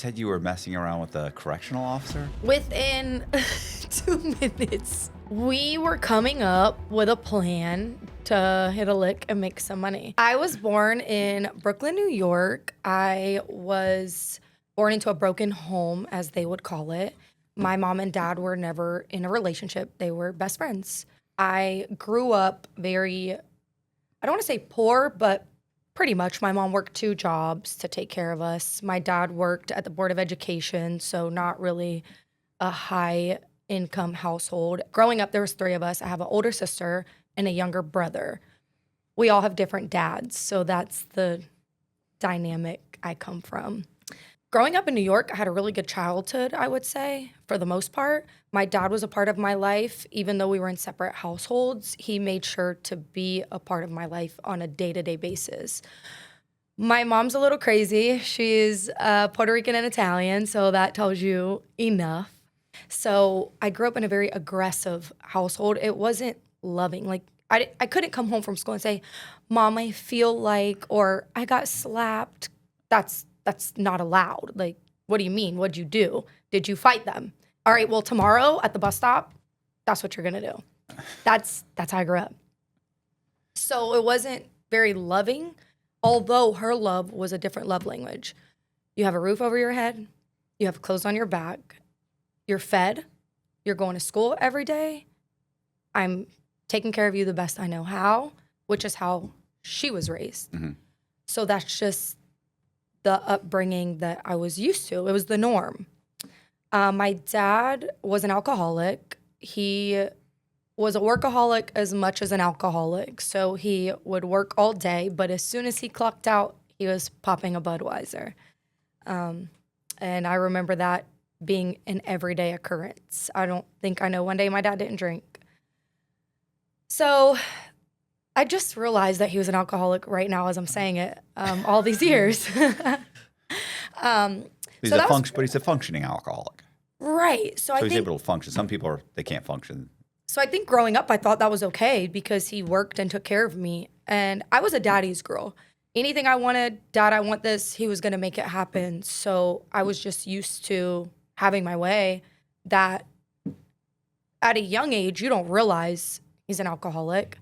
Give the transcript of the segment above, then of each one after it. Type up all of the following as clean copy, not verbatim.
said you were messing around with a correctional officer? Within 2 minutes, we were coming up with a plan to hit a lick and make some money. I was born in Brooklyn, New York. I was born into a broken home, as they would call it. My mom and dad were never in a relationship. They were best friends. I grew up very, I don't want to say poor, but pretty much. My mom worked 2 jobs to take care of us. My dad worked at the Board of Education, so not really a high income household. Growing up, there was 3 of us. I have an older sister and a younger brother. We all have different dads, so that's the dynamic I come from. Growing up in New York, I had a really good childhood, I would say, for the most part. My dad was a part of my life. Even though we were in separate households, he made sure to be a part of my life on a day-to-day basis. My mom's a little crazy. She's Puerto Rican and Italian, so that tells you enough. So I grew up in a very aggressive household. It wasn't loving. Like, I couldn't come home from school and say, Mom, I feel like, or I got slapped. That's not allowed. Like, what do you mean? What'd you do? Did you fight them? All right, well, tomorrow at the bus stop, that's what you're gonna do. That's how I grew up. So it wasn't very loving, although her love was a different love language. You have a roof over your head, you have clothes on your back, you're fed, you're going to school every day. I'm taking care of you the best I know how, which is how she was raised. Mm-hmm. So that's just the upbringing that I was used to. It was the norm. My dad was an alcoholic. He was a workaholic as much as an alcoholic. So he would work all day, but as soon as he clocked out, he was popping a Budweiser. And I remember that being an everyday occurrence. I don't think I know one day my dad didn't drink. So I just realized that he was an alcoholic right now as I'm saying it, all these years. But he's a functioning alcoholic. Right. So he's able to function. Some people they can't function. So I think growing up, I thought that was okay because he worked and took care of me. And I was a daddy's girl. Anything I wanted, Dad, I want this, he was going to make it happen. So I was just used to having my way that at a young age, you don't realize he's an alcoholic.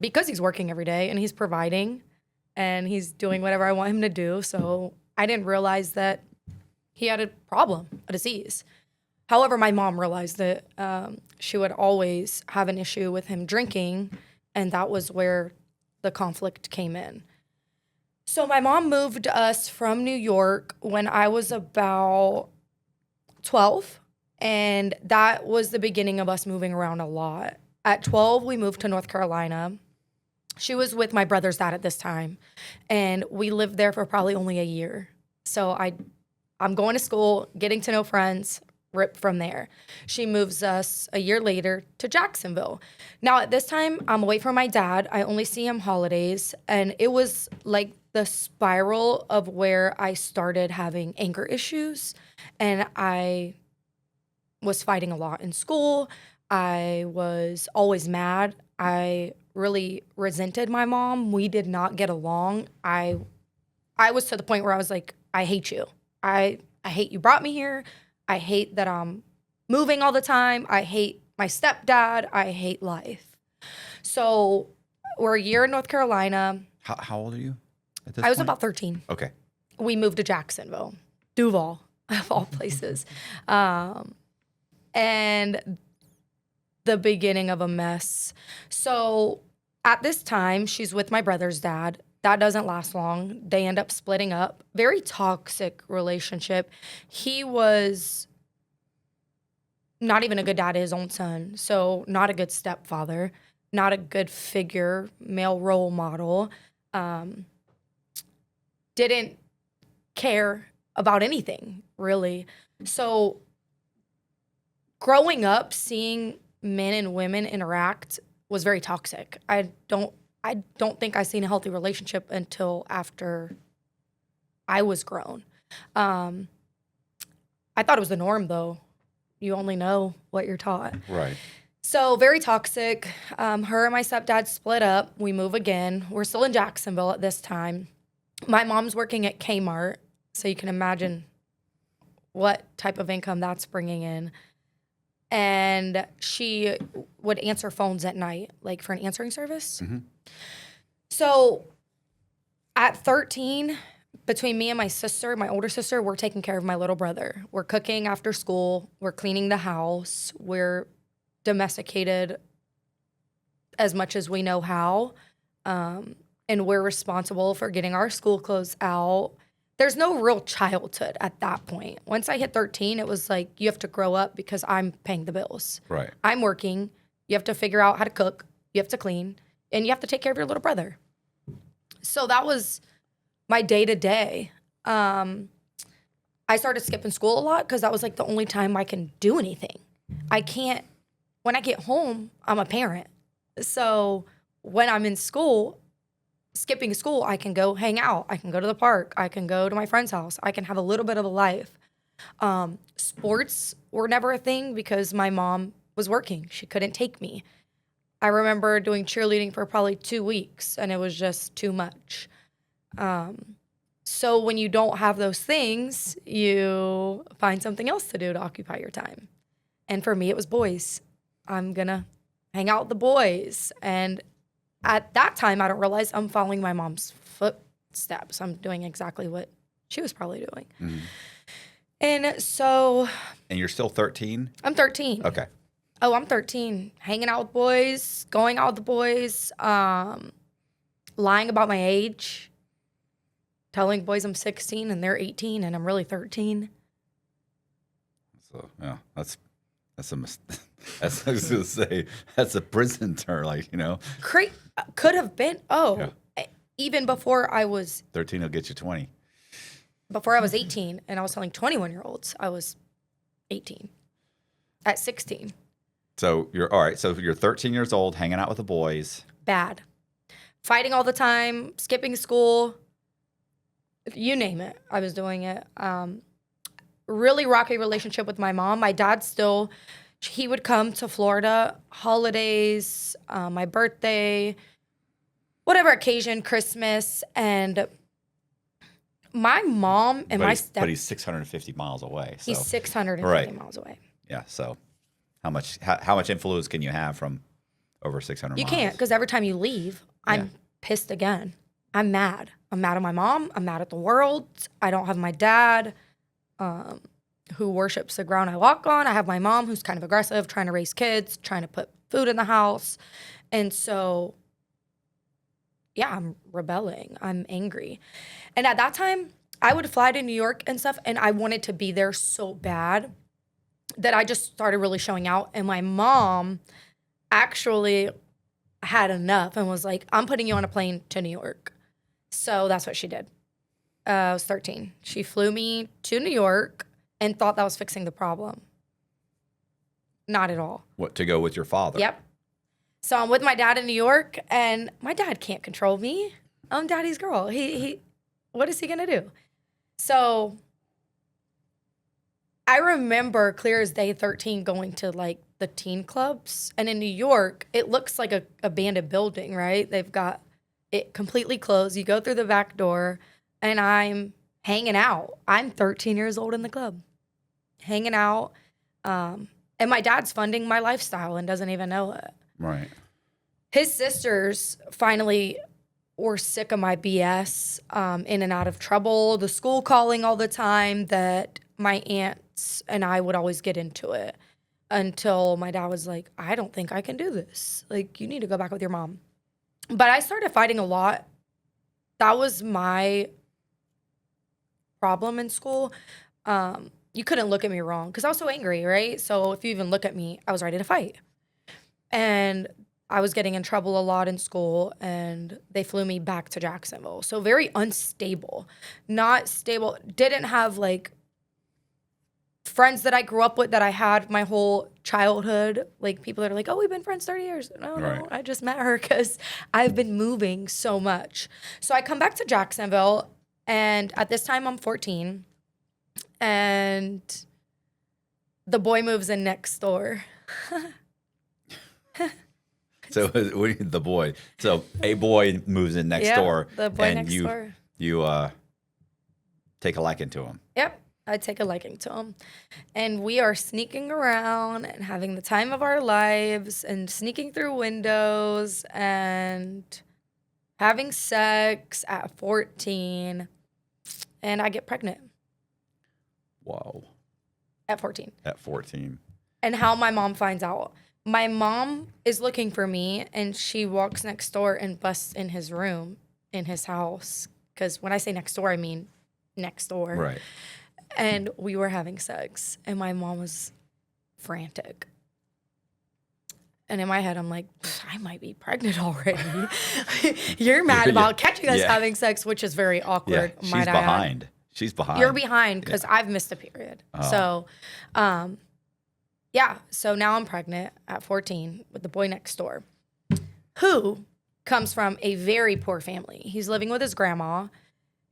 Because he's working every day and he's providing and he's doing whatever I want him to do. So I didn't realize that he had a problem, a disease. However, my mom realized that she would always have an issue with him drinking, and that was where the conflict came in. So my mom moved us from New York when I was about 12, and that was the beginning of us moving around a lot. At 12, we moved to North Carolina. She was with my brother's dad at this time, and we lived there for probably only a year. So I'm going to school, getting to know friends, rip from there. She moves us a year later to Jacksonville. Now, at this time, I'm away from my dad. I only see him holidays, and it was like the spiral of where I started having anger issues, and I was fighting a lot in school. I was always mad. I really resented my mom. We did not get along. I was to the point where I was like, I hate you. I hate you brought me here. I hate that I'm moving all the time. I hate my stepdad. I hate life. So we're a year in North Carolina. How old are you at this I was point? about 13. Okay. We moved to Jacksonville, Duval, of all places. And the beginning of a mess. So at this time, she's with my brother's dad. That doesn't last long. They end up splitting up. Very toxic relationship. He was not even a good dad to his own son. So not a good stepfather, not a good figure, male role model. Didn't care about anything, really. So growing up, seeing men and women interact was very toxic. I don't think I seen a healthy relationship until after I was grown. I thought it was the norm, though. You only know what you're taught. Right. So very toxic. Her and my stepdad split up. We move again. We're still in Jacksonville at this time. My mom's working at Kmart. So you can imagine what type of income that's bringing in. And she would answer phones at night, like for an answering service. Mm-hmm. So at 13, between me and my sister, my older sister, we're taking care of my little brother. We're cooking after school. We're cleaning the house. We're domesticated as much as we know how. And we're responsible for getting our school clothes out. There's no real childhood at that point. Once I hit 13, it was like, you have to grow up because I'm paying the bills. Right. I'm working. You have to figure out how to cook. You have to clean. And you have to take care of your little brother. So that was my day-to-day. I started skipping school a lot because that was like the only time I can do anything. I can't, when I get home, I'm a parent. So when I'm in school, skipping school, I can go hang out. I can go to the park. I can go to my friend's house. I can have a little bit of a life. Sports were never a thing because my mom was working. She couldn't take me. I remember doing cheerleading for probably 2 weeks, and it was just too much. So when you don't have those things, you find something else to do to occupy your time. And for me, it was boys. I'm going to hang out with the boys. And at that time, I don't realize I'm following my mom's footsteps. I'm doing exactly what she was probably doing. Mm-hmm. And so... And you're still 13? I'm 13. Okay. Oh, I'm 13. Hanging out with boys, going out with the boys, lying about my age, telling boys I'm 16 and they're 18 and I'm really 13. So, yeah, that's a that's I was gonna say, that's a prison term, like, you know. Could have been. Even before I was 13 will get you 20. Before I was 18 and I was telling 21-year-olds I was 18 at 16. So you're all right. So you're 13 years old, hanging out with the boys. Bad. Fighting all the time, skipping school. You name it. I was doing it. Really rocky relationship with my mom. My dad still, he would come to Florida, holidays, my birthday, whatever occasion, Christmas, and my mom and my But he's 650 miles away. So. He's 650 Right. miles away. Yeah. So how much influence can you have from over 600 You miles? can't, because every time you leave, I'm pissed again. I'm mad. I'm mad at my mom. I'm mad at the world. I don't have my dad, who worships the ground I walk on. I have my mom, who's kind of aggressive, trying to raise kids, trying to put food in the house. And so, yeah, I'm rebelling. I'm angry. And at that time, I would fly to New York and stuff, and I wanted to be there so bad that I just started really showing out. And my mom actually had enough and was like, I'm putting you on a plane to New York. So that's what she did. I was 13. She flew me to New York and thought that was fixing the problem. Not at all. What, to go with your father? Yep. So I'm with my dad in New York, and my dad can't control me. I'm daddy's girl. He what is he gonna do? So I remember clear as day 13 going to like the teen clubs. And in New York, it looks like a abandoned building, right? They've got it completely closed. You go through the back door and I'm hanging out. I'm 13 years old in the club, hanging out. And my dad's funding my lifestyle and doesn't even know it. Right. His sisters finally were sick of my BS, in and out of trouble, the school calling all the time, that my aunts and I would always get into it until my dad was like, I don't think I can do this. Like, you need to go back with your mom. But I started fighting a lot. That was my problem in school. You couldn't look at me wrong because I was so angry, right? So if you even look at me, I was ready to fight. And I was getting in trouble a lot in school, and they flew me back to Jacksonville. So very unstable, not stable. Didn't have like friends that I grew up with that I had my whole childhood. Like people that are like, oh, we've been friends 30 years. No, Right. I just met her because I've been moving so much. So I come back to Jacksonville, and at this time I'm 14, and the boy moves in next door. So the boy. So a boy moves in next door. The boy and next door. You take a liking to him. Yep. I take a liking to him. And we are sneaking around and having the time of our lives and sneaking through windows and having sex at 14. And I get pregnant Whoa. at 14. At 14. And how my mom finds out. My mom is looking for me and she walks next door and busts in his room in his house. Because when I say next door, I mean next door. Right. And we were having sex, and my mom was frantic. And in my head, I'm like, I might be pregnant already. You're mad about catching us having sex, which is very awkward. Yeah, she's behind. She's behind. You're behind because I've missed a period. So, so now I'm pregnant at 14 with the boy next door, who comes from a very poor family. He's living with his grandma.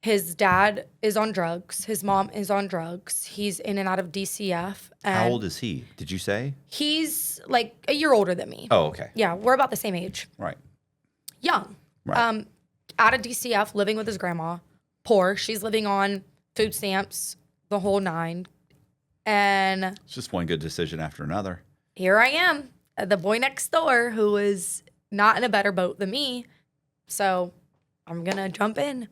His dad is on drugs. His mom is on drugs. He's in and out of DCF. And how old is he? Did you say? He's like a year older than me. Oh, okay. Yeah, we're about the same age. Right. Young. Right. Out of DCF, living with his grandma. Poor. She's living on food stamps, the whole nine. And It's just one good decision after another. here I am, the boy next door who is not in a better boat than me. So I'm going to jump in.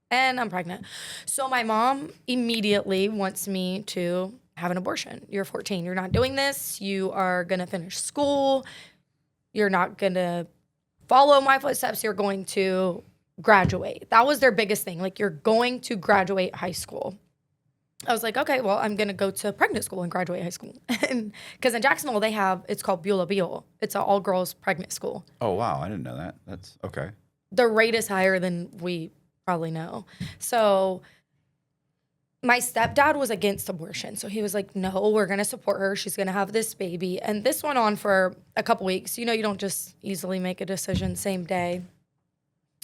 And I'm pregnant. So my mom immediately wants me to have an abortion. You're 14. You're not doing this. You are going to finish school. You're not going to follow my footsteps. You're going to graduate. That was their biggest thing. Like, you're going to graduate high school. I was like, okay, well, I'm going to go to pregnant school and graduate high school. And because in Jacksonville, it's called Beulah Beale. It's an all-girls pregnant school. Oh, wow. I didn't know that. That's okay. The rate is higher than we probably know. So my stepdad was against abortion. So he was like, no, we're going to support her. She's going to have this baby. And this went on for a couple weeks. You know, you don't just easily make a decision same day.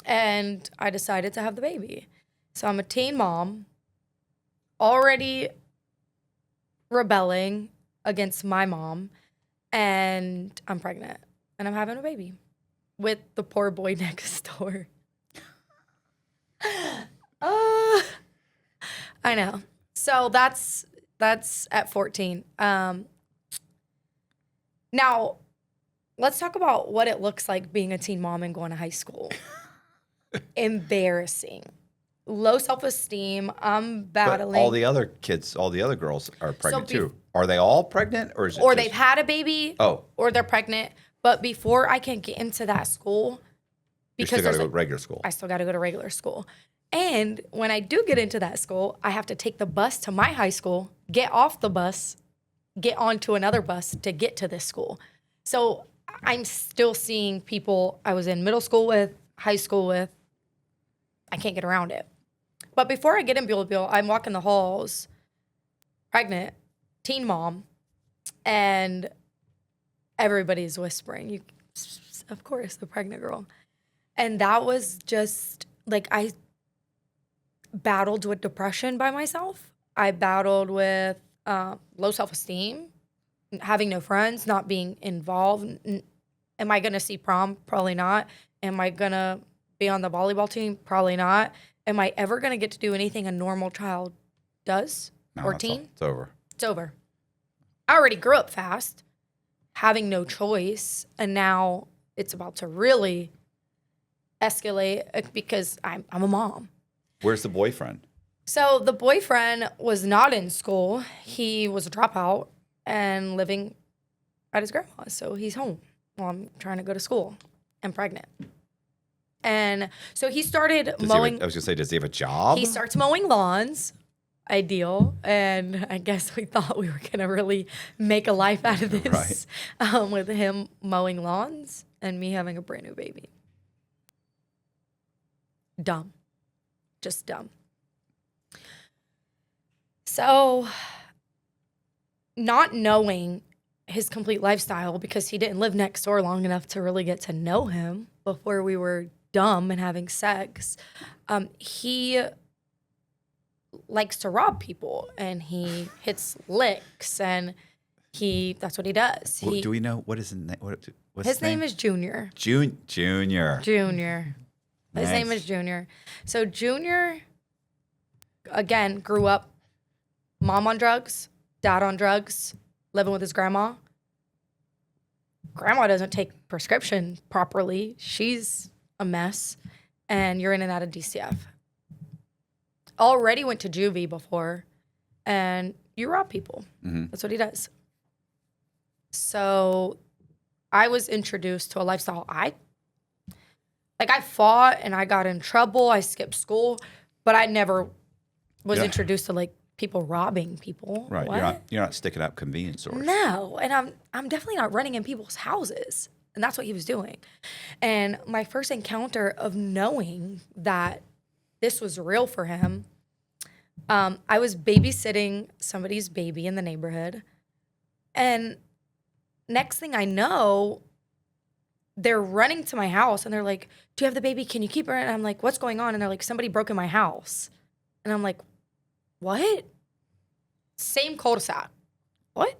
And I decided to have the baby. So I'm a teen mom, already rebelling against my mom, and I'm pregnant. And I'm having a baby with the poor boy next door. I know. So that's at 14. Now, let's talk about what it looks like being a teen mom and going to high school. Embarrassing. Low self-esteem. I'm battling. But all the other kids, all the other girls are pregnant too. Are they all pregnant, or is it? Or they've had a baby. Oh. Or they're pregnant. But before I can get into that school, because you still got to go to regular school. I still got to go to regular school. And when I do get into that school, I have to take the bus to my high school, get off the bus, get onto another bus to get to this school. So I'm still seeing people I was in middle school with, high school with. I can't get around it. But before I get in Beulah, I'm walking the halls, pregnant, teen mom, and everybody's whispering, of course, the pregnant girl. And that was just, like, I battled with depression by myself. I battled with low self-esteem, having no friends, not being involved. Am I going to see prom? Probably not. Am I going to be on the volleyball team? Probably not. Am I ever going to get to do anything a normal child does? No, or teen? It's over. It's over. I already grew up fast, having no choice, and now it's about to really escalate because I'm a mom. Where's the boyfriend? So the boyfriend was not in school. He was a dropout and living at his grandma's, so he's home while I'm trying to go to school. I'm pregnant. And so he started mowing. I was going to say, does he have a job? He starts mowing lawns. Ideal. And I guess we thought we were going to really make a life out of this with him mowing lawns and me having a brand new baby. Dumb. Just dumb. So, not knowing his complete lifestyle, because he didn't live next door long enough to really get to know him before we were dumb and having sex, he likes to rob people and he hits licks and that's what he does. Do we know what is his name? What's his name is Junior. Junior. Junior. His Nice. name is Junior. So Junior again, grew up, mom on drugs, dad on drugs, living with his grandma. Grandma doesn't take prescription properly. She's a mess. And you're in and out of DCF. Already went to juvie before. And you rob people. Mm-hmm. That's what he does. So I was introduced to a lifestyle. I fought and I got in trouble. I skipped school. But I never was introduced to like people robbing people. Right. What? You're not sticking up convenience stores. No. And I'm definitely not running in people's houses. And that's what he was doing. And my first encounter of knowing that this was real for him, I was babysitting somebody's baby in the neighborhood. And next thing I know, they're running to my house and they're like, do you have the baby? Can you keep her? And I'm like, what's going on? And they're like, somebody broke in my house. And I'm like, what? Same cul-de-sac. What?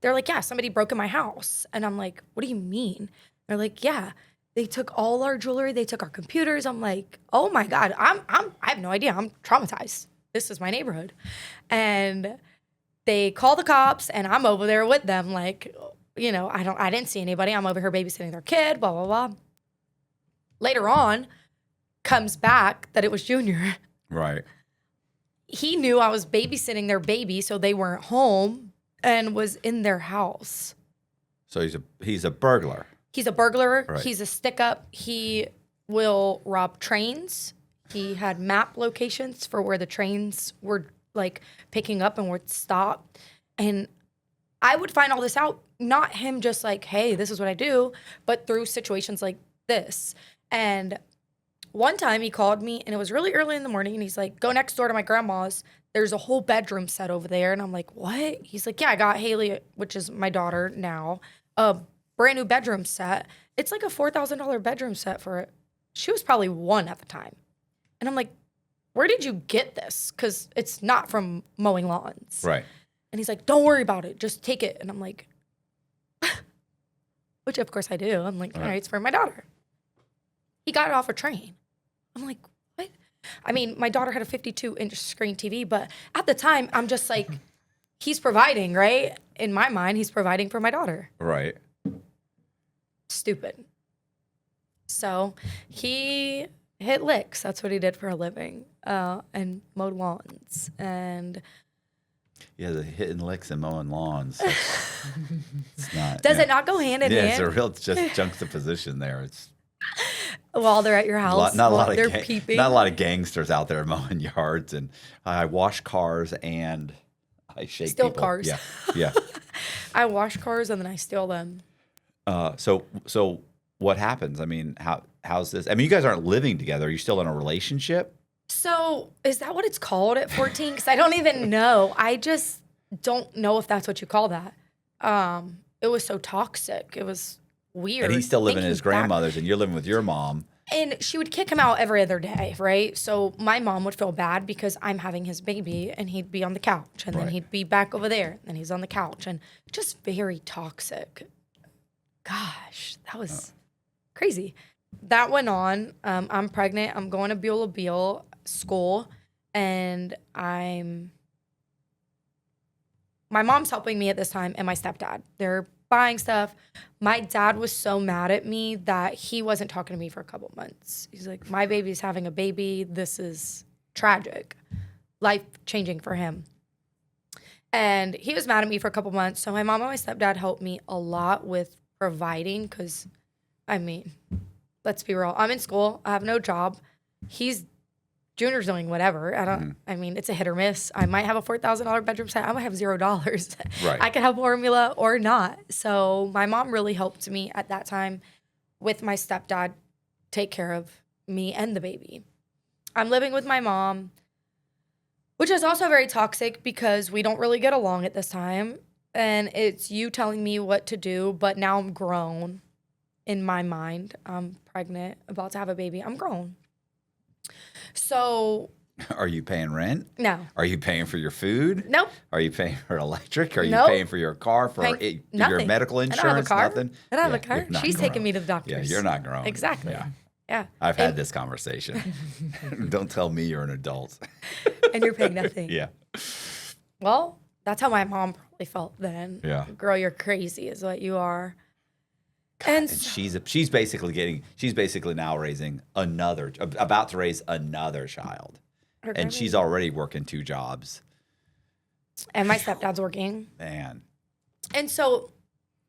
They're like, yeah, somebody broke in my house. And I'm like, what do you mean? They're like, yeah, they took all our jewelry. They took our computers. I'm like, oh my God, I have no idea. I'm traumatized. This is my neighborhood. And they call the cops and I'm over there with them. Like, you know, I didn't see anybody. I'm over here babysitting their kid, blah, blah, blah. Later on, comes back that it was Junior. Right. He knew I was babysitting their baby, so they weren't home. And was in their house. So he's a burglar. He's a burglar. Right. He's a stick-up. He will rob trains. He had map locations for where the trains were like picking up and would stop. And I would find all this out, not him just like, hey, this is what I do, but through situations like this. And one time he called me and it was really early in the morning and he's like, go next door to my grandma's. There's a whole bedroom set over there. And I'm like, what? He's like, yeah, I got Haley, which is my daughter now, a brand new bedroom set. It's like a $4,000 bedroom set for it. She was probably 1 at the time. And I'm like, where did you get this? Because it's not from mowing lawns. Right. And he's like, don't worry about it. Just take it. And I'm like, which of course I do. I'm like, all right, it's for my daughter. He got it off a train. I'm like, what? I mean, my daughter had a 52-inch screen TV, but at the time, I'm just like, he's providing, right? In my mind, he's providing for my daughter. Right. Stupid. So he hit licks. That's what he did for a living, and mowed lawns. And yeah, the hitting licks and mowing lawns. It's not. Does it not go hand in hand? Yeah, it's a real just juxtaposition there. It's while they're at your house, not a lot they're of peeping. Not a lot of gangsters out there mowing yards, and I wash cars and I shake Steal people. cars. Yeah, yeah. I wash cars and then I steal them. So what happens? I mean, how's this? I mean, you guys aren't living together. Are you still in a relationship? So is that what it's called at 14? Because I don't even know. I just don't know if that's what you call that. It was so toxic. It was weird. And he's still living in his Thinking back- grandmother's, and you're living with your mom. And she would kick him out every other day, right? So my mom would feel bad because I'm having his baby and he'd be on the couch and then Right. he'd be back over there and then he's on the couch and just very toxic. Gosh, that was crazy. That went on. I'm pregnant. I'm going to Beulah Beale school and my mom's helping me at this time and my stepdad. They're buying stuff. My dad was so mad at me that he wasn't talking to me for a couple months. He's like, my baby's having a baby. This is tragic, life-changing for him. And he was mad at me for a couple months. So my mom and my stepdad helped me a lot with providing because, I mean, let's be real. I'm in school. I have no job. Junior's doing whatever. I mean, it's a hit or miss. I might have a $4,000 bedroom set. I might have $0. Right. I could have formula or not. So my mom really helped me at that time with my stepdad take care of me and the baby. I'm living with my mom, which is also very toxic because we don't really get along at this time. And it's you telling me what to do, but now I'm grown in my mind. I'm pregnant, about to have a baby. I'm grown. So, Are you paying rent? no. Are you paying for your food? Nope. Are you paying for electric? Are you Nope. paying for your car, for Paying your nothing. medical I insurance? don't have a car. Nothing? I don't have Yeah, a car. you're not She's grown. taking me to the doctors. Yeah, you're not grown. Exactly. Yeah. Yeah. I've had this conversation. Don't tell me you're an adult. And you're paying nothing. Yeah. Well, that's how my mom probably felt then. Yeah. Girl, you're crazy is what you are. And she's basically now about to raise another child. And she's already working 2 jobs. And my stepdad's working. Man. And so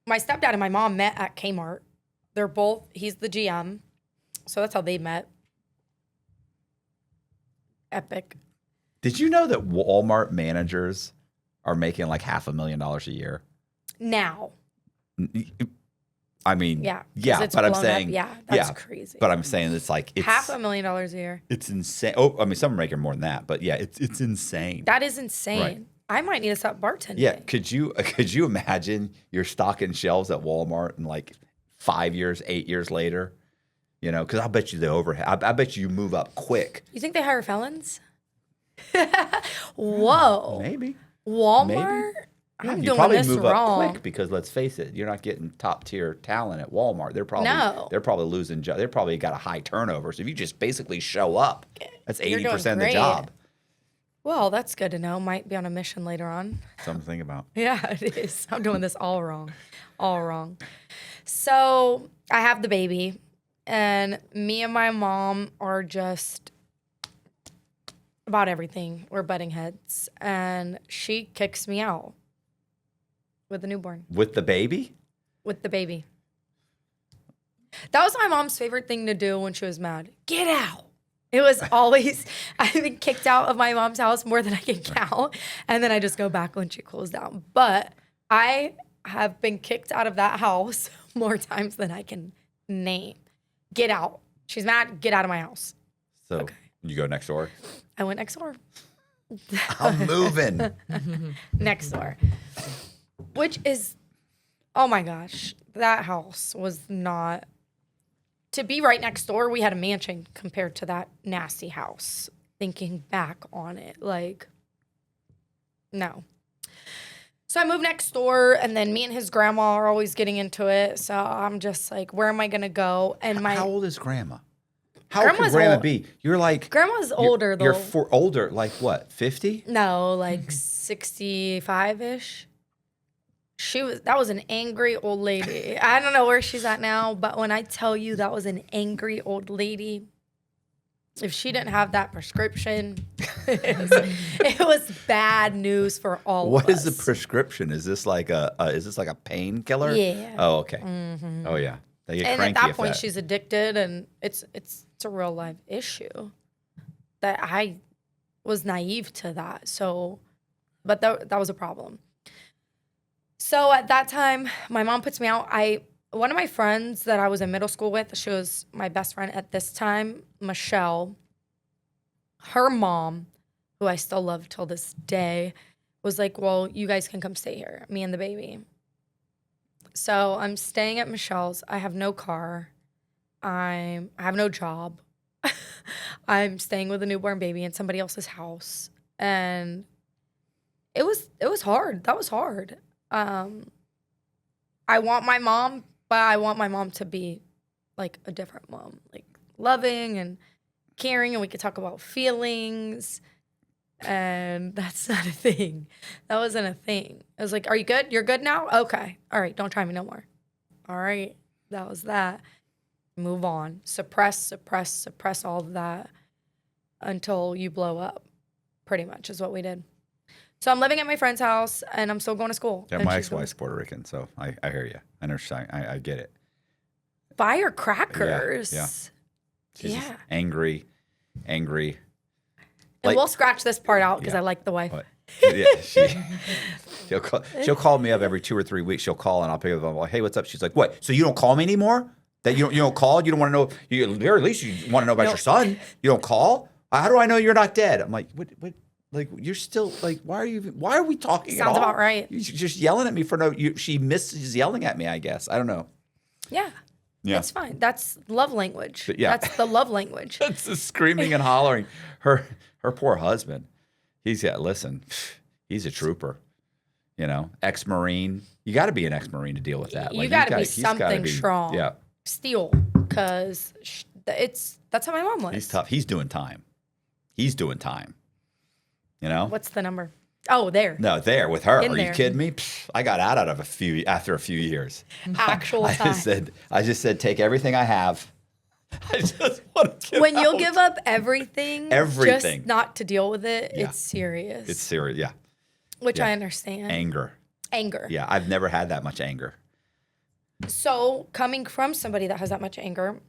my stepdad and my mom met at Kmart. He's the GM. So that's how they met. Epic. Did you know that Walmart managers are making like $500,000 a year? Now. I mean, yeah, but I'm saying, that's crazy. But I'm saying it's $500,000 a year. It's insane. Oh, I mean, some are making more than that, but yeah, it's insane. That is insane. Right. I might need to stop bartending. Yeah, could you imagine you're stocking shelves at Walmart and like 5 years, 8 years later, you know? Because I bet you the overhead. I bet you move up quick. You think they hire felons? Whoa. Maybe. Walmart. Maybe. I'm you doing probably this move wrong. up quick because let's face it, you're not getting top tier talent at Walmart. They're probably losing. They're probably got a high turnover. So if you just basically show up, that's 80% of the job. Well, that's good to know. Might be on a mission later on. Something to think about. Yeah, it is. I'm doing this all wrong. All wrong. So I have the baby, and me and my mom are just about everything. We're butting heads, and she kicks me out with the newborn. With the baby? With the baby. That was my mom's favorite thing to do when she was mad. Get out. It was always, I've been kicked out of my mom's house more than I can count. And then I just go back when she cools down. But I have been kicked out of that house more times than I can name. Get out. She's mad. Get out of my house. So you go next door? I went next door. I'm moving. Next door. Which is, oh my gosh, that house was not. To be right next door, we had a mansion compared to that nasty house. Thinking back on it, like, no. So I moved next door, and then me and his grandma are always getting into it. So I'm just like, where am I gonna go? And how old is grandma? How old could grandma be? You're like grandma's older though. You're older, like what? 50? No, like 65-ish. That was an angry old lady. I don't know where she's at now, but when I tell you that was an angry old lady, if she didn't have that prescription, it was bad news for all of us. What is the prescription? Is this like a painkiller? Yeah. Oh, okay. Mm-hmm. Oh, yeah. They get and cranky at that point, she's addicted, and it's a real life issue. That I was naive to that. So, but that was a problem. So at that time, my mom puts me out. One of my friends that I was in middle school with, she was my best friend at this time, Michelle. Her mom, who I still love till this day, was like, well, you guys can come stay here, me and the baby. So I'm staying at Michelle's. I have no car. I have no job. I'm staying with a newborn baby in somebody else's house. And it was hard. That was hard. I want my mom, but I want my mom to be like a different mom, like loving and caring, and we could talk about feelings. And that's not a thing. That wasn't a thing. I was like, are you good? You're good now? Okay. All right. Don't try me no more. All right. That was that. Move on. Suppress all of that until you blow up, pretty much is what we did. So I'm living at my friend's house, and I'm still going to school. Yeah, my ex-wife's Puerto Rican, so I hear you. I know I get it. Firecrackers. Yeah. She's just angry. And we'll scratch this part out because I like the wife. What? Yeah, she'll call me up every 2 or 3 weeks. She'll call, and I'll pick up. I'm like, hey, what's up? She's like, what? So you don't call me anymore? That you don't call? You don't want to know? Or at least you want to know about your son. You don't call? How do I know you're not dead? I'm like, what? Like, you're still, like, why are we talking at all? Sounds about right. You're just yelling at me for no, she misses yelling at me, I guess. I don't know. Yeah. That's fine. That's love language. But yeah. That's the love language. That's the screaming and hollering. Her poor husband. He's a trooper. You know, ex-Marine. You got to be an ex-Marine to deal with that. You got to be something strong. Yeah. Steel, because That's how my mom was. He's tough. He's doing time. He's doing time. You know? What's the number? Oh, there. No, there with her. In Are there. you kidding me? Pfft, I got out of after a few years. Actual time. I just said, take everything I have. I just want to get When you'll out. give up everything, just not to deal with it, Yeah. it's serious. It's serious. Yeah. Which Yeah. I understand. Anger. Anger. Yeah. I've never had that much anger. So coming from somebody that has that much anger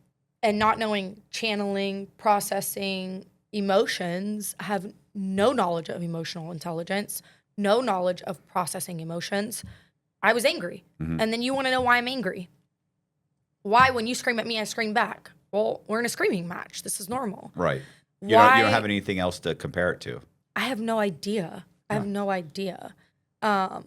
and not knowing channeling, processing emotions, I have no knowledge of emotional intelligence, no knowledge of processing emotions. I was angry. Mm-hmm. And then you want to know why I'm angry. Why, when you scream at me, I scream back? Well, we're in a screaming match. This is normal. Right. You Why? don't have anything else to compare it to. I have no idea. I have no idea. And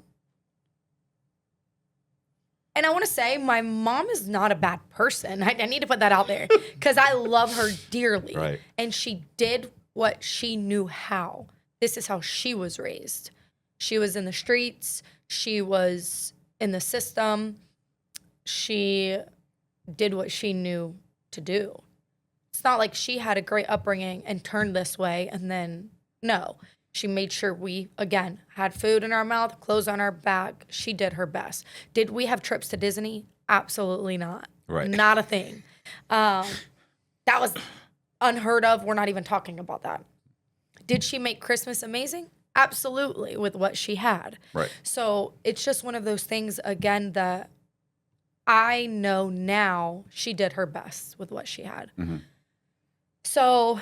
I want to say my mom is not a bad person. I need to put that out there because I love her dearly. Right. And she did what she knew how. This is how she was raised. She was in the streets. She was in the system. She did what she knew to do. It's not like she had a great upbringing and turned this way and then, no. She made sure we, again, had food in our mouth, clothes on our back. She did her best. Did we have trips to Disney? Absolutely not. Right. Not a thing. That was unheard of. We're not even talking about that. Did she make Christmas amazing? Absolutely, with what she had. Right. So it's just one of those things, again, that I know now she did her best with what she had. Mm-hmm. So,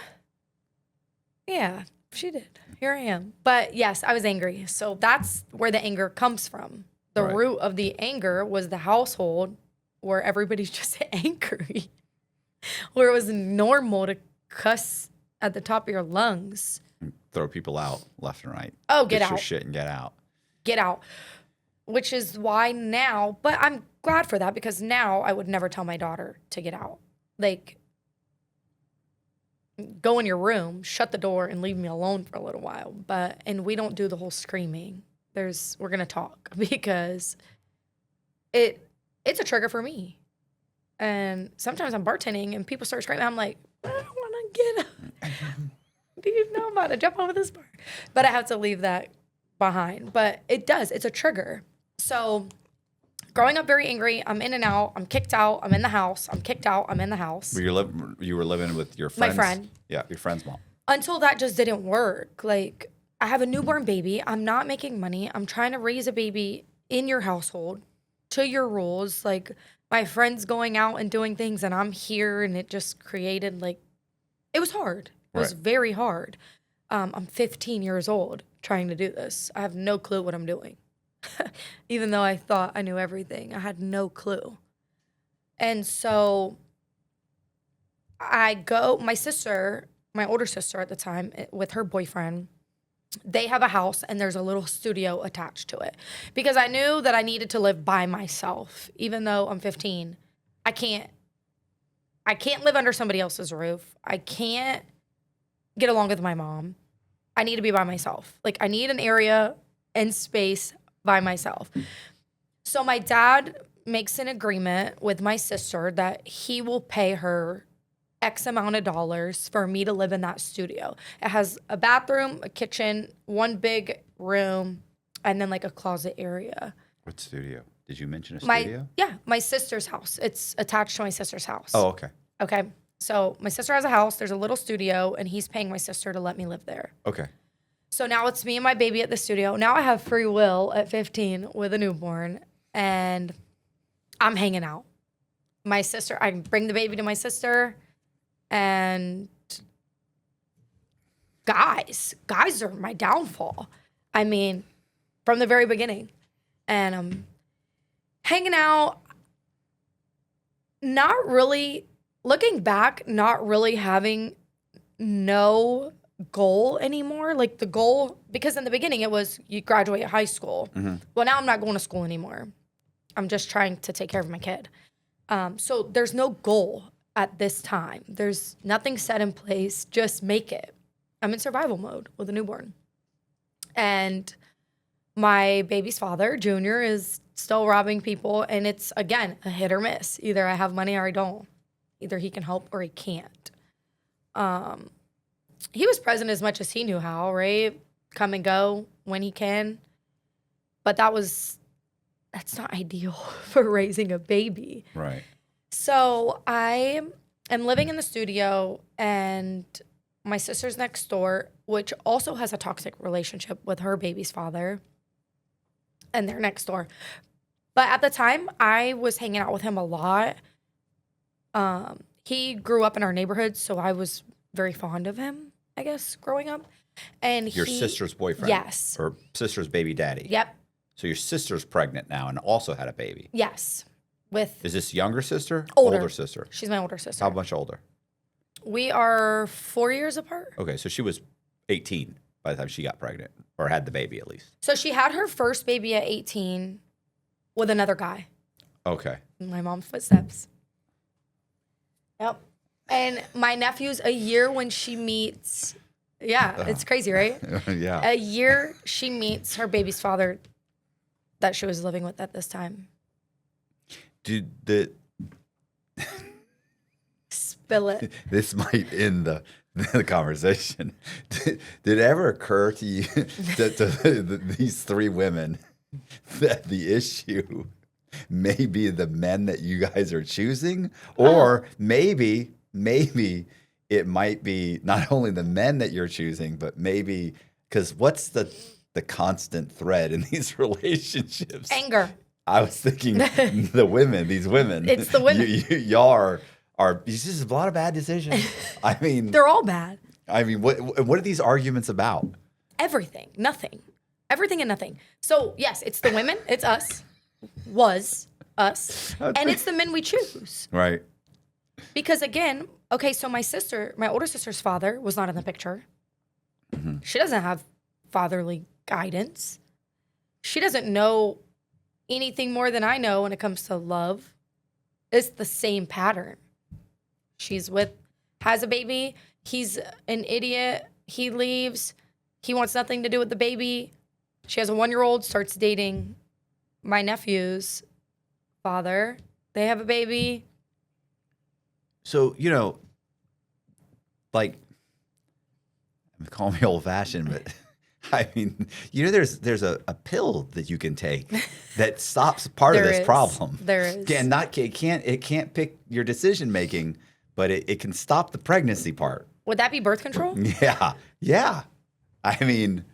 yeah, she did. Here I am. But yes, I was angry. So that's where the anger comes from. The Right. root of the anger was the household where everybody's just angry, where it was normal to cuss at the top of your lungs. Throw people out left and right. Oh, get your out. shit and get out. Get out. Which is why now, but I'm glad for that because now I would never tell my daughter to get out. Like, go in your room, shut the door, and leave me alone for a little while. And we don't do the whole screaming. We're gonna talk because it's a trigger for me. And sometimes I'm bartending and people start screaming. I'm like, I don't want to get up. Do you know I'm about to jump over this bar? But I have to leave that behind. But it does. It's a trigger. So growing up very angry, I'm in and out. I'm kicked out. I'm in the house. I'm kicked out. I'm in the house. You were living with your My friends? friend. Yeah, your friend's mom. Until that just didn't work. Like, I have a newborn baby. I'm not making money. I'm trying to raise a baby in your household to your rules. Like, my friends going out and doing things and I'm here and it just created it was hard. It was very hard. I'm 15 years old trying to do this. I have no clue what I'm doing. Even though I thought I knew everything, I had no clue. And so my sister, my older sister at the time, with her boyfriend, they have a house and there's a little studio attached to it. Because I knew that I needed to live by myself. Even though I'm 15, I can't live under somebody else's roof. I can't get along with my mom. I need to be by myself. Like, I need an area and space by myself. So my dad makes an agreement with my sister that he will pay her X amount of dollars for me to live in that studio. It has a bathroom, a kitchen, one big room, and then a closet area. What studio? Did you mention a studio? My sister's house. It's attached to my sister's house. Oh, okay. Okay. So my sister has a house. There's a little studio, and he's paying my sister to let me live there. Okay. So now it's me and my baby at the studio. Now I have free will at 15 with a newborn, and I'm hanging out. I bring the baby to my sister, and guys are my downfall. I mean, from the very beginning. And I'm hanging out, not really, looking back, not really having no goal anymore. Like, the goal, because in the beginning it was you graduate high school. Mm-hmm. Well, now I'm not going to school anymore. I'm just trying to take care of my kid. So there's no goal at this time. There's nothing set in place. Just make it. I'm in survival mode with a newborn. And my baby's father, Junior, is still robbing people. And it's, again, a hit or miss. Either I have money or I don't. Either he can help or he can't. He was present as much as he knew how, right? Come and go when he can. But that's not ideal for raising a baby. Right. So I am living in the studio, and my sister's next door, which also has a toxic relationship with her baby's father, and they're next door. But at the time, I was hanging out with him a lot. He grew up in our neighborhood, so I was very fond of him, I guess, growing up. And Your sister's boyfriend? Yes. Or sister's baby daddy? Yep. So your sister's pregnant now and also had a baby? Yes. Is this younger sister? Older sister? She's my older sister. How much older? We are 4 years apart. Okay, so she was 18 by the time she got pregnant, or had the baby at least. So she had her first baby at 18 with another guy. Okay. In my mom's footsteps. Yep. And my nephew's a year when she meets, it's crazy, right? Yeah. A year she meets her baby's father that she was living with at this time. Dude, Spill it. this might end the conversation. Did it ever occur to you that these three women, that the issue may be the men that you guys are choosing? Or maybe it might be not only the men that you're choosing, but maybe, because what's the constant thread in these relationships? Anger. I was thinking the women, these women. It's the women. Y'all are it's just a lot of bad decisions. I mean, they're all bad. I mean, what are these arguments about? Everything, nothing. Everything and nothing. So, yes, it's the women, it's us, was us, and it's the men we choose. Right. Because again, okay, so my older sister's father was not in the picture. Mm-hmm. She doesn't have fatherly guidance. She doesn't know anything more than I know when it comes to love. It's the same pattern. Has a baby. He's an idiot. He leaves. He wants nothing to do with the baby. She has a 1-year-old, starts dating my nephew's father. They have a baby. So, like, call me old fashioned, but I mean, there's a pill that you can take that stops part of this problem. There is. It can't pick your decision making, but it can stop the pregnancy part. Would that be birth control? Yeah. Yeah. I mean,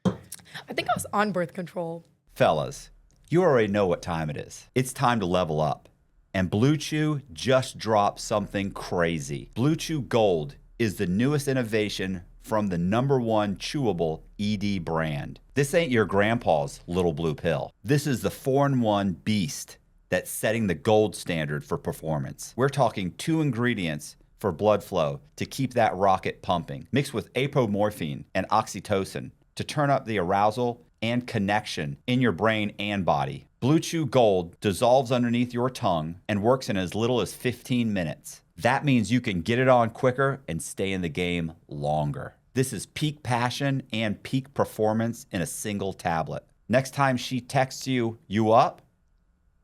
I think I was on birth control. Fellas, you already know what time it is. It's time to level up. And Blue Chew just dropped something crazy. Blue Chew Gold is the newest innovation from the #1 chewable ED brand. This ain't your grandpa's little blue pill. This is the 4-in-1 beast that's setting the gold standard for performance. We're talking 2 ingredients for blood flow to keep that rocket pumping, mixed with apomorphine and oxytocin to turn up the arousal and connection in your brain and body. Blue Chew Gold dissolves underneath your tongue and works in as little as 15 minutes. That means you can get it on quicker and stay in the game longer. This is peak passion and peak performance in a single tablet. Next time she texts you up,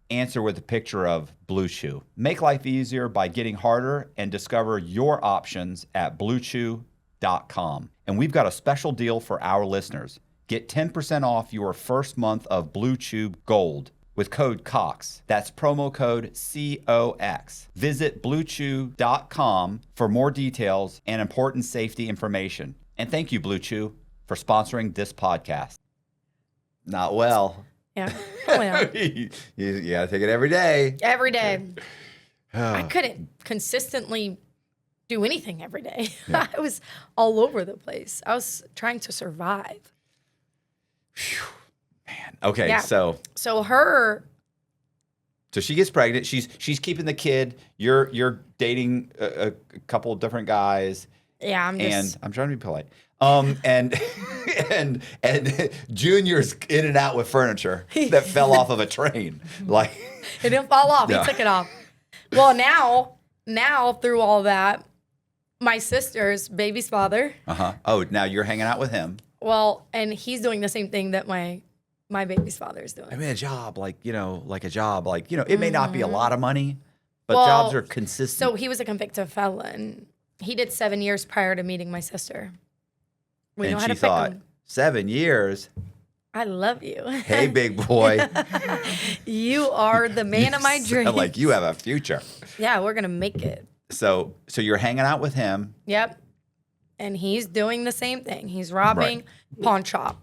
answer with a picture of Blue Chew. Make life easier by getting harder and discover your options at bluechew.com. And we've got a special deal for our listeners. Get 10% off your first month of Blue Chew Gold with code COX. That's promo code COX. Visit bluechew.com for more details and important safety information. And thank you, Blue Chew, for sponsoring this podcast. Not well. Yeah. Oh, yeah. You got to take it every day. Every day. I couldn't consistently do anything every day. Yeah. I was all over the place. I was trying to survive. Whew, man. Okay, yeah. So she gets pregnant. She's keeping the kid. You're dating a couple of different guys. Yeah, I'm trying to be polite. And Junior's in and out with furniture that fell off of a train. Like it didn't fall off. No. He took it off. Well, now through all that, my sister's baby's father. Oh, now you're hanging out with him. Well, and he's doing the same thing that my baby's father is doing. I mean, a job, it may not be a lot of money, But Well, jobs are consistent. So he was a convicted felon. He did 7 years prior to meeting my sister. We and know how she to pick thought, them. 7 years? I love you. Hey, big boy. You are the man of my You dreams. sound like you have a future. Yeah, we're gonna make it. So you're hanging out with him. Yep. And he's doing the same thing. He's robbing pawn shop.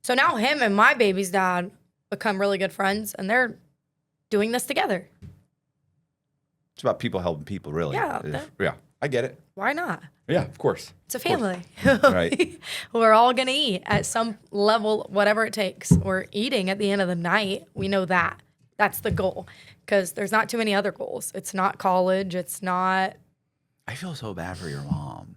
So now him and my baby's dad become really good friends, and they're doing this together. It's about people helping people, really. Yeah. Yeah, I get it. Why not? Yeah, of course. It's a family. Right. We're all going to eat at some level, whatever it takes. We're eating at the end of the night. We know that. That's the goal. Because there's not too many other goals. It's not college. It's not. I feel so bad for your mom.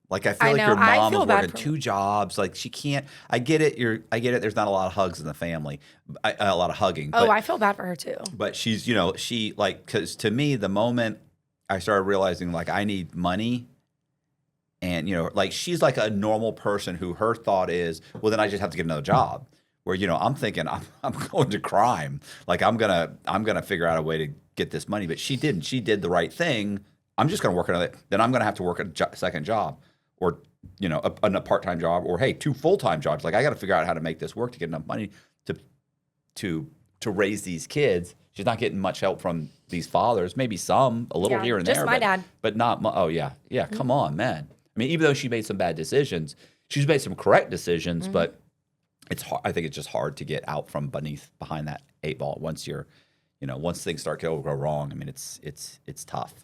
Like, I feel I like know. your I mom feel is bad working for 2 jobs. Like, she can't. I get it. I get it. There's not a lot of hugs in the family, a lot of hugging. Oh, but, I feel bad for her too. But she's, because to me, the moment I started realizing, like, I need money. And, like, she's like a normal person who her thought is, well, then I just have to get another job. Where, I'm thinking I'm going to crime. Like, I'm gonna figure out a way to get this money. But she didn't. She did the right thing. I'm just going to work another. Then I'm going to have to work a second job, or a part-time job, or hey, 2 full-time jobs. Like, I got to figure out how to make this work to get enough money to raise these kids. She's not getting much help from these fathers. Maybe some, a little here and there. Just my dad. But not. Oh yeah. Come on, man. I mean, even though she made some bad decisions, she's made some correct decisions. But it's hard. I think it's just hard to get out from behind that 8 ball once once things start to go wrong. I mean, it's tough.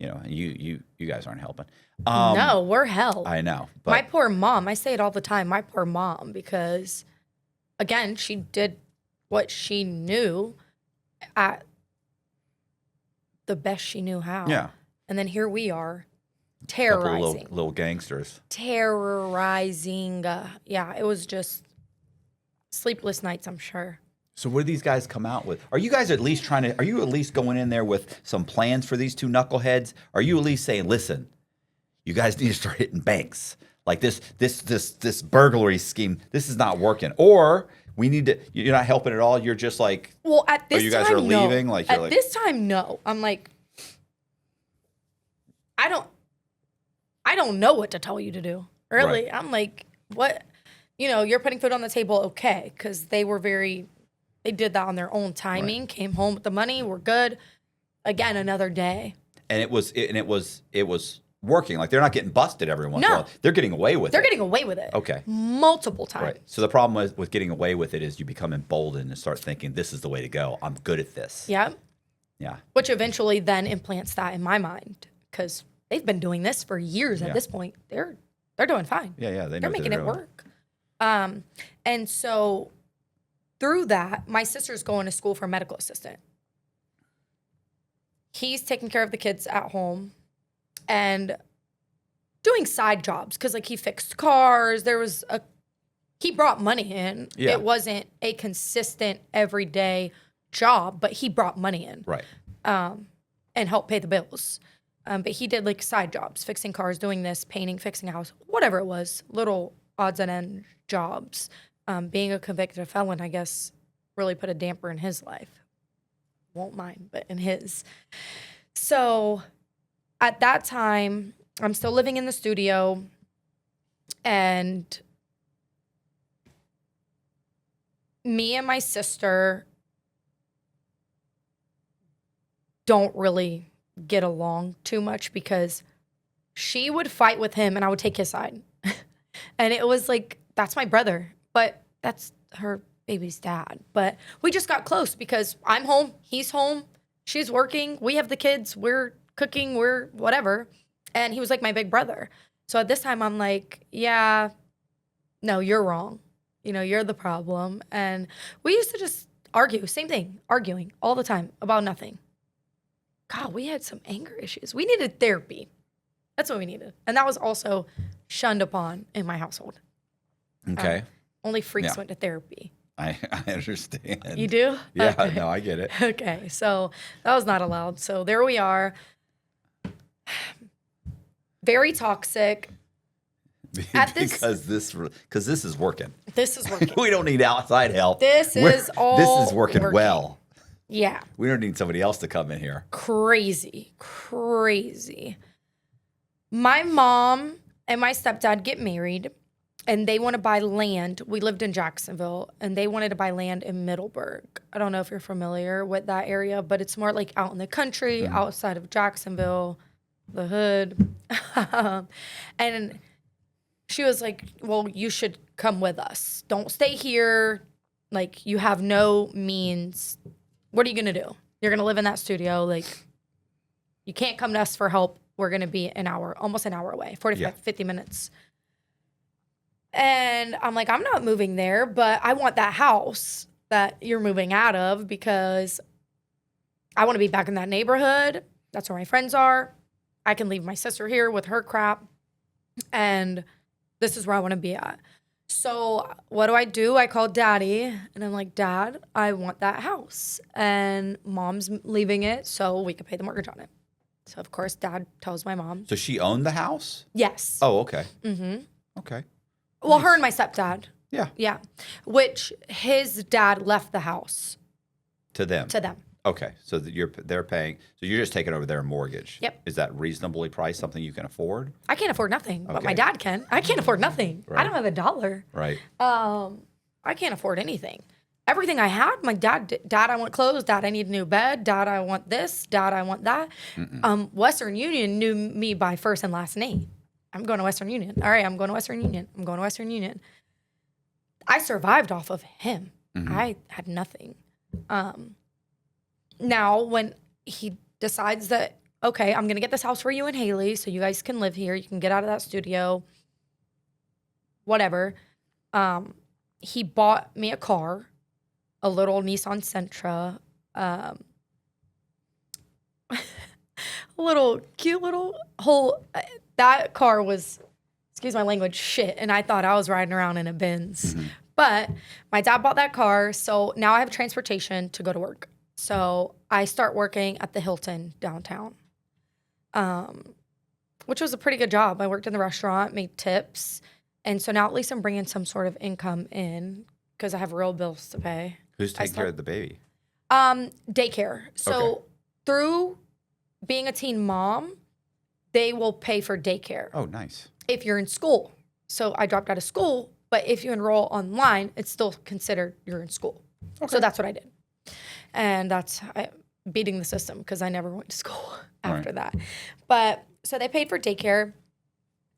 And you guys aren't helping. No, we're hell. I know. But My poor mom. I say it all the time. My poor mom, because again, she did what she knew at the best she knew how. Yeah. And then here we are, couple terrorizing. little gangsters. Terrorizing. Yeah, it was just sleepless nights, I'm sure. So what do these guys come out with? Are you guys at least are you at least going in there with some plans for these 2 knuckleheads? Are you at least saying, listen, you guys need to start hitting banks? Like this burglary scheme, this is not working. Or we need to, you're not helping at all. You're just like, well, at this you guys time, are leaving. No. Like, you're at this time, no. I'm like, I don't know what to tell you to do. Really. Right. I'm like, what? You're putting food on the table. Okay. Cause they did that on their own timing, came home with the money. We're good. Again, another day. And it was working. Like, they're not getting busted every once in a while. They're getting away with it. They're getting away with it. Okay. Multiple times. Right. So the problem with getting away with it is you become emboldened and start thinking, this is the way to go. I'm good at this. Yeah. Yeah. Which eventually then implants that in my mind, because they've been doing this for years at this point. They're doing fine. Yeah. They're making it work. And so through that, my sister's going to school for a medical assistant. He's taking care of the kids at home and doing side jobs because, like, he fixed cars. He brought money in. Yeah. It wasn't a consistent everyday job, but he brought money in. Right. And helped pay the bills. But he did, like, side jobs, fixing cars, doing this, painting, fixing a house, whatever it was, little odds and end jobs. Being a convicted felon, I guess, really put a damper in his life. Won't mine, but in his. So at that time, I'm still living in the studio, and me and my sister don't really get along too much because she would fight with him and I would take his side. And it was like, that's my brother, but that's her baby's dad. But we just got close because I'm home, he's home, she's working, we have the kids, we're cooking, we're whatever. And he was like my big brother. So at this time, I'm like, yeah, no, you're wrong. You're the problem. And we used to just argue, same thing, arguing all the time about nothing. God, we had some anger issues. We needed therapy. That's what we needed. And that was also shunned upon in my household. Okay. Only freaks went to therapy. I understand. You do? Yeah, Okay. no, I get it. Okay, so that was not allowed. So there we are. Very toxic. Because this is working. This is working. We don't need outside help. This is working well. Yeah. We don't need somebody else to come in here. Crazy. My mom and my stepdad get married and they want to buy land. We lived in Jacksonville and they wanted to buy land in Middleburg. I don't know if you're familiar with that area, but it's more like out in the country, outside of Jacksonville, the hood. And she was like, well, you should come with us. Don't stay here. Like, you have no means. What are you going to do? You're going to live in that studio. Like, you can't come to us for help. We're going to be almost an hour away, 45, 50 minutes. And I'm like, I'm not moving there, but I want that house that you're moving out of because I want to be back in that neighborhood. That's where my friends are. I can leave my sister here with her crap. And this is where I want to be at. So what do? I call Daddy and I'm like, Dad, I want that house. And Mom's leaving it so we could pay the mortgage on it. So of course Dad tells my mom. So she owned the house? Yes. Oh, okay. Okay. Well, Nice. her and my stepdad. Yeah. Yeah. Which his dad left the house. To them? To them. Okay. So they're paying. So you're just taking over their mortgage. Yep. Is that reasonably priced, something you can afford? I can't afford nothing, but my Okay. dad can. I can't afford nothing. Right. I don't have a dollar. Right. I can't afford anything. Everything I had, my dad, I want clothes. Dad, I need a new bed. Dad, I want this. Dad, I want that. Western Union knew me by first and last name. I'm going to Western Union. All right, I'm going to Western Union. I'm going to Western Union. I survived off of him. I had nothing. Now, when he decides that, okay, I'm going to get this house for you and Haley so you guys can live here. You can get out of that studio, whatever. He bought me a car, a little Nissan Sentra, a little cute little whole. That car was, excuse my language, shit. And I thought I was riding around in a Benz. But my dad bought that car. So now I have transportation to go to work. So I start working at the Hilton downtown, which was a pretty good job. I worked in the restaurant, made tips. And so now at least I'm bringing some sort of income in because I have real bills to pay. Who's taking care of the baby? Daycare. So Okay. through being a teen mom, they will pay for daycare Oh, nice. if you're in school. So I dropped out of school, but if you enroll online, it's still considered you're in school. So that's what I did. And that's beating the system because I never went to school after that. But so they paid for daycare.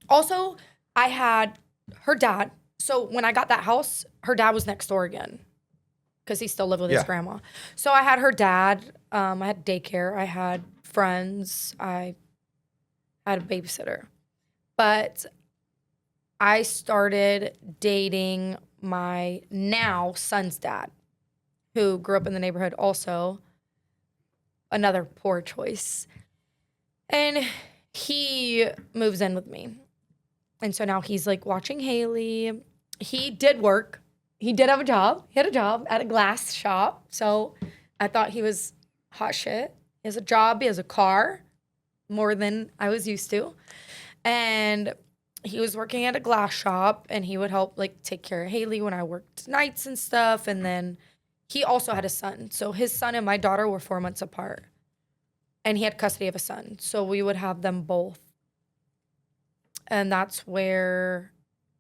Also, I had her dad. So when I got that house, her dad was next door again because he still lived with his grandma. So I had her dad. I had daycare. I had friends. I had a babysitter. But I started dating my now son's dad, who grew up in the neighborhood also. Another poor choice. And he moves in with me. And so now he's like watching Haley. He did work. He did have a job. He had a job at a glass shop. So I thought he was hot shit. He has a job. He has a car, more than I was used to. And he was working at a glass shop and he would help like take care of Haley when I worked nights and stuff. And then he also had a son. So his son and my daughter were 4 months apart. And he had custody of a son. So we would have them both. And that's where,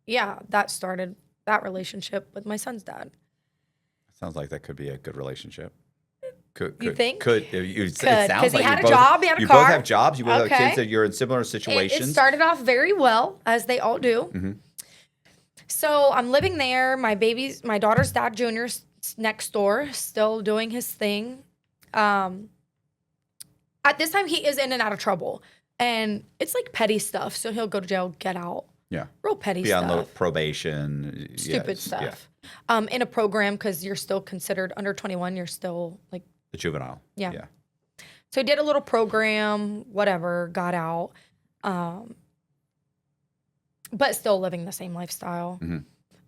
that started that relationship with my son's dad. Sounds like that could be a good relationship. You think? It Could, sounds 'cause he like had you a job, he had a you car. both have jobs. You both have Okay. kids that you're in similar It situations. started off very well, as they all do. So I'm living there. My daughter's dad, Junior's next door, still doing his thing. At this time, he is in and out of trouble. And it's like petty stuff. So he'll go to jail, get out. Yeah. Real petty Be on stuff. probation. Stupid stuff. In a program, because you're still considered under 21, you're still like. The juvenile. Yeah. So he did a little program, whatever, got out. But still living the same lifestyle.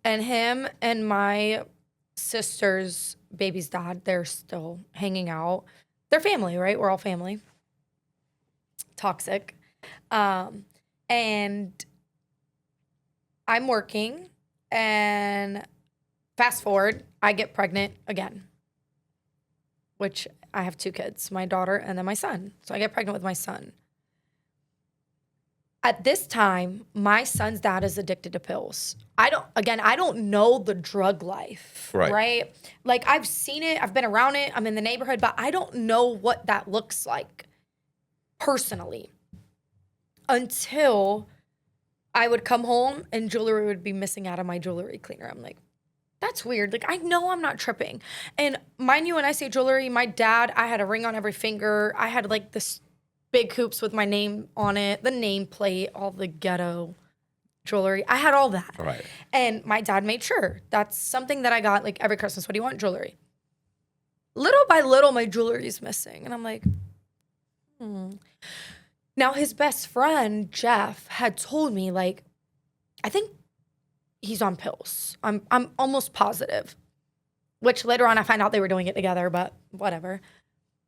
And him and my sister's baby's dad, they're still hanging out. They're family, right? We're all family. Toxic. And I'm working, and fast forward, I get pregnant again which I have 2 kids, my daughter and then my son. So I get pregnant with my son. At this time, my son's dad is addicted to pills. I don't know the drug life, right? Like I've seen it, I've been around it, I'm in the neighborhood, but I don't know what that looks like personally until I would come home and jewelry would be missing out of my jewelry cleaner. I'm like, that's weird. Like, I know I'm not tripping. And mind you, when I say jewelry, my dad, I had a ring on every finger. I had like this big hoops with my name on it, the nameplate, all the ghetto jewelry. I had all that. Right. And my dad made sure. That's something that I got like every Christmas. What do you want? Jewelry. Little by little, my jewelry is missing. And I'm like, Now, his best friend, Jeff, had told me, like, I think he's on pills. I'm almost positive. Which later on I find out they were doing it together, but whatever.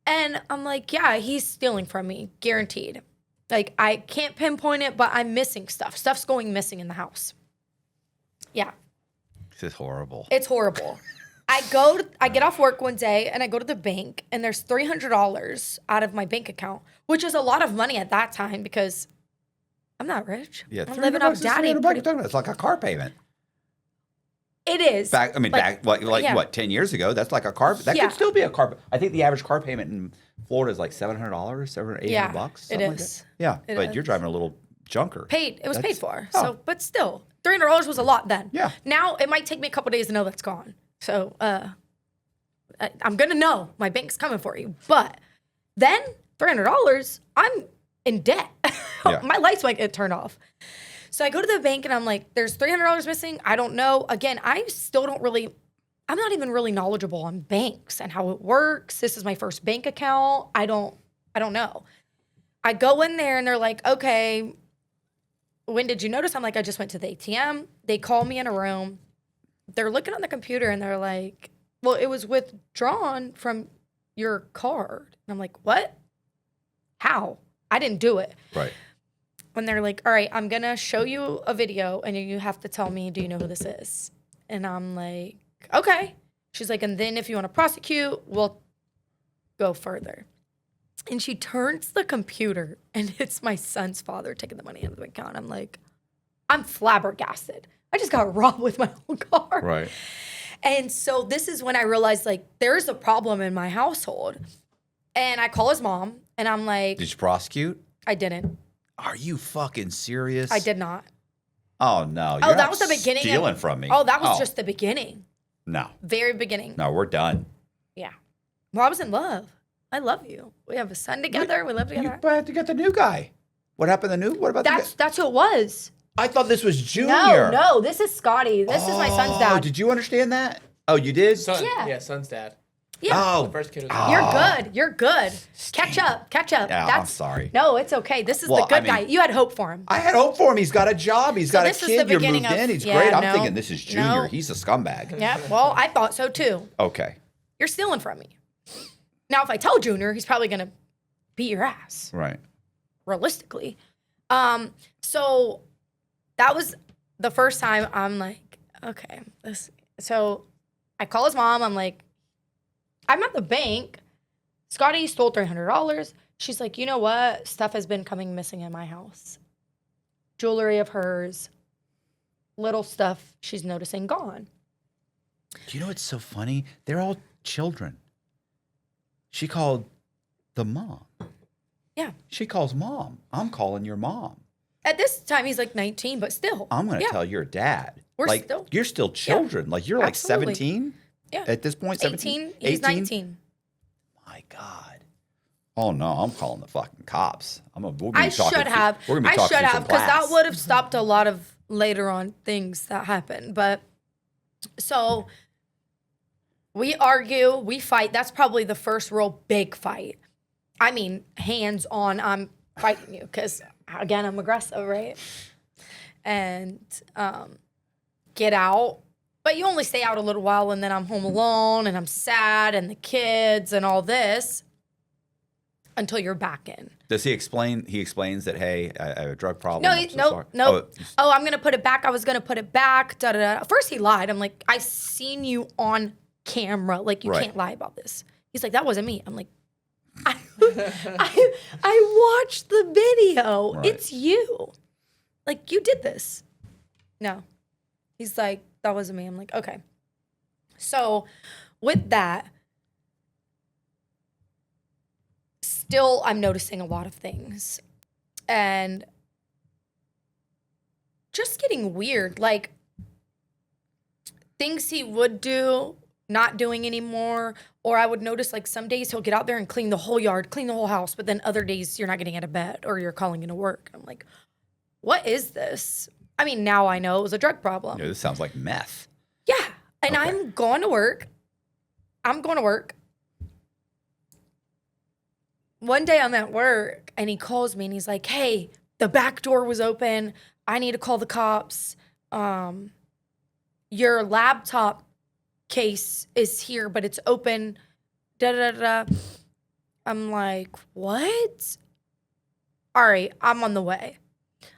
And I'm like, yeah, he's stealing from me, guaranteed. Like, I can't pinpoint it, but I'm missing stuff. Stuff's going missing in the house. Yeah. This is horrible. It's horrible. I get off work one day and I go to the bank and there's $300 out of my bank account, which is a lot of money at that time because I'm not rich. Yeah, I'm living off daddy. It's like a car payment. It is. What, 10 years ago? That's like a car. That could still be a car. I think the average car payment in Florida is like $700, $800 bucks. It is. Like yeah, but you're driving a little junker. It was paid for. Oh. So, but still, $300 was a lot then. Yeah. Now it might take me a couple days to know that's gone. So I'm gonna know my bank's coming for you. But then $300, I'm in debt. Yeah. My lights might get turned off. So I go to the bank and I'm like, there's $300 missing. I don't know. Again, I'm not even really knowledgeable on banks and how it works. This is my first bank account. I don't know. I go in there and they're like, okay, when did you notice? I'm like, I just went to the ATM. They call me in a room. They're looking on the computer and they're like, well, it was withdrawn from your card. And I'm like, what? How? I didn't do it. Right. When they're like, all right, I'm going to show you a video and you have to tell me, do you know who this is? And I'm like, okay. She's like, and then if you want to prosecute, we'll go further. And she turns the computer and it's my son's father taking the money out of the account. I'm like, I'm flabbergasted. I just got robbed with my own car. Right. And so this is when I realized, like, there's a problem in my household. And I call his mom and I'm like, did you prosecute? I didn't. Are you fucking serious? I did not. Oh, no. Oh, that was the beginning. Stealing from me. Oh, that was just the beginning. No. Very beginning. No, we're done. Yeah. Well, I was in love. I love you. We have a son together. We live together. You had to get the new guy. What happened to the new? What about That's who it was. I thought this was Junior. No, this is Scotty. This is my son's dad. Did you understand that? Oh, you did? Yeah, son's dad. Yeah. Oh, the first kid was You're good. Catch up. Yeah, I'm sorry. No, it's okay. This is the good guy. You had hope for him. I had hope for him. He's got a job. He's got a kid. You're moved in. He's great. I'm thinking this is Junior. He's a scumbag. Yeah, well, I thought so too. Okay. You're stealing from me. Now, if I tell Junior, he's probably going to beat your ass. Right. Realistically. So that was the first time I'm like, okay. So I call his mom. I'm like, I'm at the bank. Scotty stole $300. She's like, you know what? Stuff has been coming missing in my house. Jewelry of hers, little stuff she's noticing gone. Do you know what's so funny? They're all children. She called the mom. Yeah. She calls mom. I'm calling your mom. At this time, he's like 19, but still. I'm going to tell your dad. You're still children. Yeah, like, you're like absolutely. 17? Yeah. At this point, 17? 18. He's 19. My God. Oh, no. I'm calling the fucking cops. I should have. Because that would have stopped a lot of later on things that happened. But so we argue, we fight. That's probably the first real big fight. I mean, hands on, I'm fighting you because, again, I'm aggressive, right? And get out. But you only stay out a little while, and then I'm home alone, and I'm sad, and the kids, and all this, until you're back in. Does he explain? He explains that, hey, I have a drug problem. No. Oh, I'm going to put it back. I was going to put it back. First, he lied. I'm like, I seen you on camera. Like, you can't lie about this. He's like, that wasn't me. I'm like, I watched the video. Right. It's you. Like, you did this. No. He's like, that wasn't me. I'm like, okay. So with that, still I'm noticing a lot of things. And just getting weird. Like, things he would do, not doing anymore. Or I would notice, like, some days he'll get out there and clean the whole yard, clean the whole house. But then other days you're not getting out of bed or you're calling into work. I'm like, what is this? I mean, now I know it was a drug problem. Yeah, this sounds like meth. Yeah. And Okay. I'm going to work. One day I'm at work and he calls me and he's like, hey, the back door was open. I need to call the cops. Your laptop case is here, but it's open. Da da da. I'm like, what? All right, I'm on the way.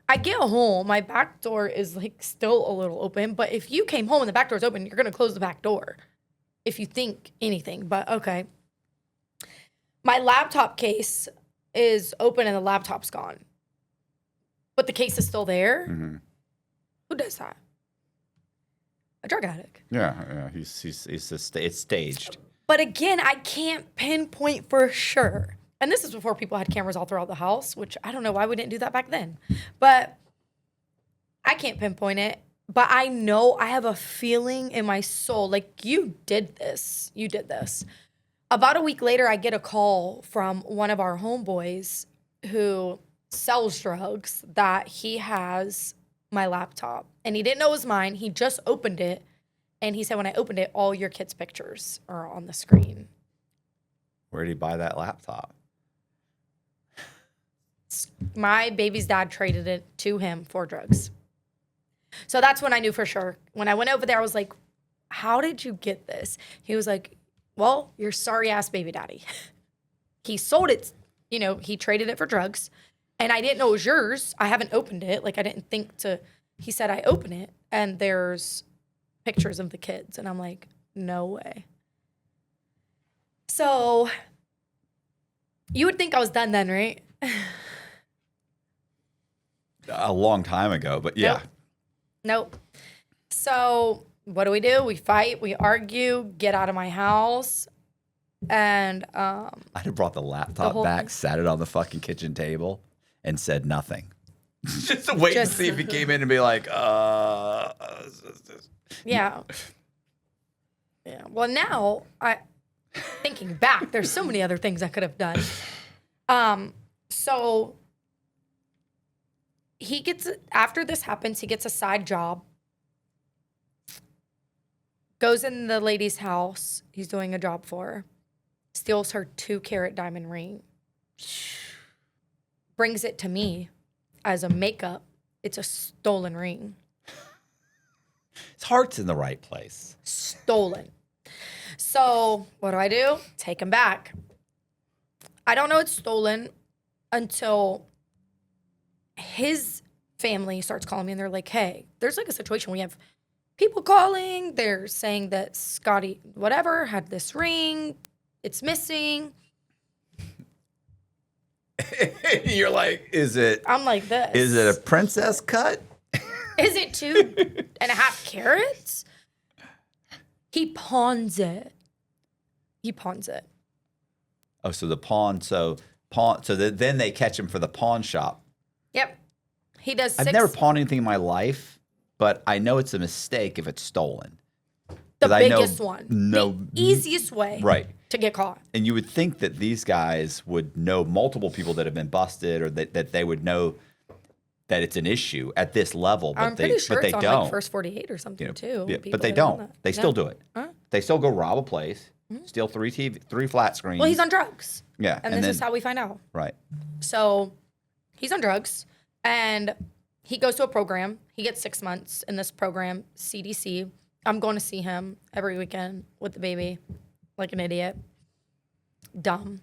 I get home, my back door is like still a little open, but if you came home and the back door's open, you're gonna close the back door if you think anything, but okay. My laptop case is open and the laptop's gone, but the case is still there. Mm-hmm. Who does that? A drug addict. Yeah. It's staged. But again, I can't pinpoint for sure. And this is before people had cameras all throughout the house, which I don't know why we didn't do that back then. But I can't pinpoint it. But I know I have a feeling in my soul, like, you did this. You did this. About a week later, I get a call from one of our homeboys who sells drugs that he has my laptop. And he didn't know it was mine. He just opened it. And he said, when I opened it, all your kids' pictures are on the screen. Where did he buy that laptop? My baby's dad traded it to him for drugs. So that's when I knew for sure. When I went over there, I was like, how did you get this? He was like, well, your sorry ass baby daddy. He sold it, he traded it for drugs. And I didn't know it was yours. I haven't opened it. Like, I didn't think to, he said, I open it and there's pictures of the kids. And I'm like, no way. So you would think I was done then, right? A long time ago, but yeah. Nope. So what do? We fight, we argue, get out of my house. And I'd have brought the laptop back, sat it on the fucking kitchen table, and said nothing. Just to wait and see if he came in and be like, Yeah. Yeah. Well, now, thinking back, there's so many other things I could have done. So after this happens, he gets a side job, goes in the lady's house he's doing a job for her, steals her 2-carat diamond ring, brings it to me as a makeup. It's a stolen ring. His heart's in the right place. Stolen. So what do? Take him back. I don't know it's stolen until his family starts calling me and they're like, hey, there's like a situation. We have people calling. They're saying that Scotty, whatever, had this ring. It's missing. You're like, I'm like this. Is it a princess cut? Is it 2.5 carats? He pawns it. Oh, so the pawn. So then they catch him for the pawn shop. Yep. He does. I've never pawned anything in my life, but I know it's a mistake if it's stolen. The biggest one. No, the easiest way. Right. To get caught. And you would think that these guys would know multiple people that have been busted, or that they would know that it's an issue at this level, but I'm pretty sure they it's on don't. like First 48 or something too. Yeah, People but they that have done don't. that. They still do it. Huh? They still go rob a place, steal 3 flat screens. Well, he's on drugs. Yeah, And this is how we find out. Right. So he's on drugs and he goes to a program. He gets 6 months in this program, CDC. I'm going to see him every weekend with the baby like an idiot. Dumb.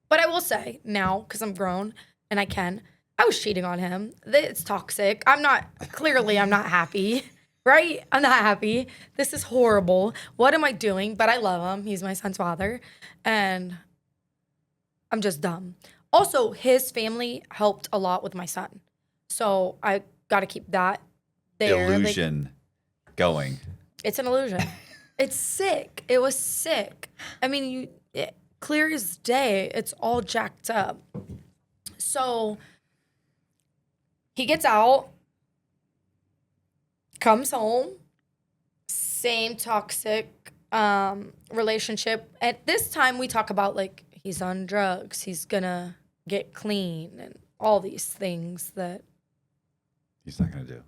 But I will say now, because I'm grown and I was cheating on him. It's toxic. I'm not happy. right? I'm not happy. This is horrible. What am I doing? But I love him. He's my son's father. And I'm just dumb. Also, his family helped a lot with my son. So I got to keep that there. Illusion going. It's an illusion. It's sick. It was sick. I mean, clear as day, it's all jacked up. So he gets out, comes home, same toxic relationship. At this time, we talk about like he's on drugs, he's gonna get clean, and all these things that He's not going to do.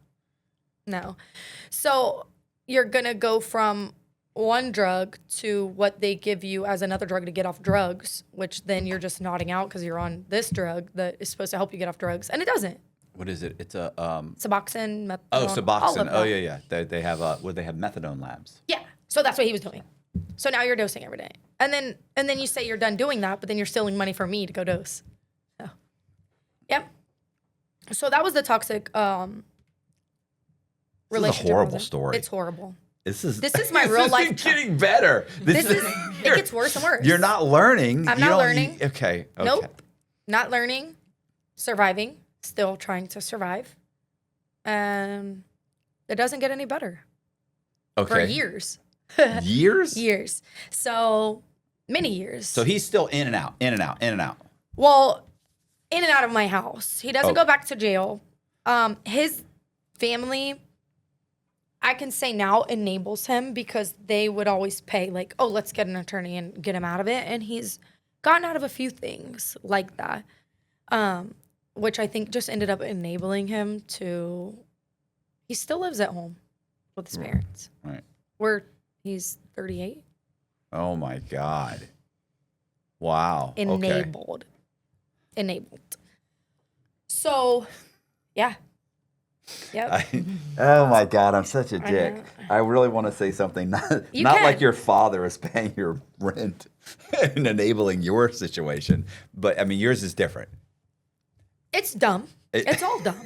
no. So you're gonna go from one drug to what they give you as another drug to get off drugs, which then you're just nodding out because you're on this drug that is supposed to help you get off drugs, and it doesn't. What is it? It's a Suboxone, methadone. Oh, all of Suboxone. them. Oh yeah. They have they have methadone labs. Yeah. So that's what he was doing. So now you're dosing every day. And then you say you're done doing that, but then you're stealing money from me to go dose. So, yep. So that was the toxic relationship. This is a horrible story. It's horrible. This is my real life. This is getting better. It gets worse and worse. You're not learning. I'm not learning. Okay. Nope. Not learning. Surviving. Still trying to survive. And it doesn't get any better. Okay. For years. Years? Years. So many years. So he's still in and out, in and out, in and out. Well, in and out of my house. He doesn't Oh. go back to jail. His family, I can say now, enables him because they would always pay like, oh, let's get an attorney and get him out of it. And he's gotten out of a few things like that, which I think just ended up enabling him to, he still lives at home with his parents. Right. He's 38. Oh my God. Wow. Enabled. Enabled. So, yeah. Yep. Oh my God, I'm such a dick. know. I really want to say something. Not You not can. like your father is paying your rent and enabling your situation, but I mean yours is different. It's dumb. It's all dumb.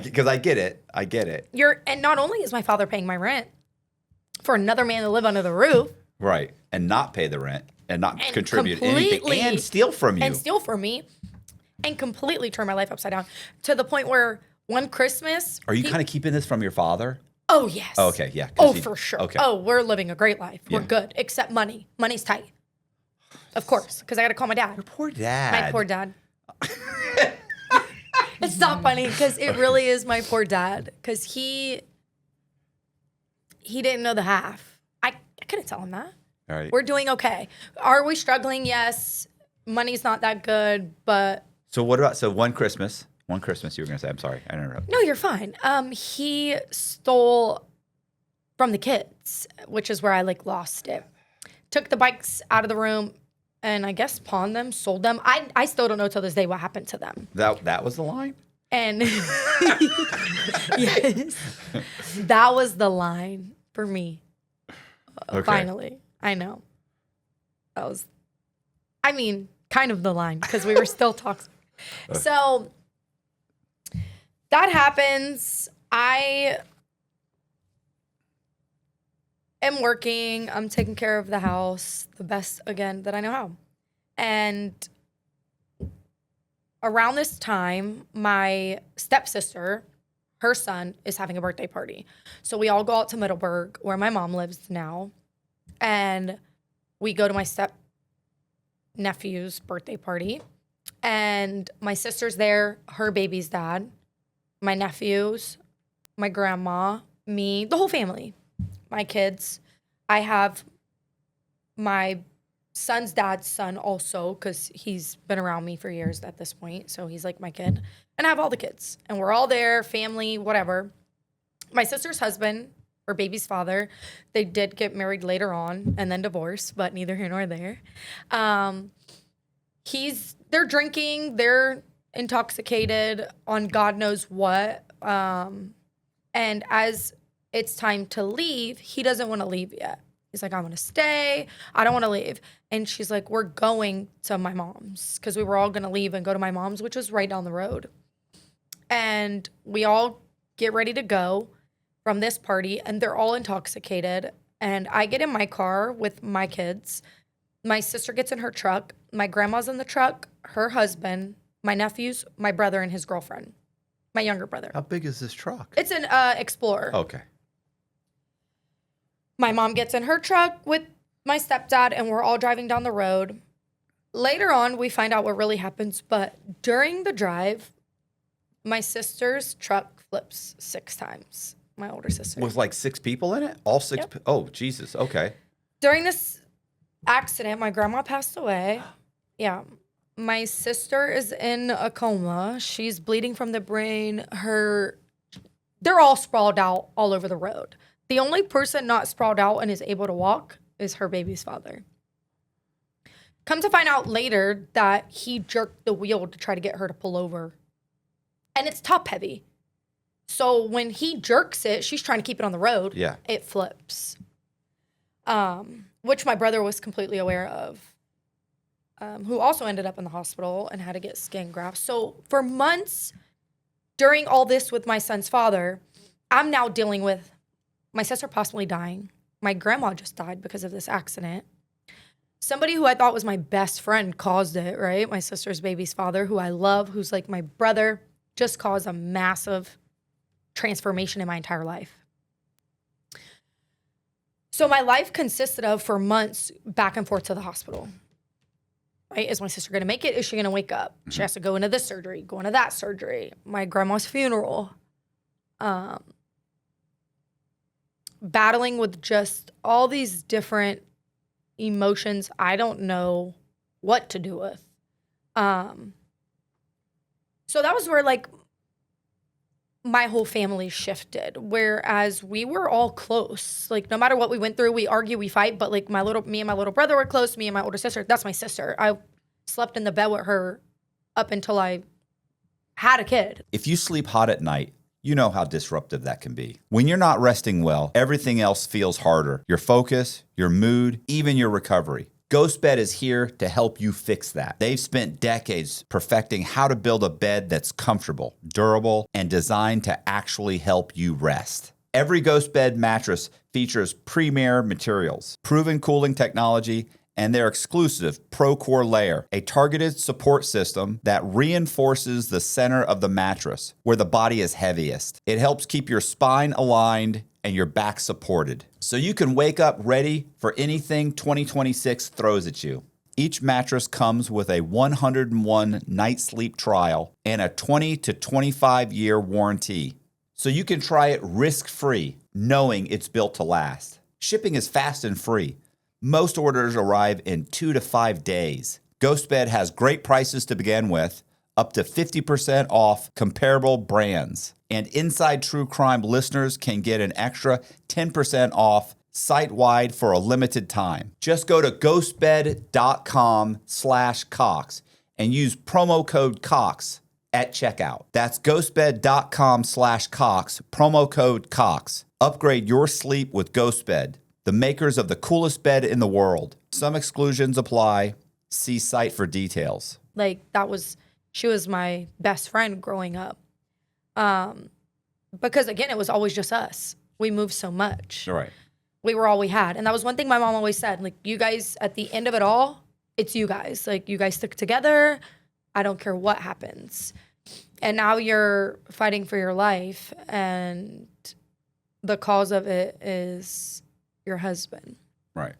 Because I get it. I get it. And not only is my father paying my rent for another man to live under the roof Right. And not pay the rent and not and contribute anything completely- and steal from you. and steal from me and completely turn my life upside down to the point where one Christmas. Are you kind of keeping this from your father? Oh, yes. Oh, okay, yeah. 'cause Oh, for sure. Okay. Oh, we're living a great life. We're Yeah. good, except money. Money's tight. Of course, because I got to call my dad. Your poor dad. My poor dad. It's not funny because it really is my poor dad because he didn't know the half. I couldn't tell him that. All right. We're doing okay. Are we struggling? Yes. Money's not that good, but So what about one Christmas you were going to say, I'm sorry, I interrupted. no, you're fine. He stole from the kids, which is where I like lost it. Took the bikes out of the room and I guess pawned them, sold them. I still don't know till this day what happened to them. That was the line? And yes, that was the line for me. Okay. Finally, I know. That was, I mean, kind of the line because we were still talking. So that happens. I am working. I'm taking care of the house the best, again, that I know how. And around this time, my stepsister, her son, is having a birthday party. So we all go out to Middleburg, where my mom lives now, and we go to my step nephew's birthday party. And my sister's there, her baby's dad, my nephews, my grandma, me, the whole family, my kids. I have my son's dad's son also, because he's been around me for years at this point. So he's like my kid. And I have all the kids. And we're all there, family, whatever. My sister's husband, her baby's father, they did get married later on and then divorced, but neither here nor there. They're drinking, they're intoxicated on God knows what. And as it's time to leave, he doesn't want to leave yet. He's like, I want to stay. I don't want to leave. And she's like, we're going to my mom's because we were all going to leave and go to my mom's, which was right down the road. And we all get ready to go from this party, and they're all intoxicated. And I get in my car with my kids. My sister gets in her truck. My grandma's in the truck, her husband, my nephews, my brother, and his girlfriend, my younger brother. How big is this truck? It's an Explorer. Okay. My mom gets in her truck with my stepdad, and we're all driving down the road. Later on, we find out what really happens, but during the drive, my sister's truck flips 6 times. My older sister. With like 6 people in it? All 6? Yep. Oh, Jesus. Okay. During this accident, my grandma passed away. Yeah. My sister is in a coma. She's bleeding from the brain. They're all sprawled out all over the road. The only person not sprawled out and is able to walk is her baby's father. Come to find out later that he jerked the wheel to try to get her to pull over. And it's top heavy. So when he jerks it, she's trying to keep it on the road. Yeah. It flips. Which my brother was completely aware of. Who also ended up in the hospital and had to get skin grafts. So for months during all this with my son's father, I'm now dealing with my sister possibly dying. My grandma just died because of this accident. Somebody who I thought was my best friend caused it, right? My sister's baby's father, who I love, who's like my brother, just caused a massive transformation in my entire life. So my life consisted of, for months, back and forth to the hospital. Right? Is my sister going to make it? Is she going to wake up? Mm-hmm. She has to go into this surgery, go into that surgery. My grandma's funeral. Battling with just all these different emotions I don't know what to do with. So that was where, like, my whole family shifted, whereas we were all close. Like, no matter what we went through, we argue, we fight, but like me and my little brother were close, me and my older sister, that's my sister. I slept in the bed with her up until I had a kid. If you sleep hot at night, you know how disruptive that can be. When you're not resting well, everything else feels harder. Your focus, your mood, even your recovery. GhostBed is here to help you fix that. They've spent decades perfecting how to build a bed that's comfortable, durable, and designed to actually help you rest. Every GhostBed mattress features premier materials, proven cooling technology, and their exclusive ProCore layer, a targeted support system that reinforces the center of the mattress where the body is heaviest. It helps keep your spine aligned and your back supported, so you can wake up ready for anything 2026 throws at you. Each mattress comes with a 101 night sleep trial and a 20 to 25 year warranty, so you can try it risk-free, knowing it's built to last. Shipping is fast and free. Most orders arrive in 2 to 5 days. GhostBed has great prices to begin with, up to 50% off comparable brands. And Inside True Crime listeners can get an extra 10% off site-wide for a limited time. Just go to ghostbed.com/Cox and use promo code Cox at checkout. That's ghostbed.com/Cox, promo code Cox. Upgrade your sleep with GhostBed, the makers of the coolest bed in the world. Some exclusions apply. See site for details. Like, she was my best friend growing up. Because again, it was always just us. We moved so much. Right. We were all we had. And that was one thing my mom always said, like, you guys, at the end of it all, it's you guys. Like, you guys stick together. I don't care what happens. And now you're fighting for your life, and the cause of it is your husband. Right.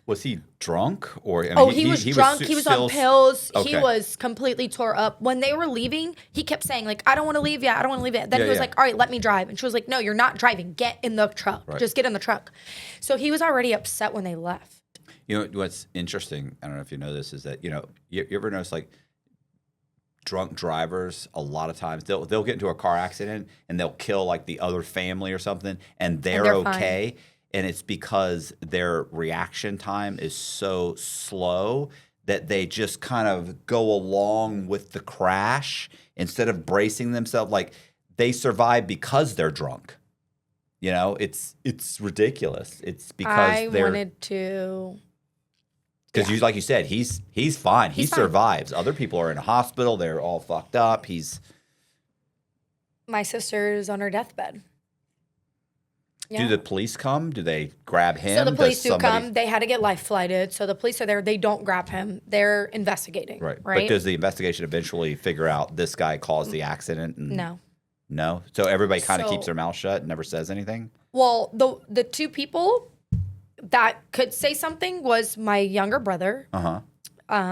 Was he drunk, or? I mean, he was drunk. He was on pills. Okay. He was completely tore up. When they were leaving, he kept saying, like, I don't want to leave yet. I don't want to leave yet. Then he was like, all right, let me drive. And she was like, no, you're not driving. Get in the truck. Right. Just get in the truck. So he was already upset when they left. You know what's interesting? I don't know if you know this, is that, you ever notice, like, drunk drivers, a lot of times they'll get into a car accident and they'll kill, like, the other family or something, and they're okay. Fine. And it's because their reaction time is so slow that they just kind of go along with the crash instead of bracing themselves. Like, they survive because they're drunk. It's ridiculous. It's because they're... I wanted to... Because like you said, he's fine. He survives. Other people are in a hospital. They're all fucked up. My sister's on her deathbed. Do the police come? Do they grab him? So the police do come. They had to get life flighted. So the police are there. They don't grab him. They're investigating. Right. But does the investigation eventually figure out this guy caused the accident? No. No? So everybody kind of keeps their mouth shut and never says anything? Well, the two people that could say something was my younger brother.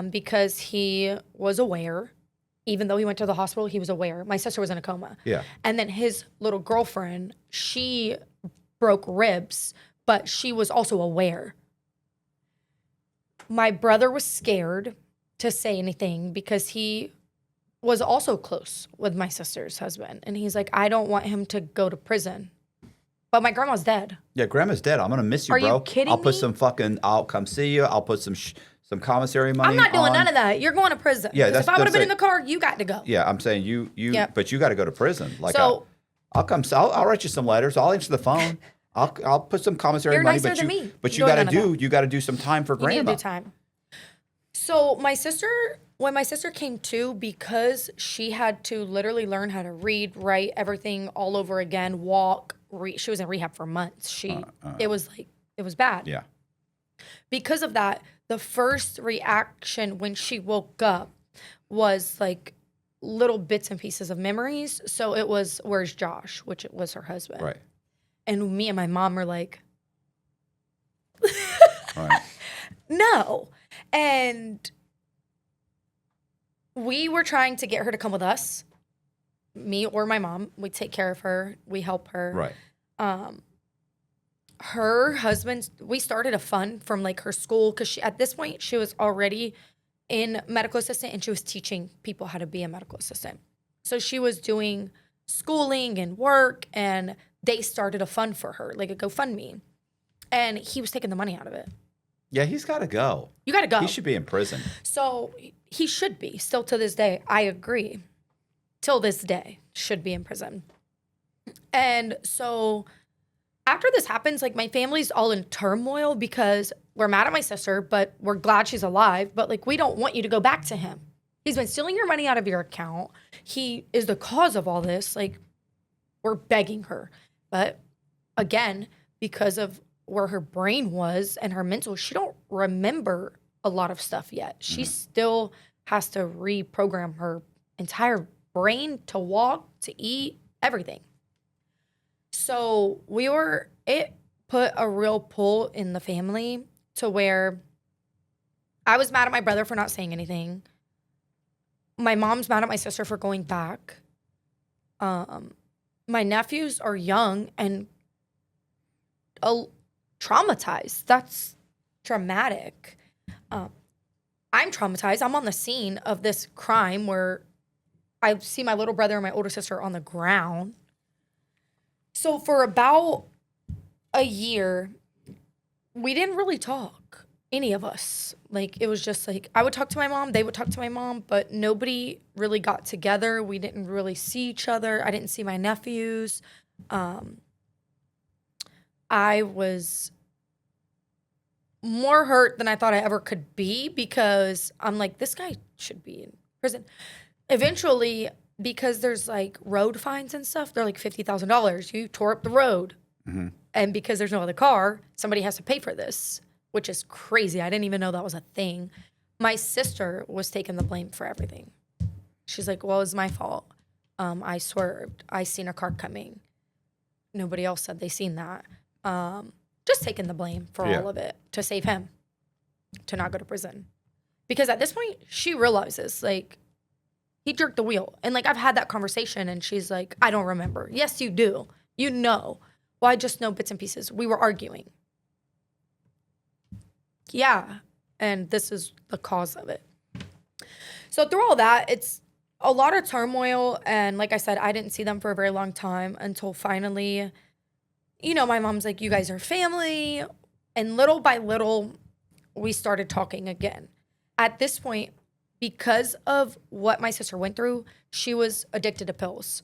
Because he was aware. Even though he went to the hospital, he was aware. My sister was in a coma. Yeah. And then his little girlfriend, she broke ribs, but she was also aware. My brother was scared to say anything because he was also close with my sister's husband. And he's like, I don't want him to go to prison. But my grandma's dead. Yeah, grandma's dead. I'm going to miss you, bro. Are you kidding I'll put me? some fucking, I'll come see you. I'll put some commissary money I'm not doing on. none of that. You're going to prison. Yeah, 'Cause that's if I would have been it. in the car, you got to go. Yeah, I'm saying you Yep. but you got to go to prison. Like, So- I'll come. I'll write you some letters. I'll answer the phone. I'll put some commissary You're money. nicer But than you, me. but You're you got to doing none of you got to do some time for You need grandma. to do time. So when my sister came to, because she had to literally learn how to read, write, everything all over again, walk. She was in rehab for months. It was bad. Yeah. Because of that, the first reaction when she woke up was like little bits and pieces of memories. So it was, where's Josh? Which it was her husband. Right. And me and my mom were like, Right. no. And we were trying to get her to come with us, me or my mom. We take care of her. We help her. Right. Her husband, we started a fund from like her school because at this point she was already in medical assistant and she was teaching people how to be a medical assistant. So she was doing schooling and work, and they started a fund for her, like a GoFundMe. And he was taking the money out of it. Yeah, he's got to go. You got to go. He should be in prison. So he should be, still to this day. I agree. Till this day, should be in prison. And so after this happens, like my family's all in turmoil because we're mad at my sister, but we're glad she's alive. But like, we don't want you to go back to him. He's been stealing your money out of your account. He is the cause of all this. Like, we're begging her. But again, because of where her brain was and her mental, she don't remember a lot of stuff yet. She still has to reprogram her entire brain to walk, to eat, everything. So it put a real pull in the family to where I was mad at my brother for not saying anything. My mom's mad at my sister for going back. My nephews are young and traumatized. That's traumatic. I'm traumatized. I'm on the scene of this crime where I see my little brother and my older sister on the ground. So for about a year, we didn't really talk, any of us. Like, it was just like, I would talk to my mom, they would talk to my mom, but nobody really got together. We didn't really see each other. I didn't see my nephews. I was more hurt than I thought I ever could be because I'm like, this guy should be in prison. Eventually, because there's like road fines and stuff, they're like $50,000. You tore up the road. Mm-hmm. And because there's no other car, somebody has to pay for this, which is crazy. I didn't even know that was a thing. My sister was taking the blame for everything. She's like, well, it was my fault. I swerved. I seen a car coming. Nobody else said they seen that. Just taking the blame for all of it to save him, to not go to prison. Because at this point, she realizes, like, he jerked the wheel. And, like, I've had that conversation, and she's like, I don't remember. Yes, you do. You know. Well, I just know bits and pieces. We were arguing. Yeah. And this is the cause of it. So through all that, it's a lot of turmoil. And like I said, I didn't see them for a very long time until finally, you know, my mom's like, you guys are family. And little by little, we started talking again. At this point, because of what my sister went through, she was addicted to pills.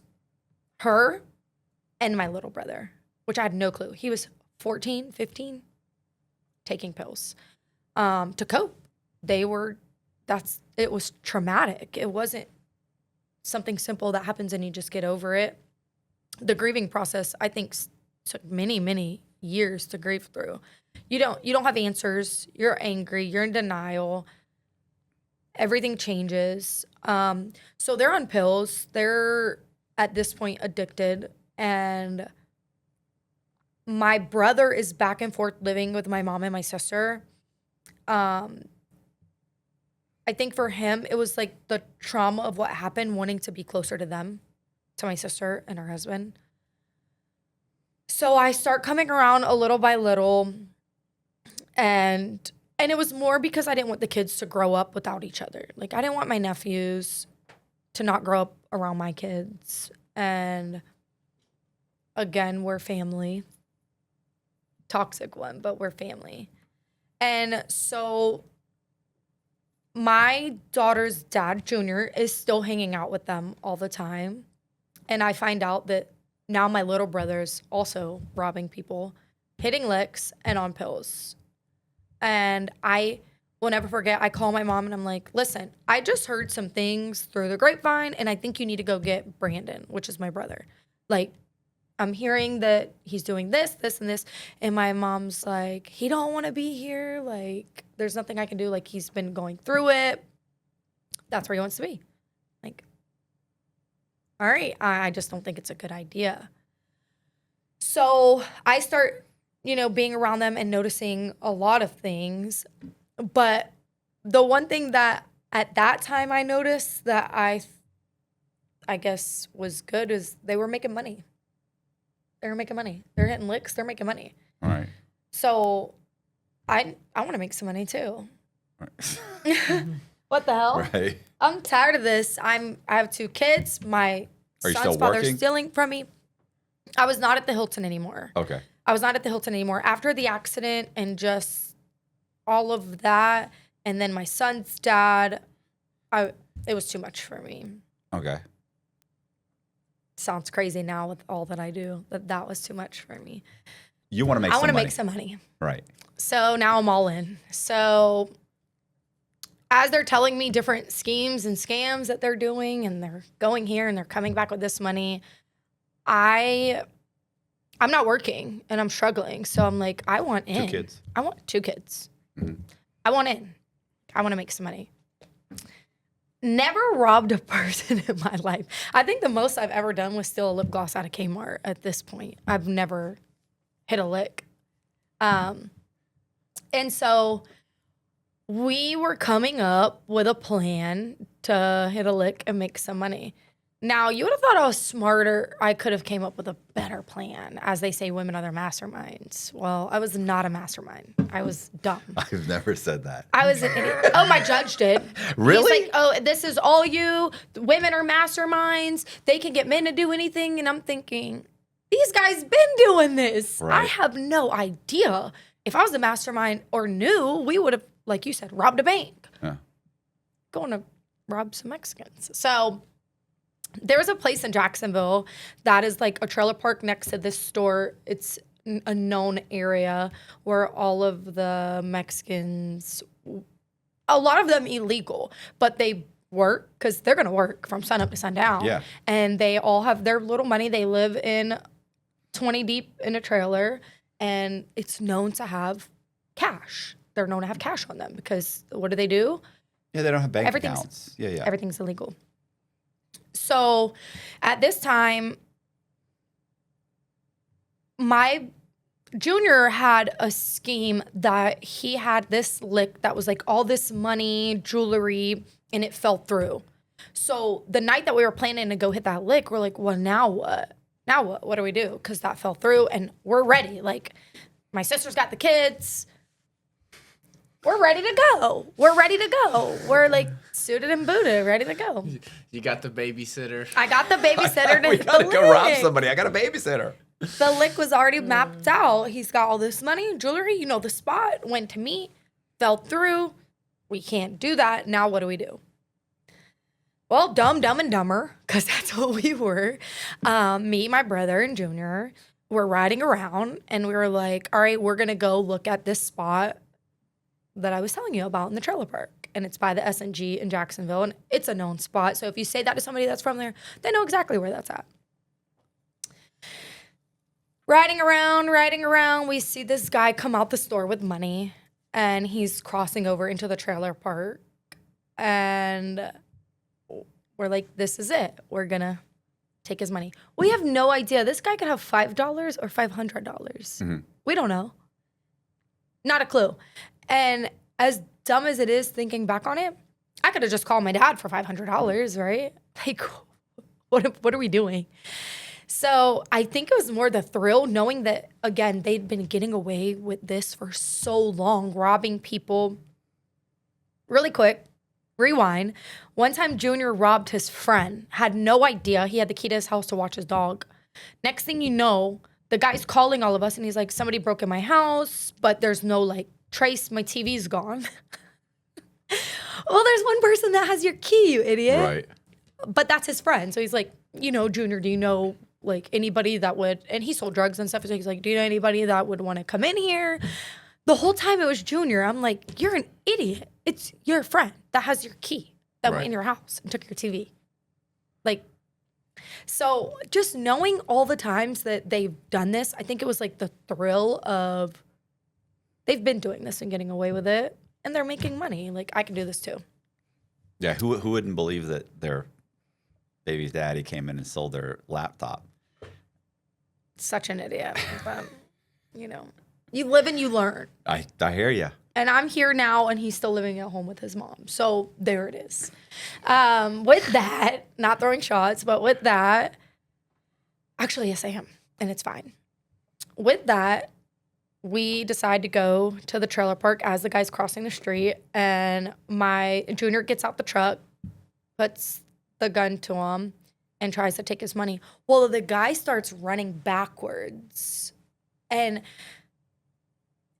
Her and my little brother, which I had no clue. He was 14, 15, taking pills to cope. It was traumatic. It wasn't something simple that happens and you just get over it. the grieving process, I think, took many, many years to grieve through. You don't have answers. You're angry. You're in denial. Everything changes. So they're on pills. They're at this point addicted, and my brother is back and forth living with my mom and my sister. I think for him, it was like the trauma of what happened, wanting to be closer to them, to my sister and her husband. So I start coming around a little by little, and it was more because I didn't want the kids to grow up without each other. Like, I didn't want my nephews to not grow up around my kids. And again, we're family. Toxic one, but we're family. And so my daughter's dad, Junior, is still hanging out with them all the time. And I find out that now my little brother's also robbing people, hitting licks, and on pills. And I will never forget, I call my mom and I'm like, listen, I just heard some things through the grapevine and I think you need to go get Brandon, which is my brother. Like, I'm hearing that he's doing this, this, and this. And my mom's like, he don't want to be here. Like, there's nothing I can do. Like, he's been going through it. That's where he wants to be. Like, all right, I just don't think it's a good idea. So I start, being around them and noticing a lot of things. But the one thing that at that time I noticed that I guess was good is they were making money. They were making money. They're hitting licks. They're making money. All right. So I want to make some money too. Right. What the hell? Right. I'm tired of this. I have 2 kids. My Are you son's still father's working? stealing from me. I was not at the Hilton anymore. Okay. I was not at the Hilton anymore. After the accident and just all of that, and then my son's dad, it was too much for me. Okay. Sounds crazy now with all that I do, that was too much for me. You want to make I some want to money. make some money. Right. So now I'm all in. So as they're telling me different schemes and scams that they're doing, and they're going here and they're coming back with this money, I'm not working and I'm struggling. So I'm like, I want in. 2 kids. I want 2 kids. Mm-hmm. I want in. I want to make some money. Never robbed a person in my life. I think the most I've ever done was steal a lip gloss out of Kmart at this point. I've never hit a lick. And so we were coming up with a plan to hit a lick and make some money. Now, you would have thought I was smarter. I could have came up with a better plan. As they say, women are their masterminds. Well, I was not a mastermind. I was dumb. I've never said that. I was an idiot. Oh, my judge did. Really? He's like, oh, this is all you. Women are masterminds. They can get men to do anything. And I'm thinking, these guys been doing this. Right. I have no idea. If I was a mastermind or knew, we would have, like you said, robbed a bank. Yeah. Going to rob some Mexicans. So there was a place in Jacksonville that is like a trailer park next to this store. It's a known area where all of the Mexicans, a lot of them illegal, but they work because they're going to work from sun up to sundown. Yeah. And they all have their little money. They live in 20 deep in a trailer, and it's known to have cash. They're known to have cash on them because what do? Yeah, they don't have bank Everything's- accounts. Yeah. Everything's illegal. So at this time, my Junior had a scheme that he had this lick that was like all this money, jewelry, and it fell through. So the night that we were planning to go hit that lick, we're like, well, now what? Now what? What do we do? Because that fell through and we're ready. Like, my sister's got the kids. We're ready to go. We're ready to go. We're like suited and booted, ready to go. You got the babysitter. I got the babysitter to We hit gotta the go rob lick. somebody. I got a babysitter. The lick was already mapped out. He's got all this money, jewelry, the spot. Went to meet, fell through. We can't do that. Now what do we do? Well, dumb and dumber, because that's what we were. Me, my brother, and Junior were riding around, and we were like, all right, we're going to go look at this spot that I was telling you about in the trailer park. And it's by the S&G in Jacksonville, and it's a known spot. So if you say that to somebody that's from there, they know exactly where that's at. Riding around, we see this guy come out the store with money, and he's crossing over into the trailer park, and we're like, this is it. We're gonna take his money. We have no idea. This guy could have $5 or $500. We don't know. Not a clue. And as dumb as it is thinking back on it, I could have just called my dad for $500, right? Like, what are we doing? So I think it was more the thrill knowing that, again, they'd been getting away with this for so long, robbing people. Really quick, rewind. One time Junior robbed his friend, had no idea. He had the key to his house to watch his dog. Next thing you know, the guy's calling all of us and he's like, somebody broke in my house, but there's no like trace. My TV's gone. Well, there's one person that has your key, you idiot. Right. But that's his friend. So he's like, Junior, do you know like anybody that would, and he sold drugs and stuff. So he's like, do you know anybody that would want to come in here? The whole time it was Junior. I'm like, you're an idiot. It's your friend that has your key that went in your house and took your TV. Like, so just knowing all the times that they've done this, I think it was like the thrill of they've been doing this and getting away with it and they're making money. Like, I can do this too. Yeah, who wouldn't believe that their baby's daddy came in and sold their laptop? Such an idiot. But, you live and you learn. I hear you. And I'm here now, and he's still living at home with his mom. So there it is. With that, not throwing shots, but with that, actually, yes, I am, and it's fine. With that, we decide to go to the trailer park as the guy's crossing the street, and my Junior gets out the truck, puts the gun to him, and tries to take his money. Well, the guy starts running backwards, and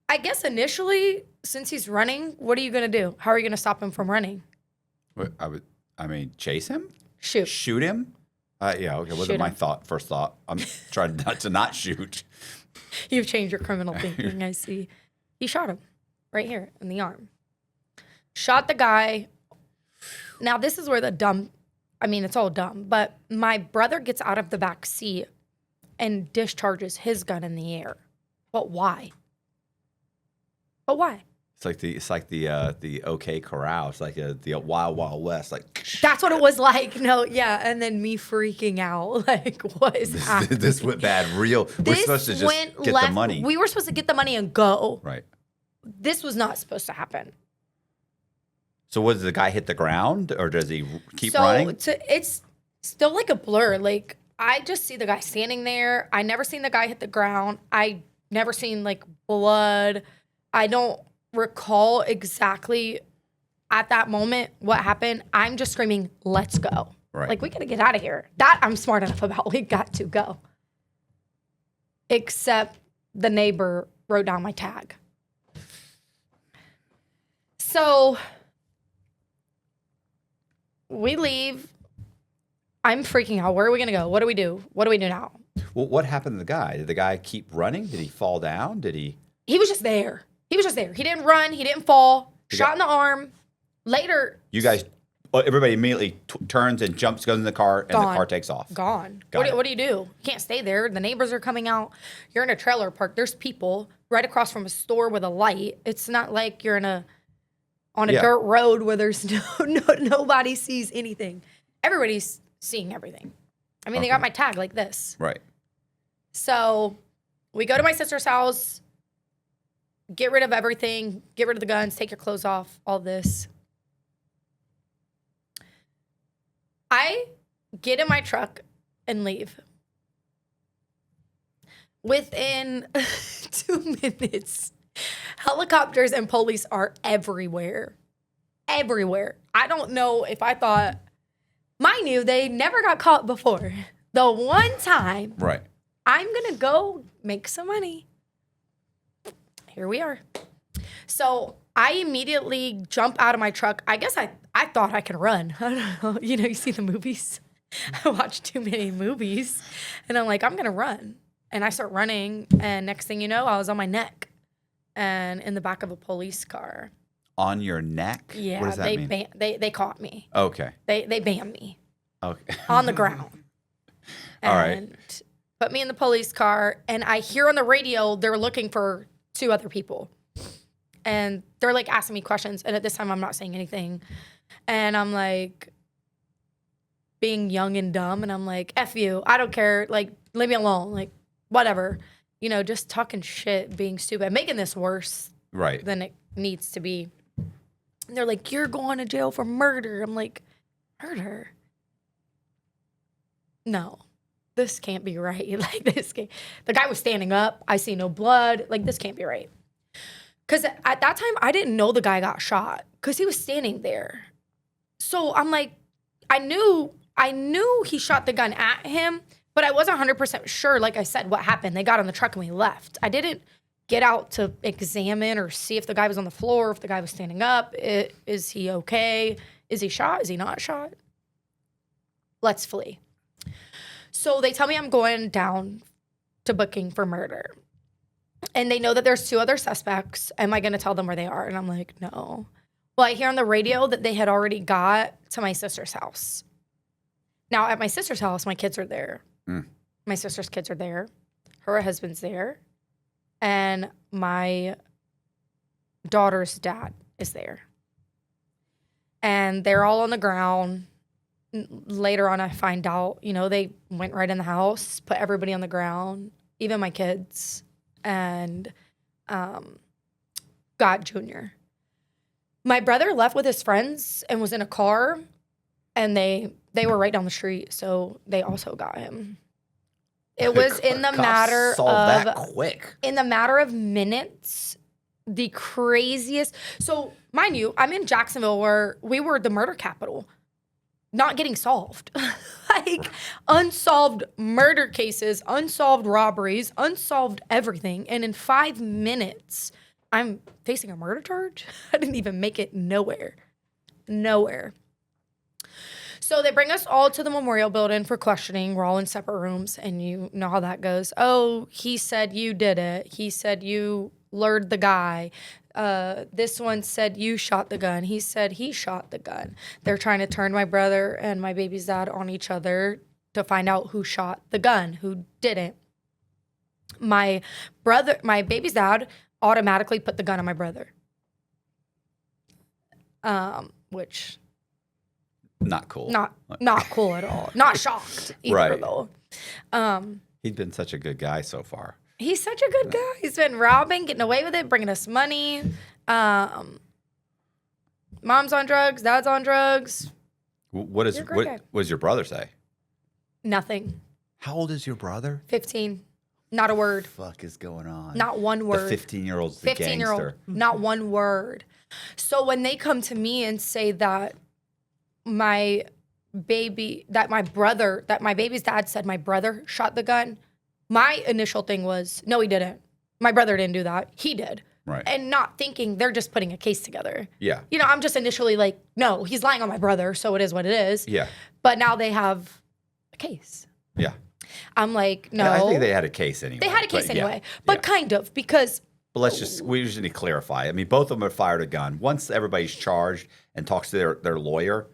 I guess initially, since he's running, what are you going to do? How are you going to stop him from running? Chase him? Shoot him? Yeah, okay. Wasn't my first thought. I'm trying to not shoot. You've changed your criminal thinking, I see. He shot him right here in the arm. Shot the guy. Now, this is where it's all dumb, but my brother gets out of the back seat and discharges his gun in the air. But why? But why? It's like the OK Corral. It's like the Wild Wild West. Like that's what it was like. No, yeah, and then me freaking out. Like, what is happening? This went bad. We're supposed to just get the money. We were supposed to get the money and go. Right. This was not supposed to happen. So, does the guy hit the ground, or does he keep running? It's still like a blur. Like, I just see the guy standing there. I never seen the guy hit the ground. I never seen like blood. I don't recall exactly at that moment what happened. I'm just screaming, let's go. Right. Like, we got to get out of here. That I'm smart enough about. We got to go. Except the neighbor wrote down my tag. So we leave. I'm freaking out. Where are we going to go? What do we do? What do we do now? Well, what happened to the guy? Did the guy keep running? Did he fall down? He was just there. He didn't run. He didn't fall. Shot in the arm. Later. You guys, everybody immediately turns and jumps, goes in the car, and the car takes off. Gone. What do you do? You can't stay there. The neighbors are coming out. You're in a trailer park. There's people right across from a store with a light. It's not like you're on a dirt road where there's nobody sees anything. Everybody's seeing everything. I mean, they got my tag like this. Right. So we go to my sister's house. Get rid of everything. Get rid of the guns. Take your clothes off. All this. I get in my truck and leave. Within 2 minutes, helicopters and police are everywhere. Everywhere. I don't know if I thought, mind you, they never got caught before. The one time, right, I'm going to go make some money. Here we are. So I immediately jump out of my truck. I guess I thought I could run. I don't know. You see the movies. I watch too many movies. And I'm like, I'm going to run. And I start running. And next thing you know, I was on my neck and in the back of a police car. On your neck? Yeah. What does that mean? They caught me. Okay. They banned me. Okay. On the ground. All right. put me in the police car, and I hear on the radio they're looking for 2 other people. And they're like asking me questions. And at this time, I'm not saying anything. And I'm like being young and dumb. And I'm like, F you. I don't care. Like, leave me alone. Like, whatever. You know, just talking shit, being stupid, making this worse than it needs to be. And they're like, you're going to jail for murder. I'm like, murder? No. This can't be right. Like, this can't. The guy was standing up. I see no blood. Like, this can't be right. Because at that time, I didn't know the guy got shot because he was standing there. So I'm like, I knew he shot the gun at him, but I wasn't 100% sure, like I said, what happened. They got on the truck and we left. I didn't get out to examine or see if the guy was on the floor, if the guy was standing up. Is he okay? Is he shot? Is he not shot? Let's flee. So they tell me I'm going down to booking for murder. And they know that there's 2 other suspects. Am I going to tell them where they are? And I'm like, no. Well, I hear on the radio that they had already got to my sister's house. Now, at my sister's house, my kids are there. My sister's kids are there. Her husband's there. And my daughter's dad is there. And they're all on the ground. Later on, I find out, you know, they went right in the house, put everybody on the ground, even my kids. And got Junior. My brother left with his friends and was in a car, and they were right down the street, so they also got him. It was in the matter of that quick. In the matter of minutes, the craziest. So, mind you, I'm in Jacksonville where we were the murder capital. Not getting solved. Like, unsolved murder cases, unsolved robberies, unsolved everything. And in 5 minutes, I'm facing a murder charge. I didn't even make it nowhere. Nowhere. So they bring us all to the memorial building for questioning. We're all in separate rooms, and you know how that goes. Oh, he said you did it. He said you lured the guy. This one said you shot the gun. He said he shot the gun. They're trying to turn my brother and my baby's dad on each other to find out who shot the gun, who didn't. My baby's dad automatically put the gun on my brother. Which not cool. Not cool at all. Not shocked either though. He's been such a good guy so far. He's such a good guy. He's been robbing, getting away with it, bringing us money. Mom's on drugs, dad's on drugs. What does your brother say? Nothing. How old is your brother? 15. Not a word. What the fuck is going on? Not one word. The 15-year-old's the 15-year-old. gangster. Not one word. So when they come to me and say that my baby's dad said my brother shot the gun, my initial thing was, no, he didn't. My brother didn't do that. He did. Right. And not thinking they're just putting a case together. Yeah. You know, I'm just initially like, no, he's lying on my brother, so it is what it is. Yeah. But now they have a case. Yeah. I'm like, no. And I think they had a case anyway. They had a case anyway. But kind of, because... But we just need to clarify. I mean, both of them have fired a gun. Once everybody's charged and talks to their lawyer,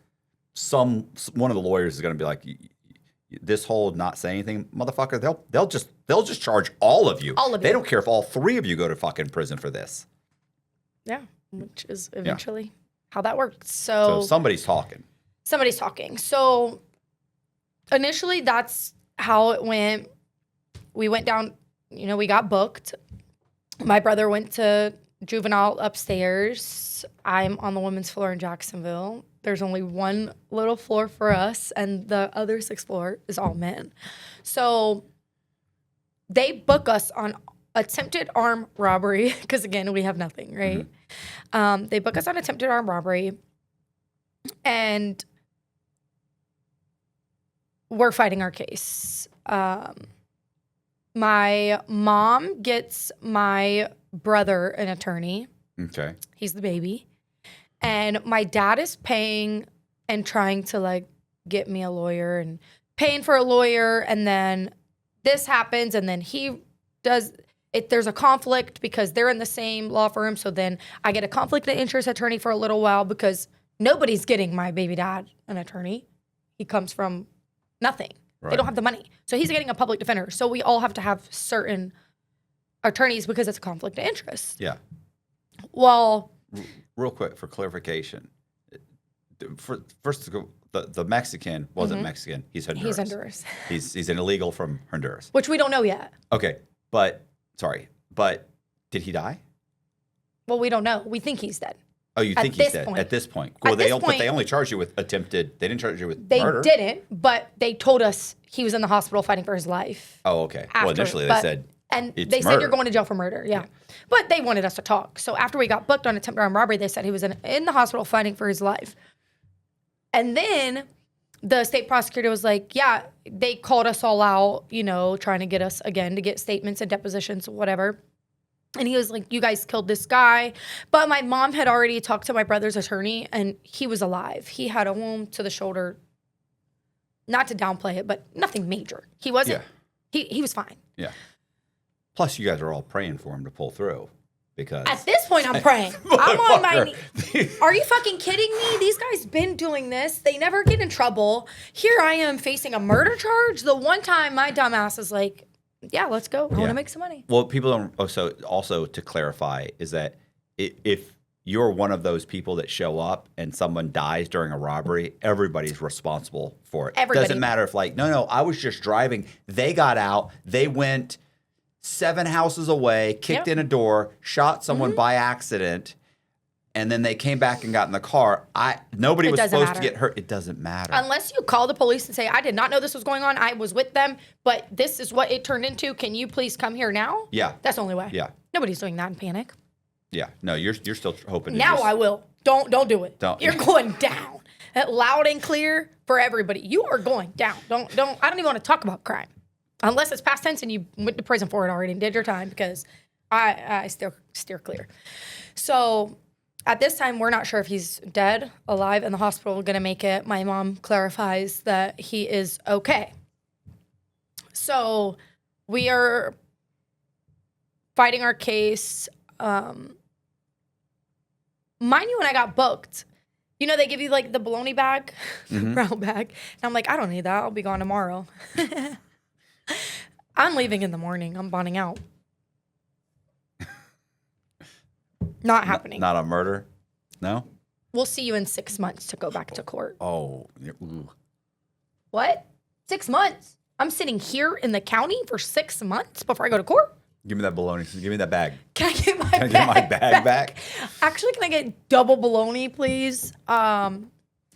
one of the lawyers is going to be like, this whole not saying anything, motherfucker, they'll just charge all of you. All of you. They don't care if all 3 of you go to fucking prison for this. Yeah, which is eventually how that works. So somebody's talking. Somebody's talking. So initially, that's how it went. We went down, you know, we got booked. My brother went to juvenile upstairs. I'm on the women's floor in Jacksonville. There's only one little floor for us, and the other 6th floor is all men. So they book us on attempted armed robbery, because again, we have nothing, right? Mm-hmm. They book us on attempted armed robbery, and we're fighting our case. My mom gets my brother an attorney. Okay. He's the baby. And my dad is paying and trying to like get me a lawyer and paying for a lawyer. And then this happens, and then he does it. There's a conflict because they're in the same law firm. So then I get a conflict of interest attorney for a little while because nobody's getting my baby dad an attorney. He comes from nothing. They don't have the money. So he's getting a public defender. So we all have to have certain attorneys because it's a conflict of interest. Yeah. Well, Real quick for clarification. First, the Mexican wasn't Mexican. He's Honduras. he's Honduras, He's an illegal from Honduras. which we don't know yet. Okay, but did he die? Well, we don't know. We think he's dead. Oh, you think he's dead at this point? Well, but they only charged you with attempted. They didn't charge you with murder. They didn't, but they told us he was in the hospital fighting for his life. Oh, okay. Well, initially they said. And it's they murder. said you're going to jail for murder. Yeah. But they wanted us to talk. So after we got booked on attempted armed robbery, they said he was in the hospital fighting for his life. And then the state prosecutor was like, yeah, they called us all out, trying to get us again to get statements and depositions, whatever. And he was like, you guys killed this guy. But my mom had already talked to my brother's attorney, and he was alive. He had a wound to the shoulder. Not to downplay it, but nothing major. He wasn't. Yeah. He was fine. Yeah. Plus, you guys are all praying for him to pull through because at this point, I'm praying. I'm on my knees. Are you fucking kidding me? These guys been doing this. They never get in trouble. Here I am facing a murder charge. The one time my dumbass is like, yeah, let's go. I want to make some money. Well, people don't. Also, to clarify, is that if you're one of those people that show up and someone dies during a robbery, everybody's responsible for it. Everybody. Doesn't matter if no, I was just driving. They got out. They went 7 houses away, kicked in a door, shot someone by accident, and then they came back and got in the car. Nobody was supposed to get hurt. It doesn't matter. Unless you call the police and say, I did not know this was going on. I was with them, but this is what it turned into. Can you please come here now? Yeah. That's the only way. Yeah. Nobody's doing that in panic. Yeah. No, you're still hoping. Now I will. Don't do it. Don't. You're going down. Loud and clear for everybody. You are going down. Don't. I don't even want to talk about crime. Unless it's past tense and you went to prison for it already and did your time, because I still steer clear. So at this time, we're not sure if he's dead, alive, in the hospital, going to make it. My mom clarifies that he is okay. So we are fighting our case. Mind you, when I got booked, they give you like the bologna bag, the brown bag. And I'm like, I don't need that. I'll be gone tomorrow. I'm leaving in the morning. I'm bonding out. Not happening. Not a murder? No? We'll see you in 6 months to go back to court. Oh. Ooh. What? 6 months? I'm sitting here in the county for 6 months before I go to court? Give me that bologna. Give me that bag. Can I get my Can I get my bag back? Actually, can I get double bologna, please?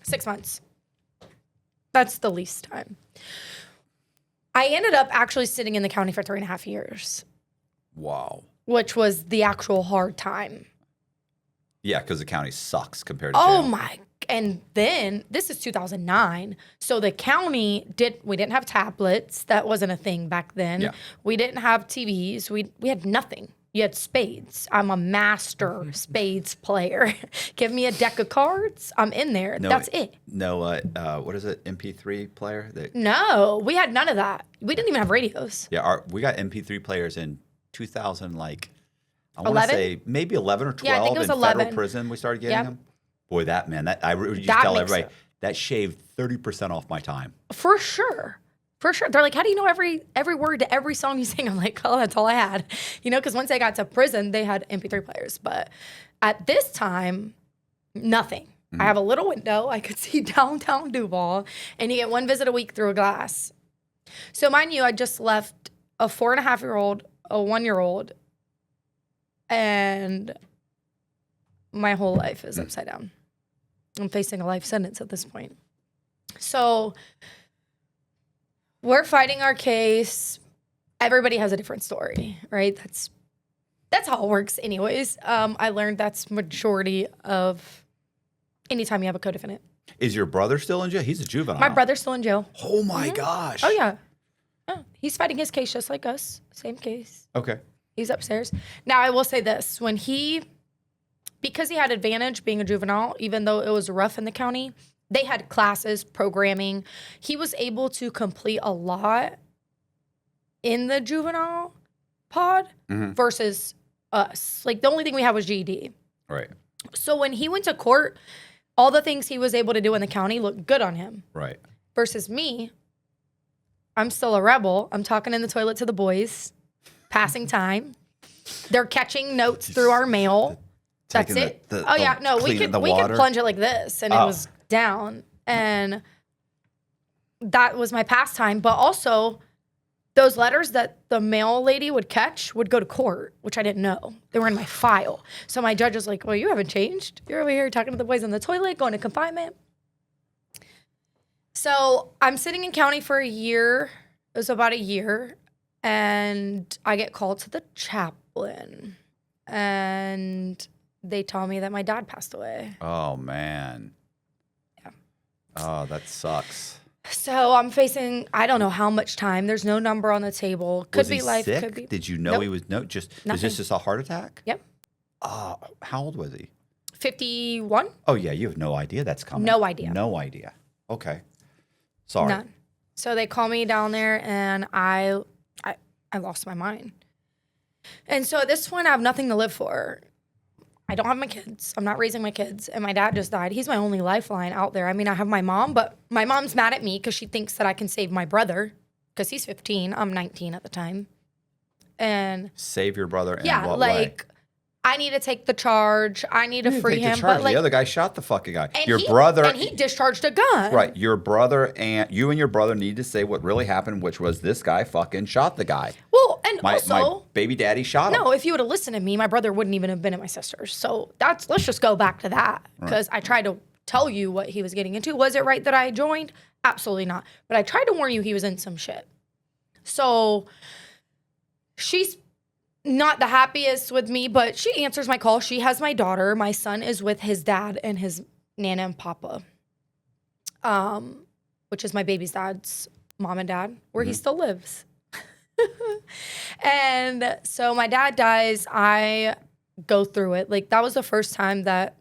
6 months. That's the least time. I ended up actually sitting in the county for 3.5 years. Wow. Which was the actual hard time. Yeah, because the county sucks compared to Oh jail. my. And then, this is 2009. So the county we didn't have tablets. That wasn't a thing back then. Yeah. We didn't have TVs. We had nothing. You had spades. I'm a master spades player. Give me a deck of cards. I'm in there. That's it. No, what is it? MP3 player? No, we had none of that. We didn't even have radios. Yeah, we got MP3 players in 2000, I want to say maybe 11 or 12. Yeah, I think it was in 11. Federal prison. We started getting them. Boy, I used to That tell makes everybody it. that shaved 30% off my time. For sure. For sure. They're like, how do you know every word to every song you sing? I'm like, oh, that's all I had. Because once I got to prison, they had MP3 players. But at this time, nothing. I have a little window. I could see downtown Duval, and you get one visit a week through a glass. So mind you, I just left a 4.5-year-old, a 1-year-old, and my whole life is upside down. I'm facing a life sentence at this point. So we're fighting our case. Everybody has a different story, right? That's how it works anyways. I learned that's majority of anytime you have a co-defendant. Is your brother still in jail? He's a juvenile. My brother's still in jail. Oh my gosh. Oh, yeah. Oh, he's fighting his case just like us. Same case. Okay. He's upstairs. Now, I will say this. Because he had advantage being a juvenile, even though it was rough in the county, they had classes, programming. He was able to complete a lot in the juvenile pod versus us. Like, the only thing we had was GED. Right. So when he went to court, all the things he was able to do in the county looked good on him. Right. Versus me, I'm still a rebel. I'm talking in the toilet to the boys, passing time. They're catching notes through our mail. That's Taking it. We could plunge it like this, and it was down. And that was my pastime. But also, those letters that the mail lady would catch would go to court, which I didn't know. They were in my file. So my judge was like, well, you haven't changed. You're over here talking to the boys in the toilet, going to confinement. So I'm sitting in county for a year. It was about a year. And I get called to the chaplain. And they tell me that my dad passed away. Oh, man. Yeah. Oh, that sucks. So I'm facing, I don't know how much time. There's no number on the table. Could Was be he life, sick? could be. Did you know Nope. he was was Nothing. this just a heart attack? Yep. Oh, how old was he? 51? Oh yeah, you have no idea that's coming. No idea. No idea. Okay. Sorry. None. So they call me down there and I lost my mind. And so at this point I have nothing to live for. I don't have my kids. I'm not raising my kids. And my dad just died. He's my only lifeline out there. I mean, I have my mom, but my mom's mad at me because she thinks that I can save my brother because he's 15. I'm 19 at the time. And Save your brother in yeah, what like way? I need to take the charge. I need to You free take the him. charge. But like, The other guy shot the fucking guy. and Your he- brother and he discharged a gun. Right. Your brother and your brother need to say what really happened, which was this guy fucking shot the guy. Well, and My also, baby daddy shot him. no, if you would have listened to me, my brother wouldn't even have been at my sister's. So let's just go back to that because I tried to tell you what he was getting into. Was it right that I joined? Absolutely not. But I tried to warn you he was in some shit. So she's not the happiest with me, but she answers my call. She has my daughter. My son is with his dad and his nana and papa, which is my baby's dad's mom and dad, where he still lives. And so my dad dies. I go through it. Like that was the first time that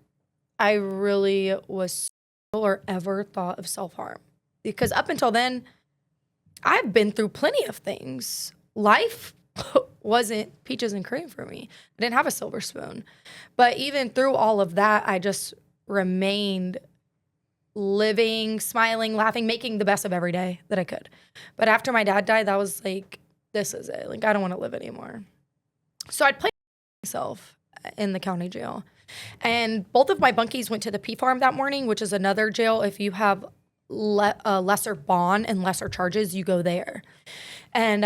I really was or ever thought of self-harm. Because up until then, I've been through plenty of things. Life wasn't peaches and cream for me. I didn't have a silver spoon. But even through all of that, I just remained living, smiling, laughing, making the best of every day that I could. But after my dad died, that was like, this is it. Like, I don't want to live anymore. So I'd play myself in the county jail. And both of my bunkies went to the P farm that morning, which is another jail. If you have a lesser bond and lesser charges, you go there. And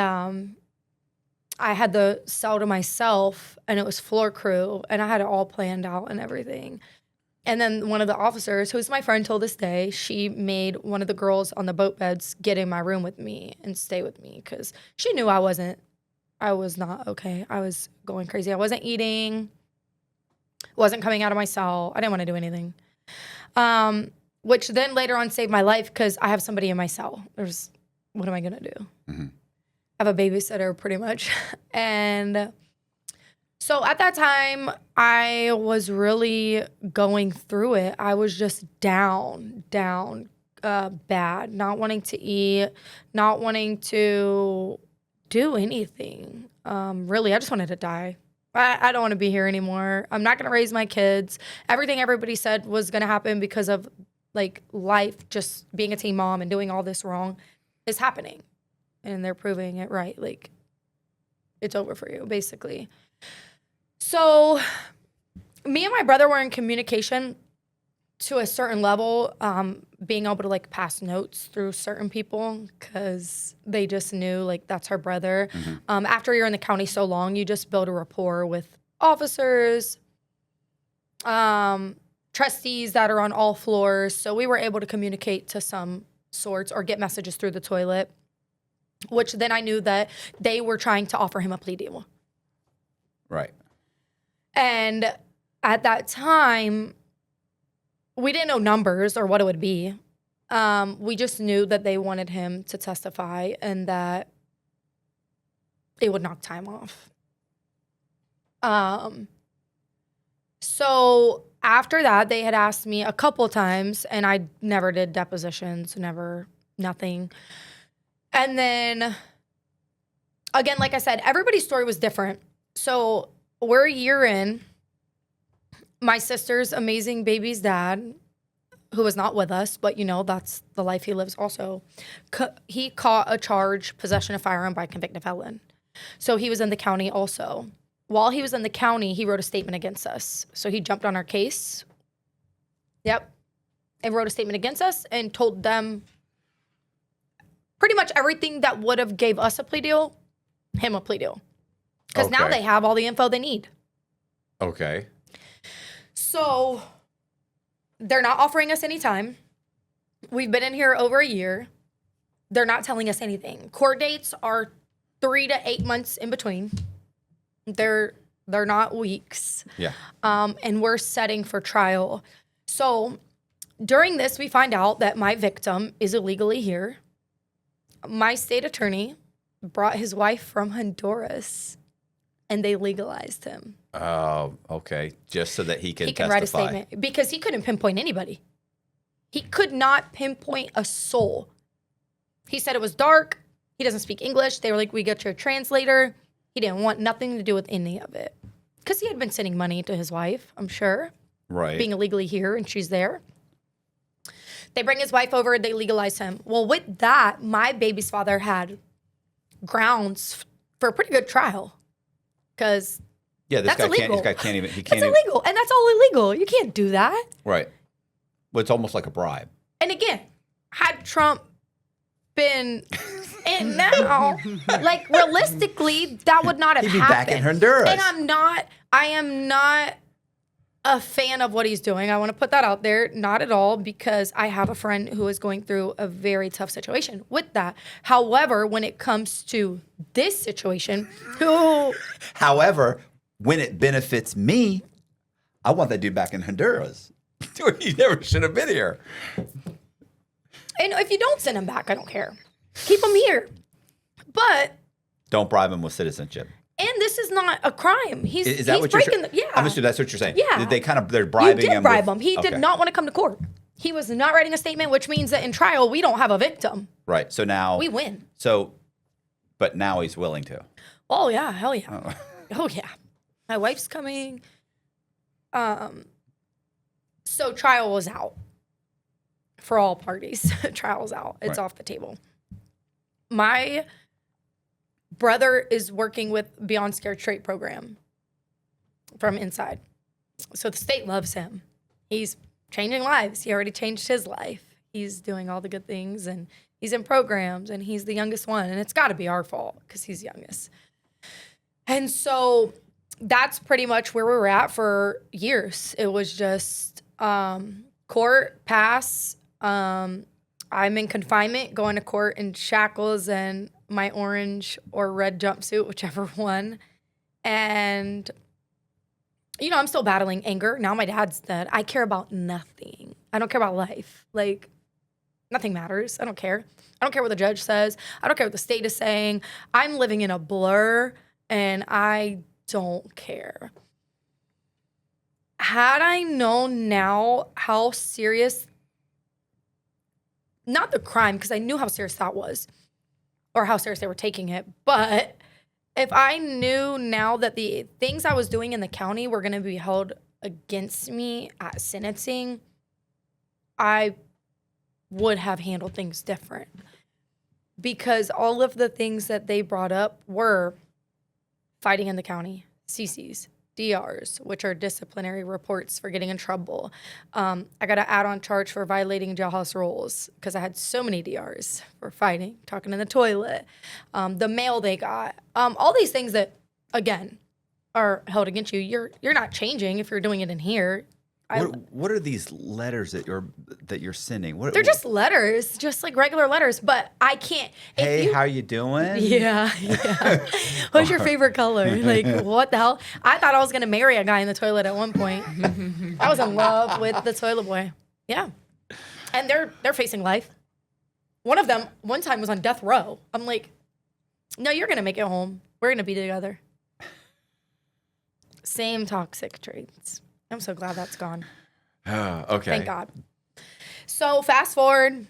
I had the cell to myself, and it was floor crew, and I had it all planned out and everything. And then one of the officers, who's my friend till this day, she made one of the girls on the boat beds get in my room with me and stay with me because she knew I was not okay. I was going crazy. I wasn't eating, wasn't coming out of my cell. I didn't want to do anything. Which then later on saved my life because I have somebody in my cell. What am I going to do? Mm-hmm. I have a babysitter pretty much. And so at that time, I was really going through it. I was just down, bad, not wanting to eat, not wanting to do anything. Really, I just wanted to die. I don't want to be here anymore. I'm not going to raise my kids. Everything everybody said was going to happen because of like life, just being a teen mom and doing all this wrong is happening. And they're proving it right. Like, it's over for you, basically. So me and my brother were in communication to a certain level, being able to like pass notes through certain people because they just knew like that's her brother. Mm-hmm. After you're in the county so long, you just build a rapport with officers, trustees that are on all floors. So we were able to communicate to some sorts or get messages through the toilet, which then I knew that they were trying to offer him a plea deal. Right. And at that time, we didn't know numbers or what it would be. We just knew that they wanted him to testify and that it would knock time off. So after that, they had asked me a couple times, and I never did depositions, nothing. And then, again, like I said, everybody's story was different. So we're a year in. My sister's amazing baby's dad who was not with us, but that's the life he lives also. He caught a charge, possession of firearm by a convicted felon. So he was in the county also. While he was in the county, he wrote a statement against us. So he jumped on our case. Yep. And wrote a statement against us and told them pretty much everything that would have gave us a plea deal, him a plea deal. Because now they have all the info they need. Okay. So they're not offering us any time. We've been in here over a year. They're not telling us anything. Court dates are 3 to 8 months in between. They're not weeks. Yeah. And we're setting for trial. So during this, we find out that my victim is illegally here. My state attorney brought his wife from Honduras, and they legalized him. Oh, okay. Just so that he can testify. Write a statement because he couldn't pinpoint anybody. He could not pinpoint a soul. He said it was dark. He doesn't speak English. They were like, we got your translator. He didn't want nothing to do with any of it because he had been sending money to his wife, I'm sure. Right. Being illegally here, and she's there. They bring his wife over. They legalize him. Well, with that, my baby's father had grounds for a pretty good trial because this that's guy illegal. can't even. That's illegal, and that's all illegal. You can't do that. Right. Well, it's almost like a bribe. And again, had Trump been in now, like realistically, that would not have He'd be happened. back in Honduras. And I am not a fan of what he's doing. I want to put that out there. Not at all, because I have a friend who is going through a very tough situation with that. However, when it comes to this situation, However, when it benefits me, I want that dude back in Honduras. He never should have been here. And if you don't send him back, I don't care. Keep him here. But Don't bribe him with citizenship. and this is not a crime. Is that what you're saying? Yeah. I'm assuming that's what you're saying. Yeah. They're bribing him. You did bribe him. He Okay. did not want to come to court. He was not writing a statement, which means that in trial, we don't have a victim. Right. So now. We win. But now he's willing to. Oh, yeah. Hell yeah. Oh, yeah. My wife's coming. So trial was out for all parties. Trial was out. It's Right. off the table. My brother is working with Beyond Scared Straight program from inside. So the state loves him. He's changing lives. He already changed his life. He's doing all the good things, and he's in programs, and he's the youngest one. And it's got to be our fault because he's youngest. And so that's pretty much where we were at for years. It was just court, pass. I'm in confinement, going to court in shackles and my orange or red jumpsuit, whichever one. And, I'm still battling anger. Now my dad's dead. I care about nothing. I don't care about life. Like, nothing matters. I don't care. I don't care what the judge says. I don't care what the state is saying. I'm living in a blur, and I don't care. Had I known now how serious, not the crime, because I knew how serious that was, or how serious they were taking it, but if I knew now that the things I was doing in the county were going to be held against me at sentencing, I would have handled things different. Because all of the things that they brought up were fighting in the county, CCs, DRs, which are disciplinary reports for getting in trouble. I got an add-on charge for violating jailhouse rules because I had so many DRs for fighting, talking in the toilet, the mail they got, all these things that, again, are held against you. You're not changing if you're doing it in here. What are these letters that you're sending? They're just letters, just like regular letters, but I can't. Hey, how you doing? Yeah. What's your favorite color? Like, what the hell? I thought I was going to marry a guy in the toilet at one point. I was in love with the toilet boy. Yeah. And they're facing life. One of them, one time, was on death row. I'm like, no, you're going to make it home. We're going to be together. Same toxic traits. I'm so glad that's gone. Okay. Thank God. So fast forward,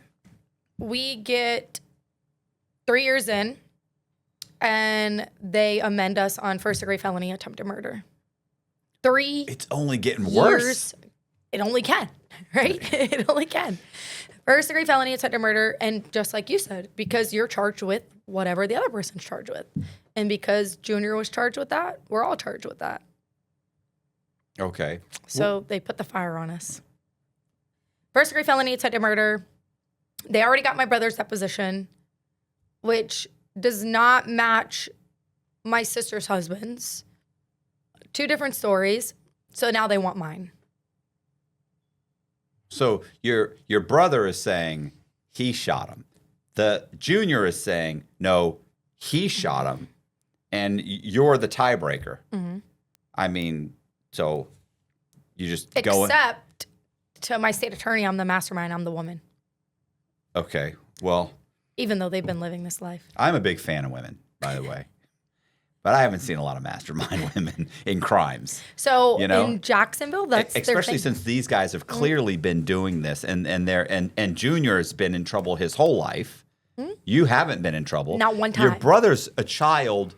we get 3 years in, and they amend us on first-degree felony attempted murder. 3 It's only getting years. worse. It only can, right? It only can. First degree felony attempted murder, and just like you said, because you're charged with whatever the other person's charged with. And because Junior was charged with that, we're all charged with that. Okay. So they put the fire on us. First degree felony attempted murder. They already got my brother's deposition, which does not match my sister's husband's. Two different stories. So now they want mine. So your brother is saying he shot him. The Junior is saying, no, he shot him. And you're the tiebreaker. Mm-hmm. I mean, so you just Except to my state attorney, I'm the mastermind. I'm the woman. Okay. Well, Even though they've been living this life. I'm a big fan of women, by the way. But I haven't seen a lot of mastermind women in crimes. So you know? in Jacksonville, that's their especially thing. since these guys have clearly been doing this, and Junior has been in trouble his whole life. You haven't been in trouble. Not one Your time. brother's a child,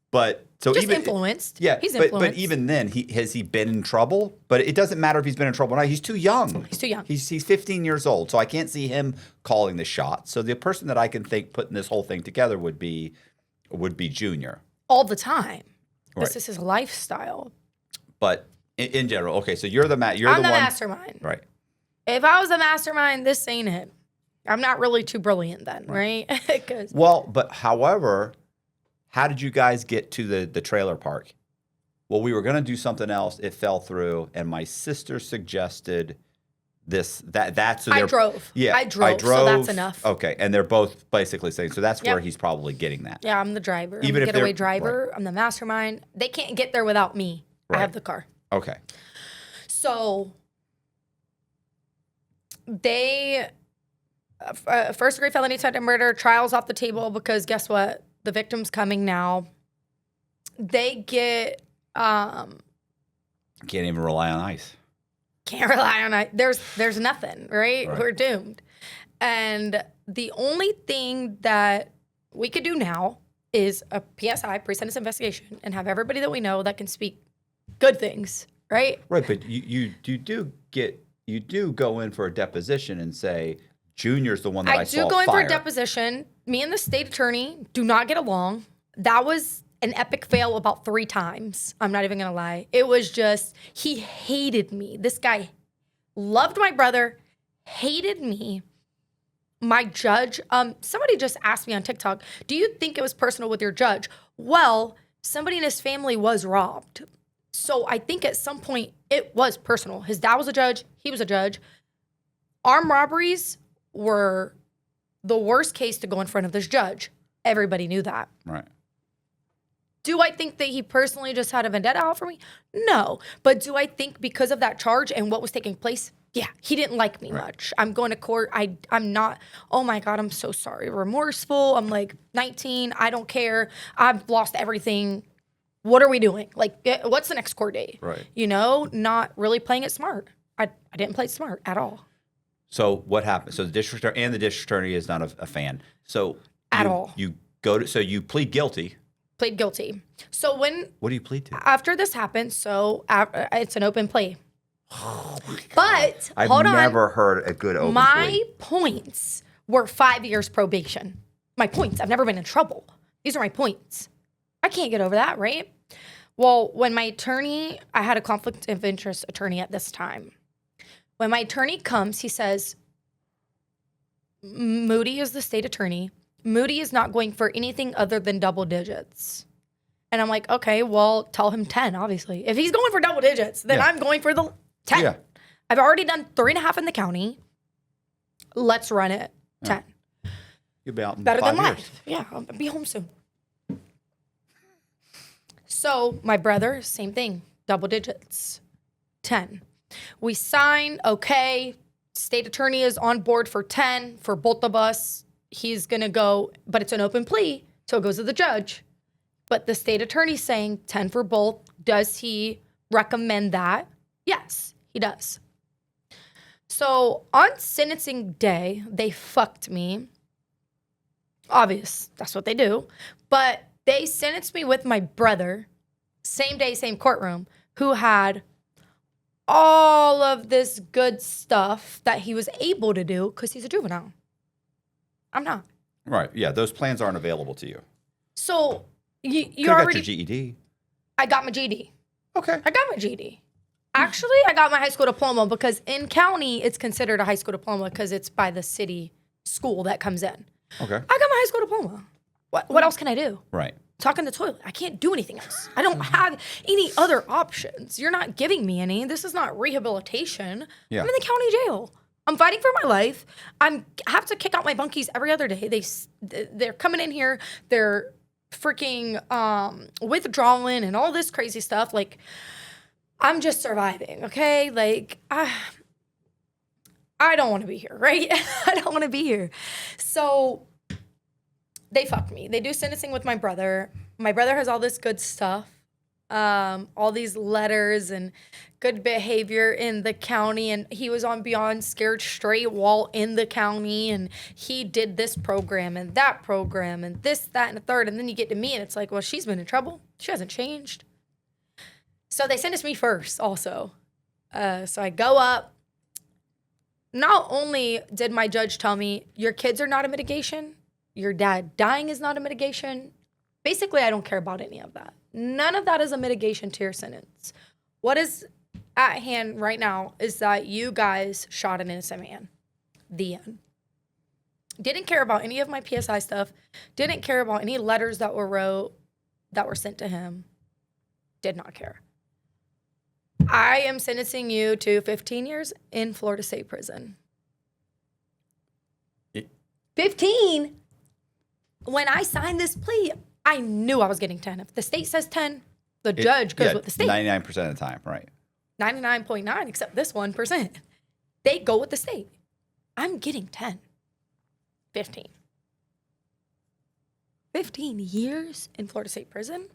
but so Just even influenced. Yeah, He's but influenced. even then, has he been in trouble? But it doesn't matter if he's been in trouble or not. He's too young. He's too young. He's 15 years old, so I can't see him calling the shots. So the person that I can think putting this whole thing together would be Junior. All the time. Right. This is his lifestyle. But in general, okay, so you're the I'm the one mastermind. right? If I was a mastermind, this ain't it. I'm not really too brilliant then, right? 'Cause Well, but however, how did you guys get to the trailer park? Well, we were going to do something else. It fell through, and my sister suggested that's. So I drove. Yeah, I drove, so that's enough. Okay, and they're both basically saying so. That's where Yep. he's probably getting that. Yeah, I'm the driver. Even I'm if the getaway they're- driver. I'm the mastermind. They can't get there without me. Right. I have the car. Okay. So they first degree felony attempted murder, trials off the table because guess what? The victim's coming now. They get Can't even rely on ice. can't rely on it. There's nothing, right? Right. We're doomed. And the only thing that we could do now is a PSI, pre-sentence investigation, and have everybody that we know that can speak good things, right? Right, but you do go in for a deposition and say Junior's the one that I saw do go in for fire. a deposition. Me and the state attorney do not get along. That was an epic fail about 3 times. I'm not even gonna lie. It was just, he hated me. This guy loved my brother, hated me. My judge, somebody just asked me on TikTok, do you think it was personal with your judge? Well, somebody in his family was robbed. So I think at some point it was personal. His dad was a judge, he was a judge. Armed robberies were the worst case to go in front of this judge. Everybody knew that. Right. Do I think that he personally just had a vendetta out for me? No. But do I think because of that charge and what was taking place? Yeah, he didn't like me much. I'm going to court. I'm not, oh my God, I'm so sorry. Remorseful. I'm like 19. I don't care. I've lost everything. What are we doing? Like, what's the next court date? Right. You know, not really playing it smart. I didn't play it smart at all. So what happened? So the district attorney is not a fan. So At all. You plead guilty. Played guilty. So What do you plead to? after this happened, it's an open plea. But I've hold on. never heard a good open My plea. points were 5 years probation. My points. I've never been in trouble. These are my points. I can't get over that, right? Well, when my attorney, I had a conflict of interest attorney at this time. When my attorney comes, he says, Moody is the state attorney. Moody is not going for anything other than double digits. And I'm like, okay, well, tell him 10, obviously. If he's going for double digits, then Yeah. I'm going for the 10. Yeah. I've already done 3.5 in the county. Let's run it 10. You'll be out in Better 5 than years. life. Yeah, I'll be home soon. So my brother, same thing, double digits, 10. We sign, okay. State attorney is on board for 10 for both of us. He's gonna go, but it's an open plea, so it goes to the judge. But the state attorney's saying 10 for both. Does he recommend that? Yes, he does. So on sentencing day, they fucked me. Obvious, that's what they do. But they sentenced me with my brother, same day, same courtroom, who had all all of this good stuff that he was able to do because he's a juvenile. I'm not. Right. Yeah. Those plans aren't available to you. So you Could've already got your GED. I got my GED. Okay. I got my GED. Actually, I got my high school diploma because in county, it's considered a high school diploma because it's by the city school that comes in. Okay. I got my high school diploma. What else can I do? Right. Talk in the toilet. I can't do anything else. I don't have any other options. You're not giving me any. This is not rehabilitation. Yeah. I'm in the county jail. I'm fighting for my life. I have to kick out my bunkies every other day. They're coming in here. They're freaking withdrawing and all this crazy stuff. Like, I'm just surviving, okay? Like, I don't want to be here, right? I don't want to be here. So they fucked me. They do sentencing with my brother. My brother has all this good stuff, all these letters and good behavior in the county. And he was on Beyond Scared Straight while in the county. And he did this program and that program and this, that, and the third. And then you get to me and it's like, well, she's been in trouble. She hasn't changed. So they sentenced me first also. So I go up. Not only did my judge tell me, your kids are not a mitigation, your dad dying is not a mitigation. Basically, I don't care about any of that. None of that is a mitigation to your sentence. What is at hand right now is that you guys shot an innocent man. The end. Didn't care about any of my PSI stuff. Didn't care about any letters that were sent to him. Did not care. I am sentencing you to 15 years in Florida State Prison. 15? When I signed this plea, I knew I was getting 10. If the state says 10, the judge goes with the state. 99% of the time, right. 99.9, except this 1%. They go with the state. I'm getting 10. 15. 15 years in Florida State Prison?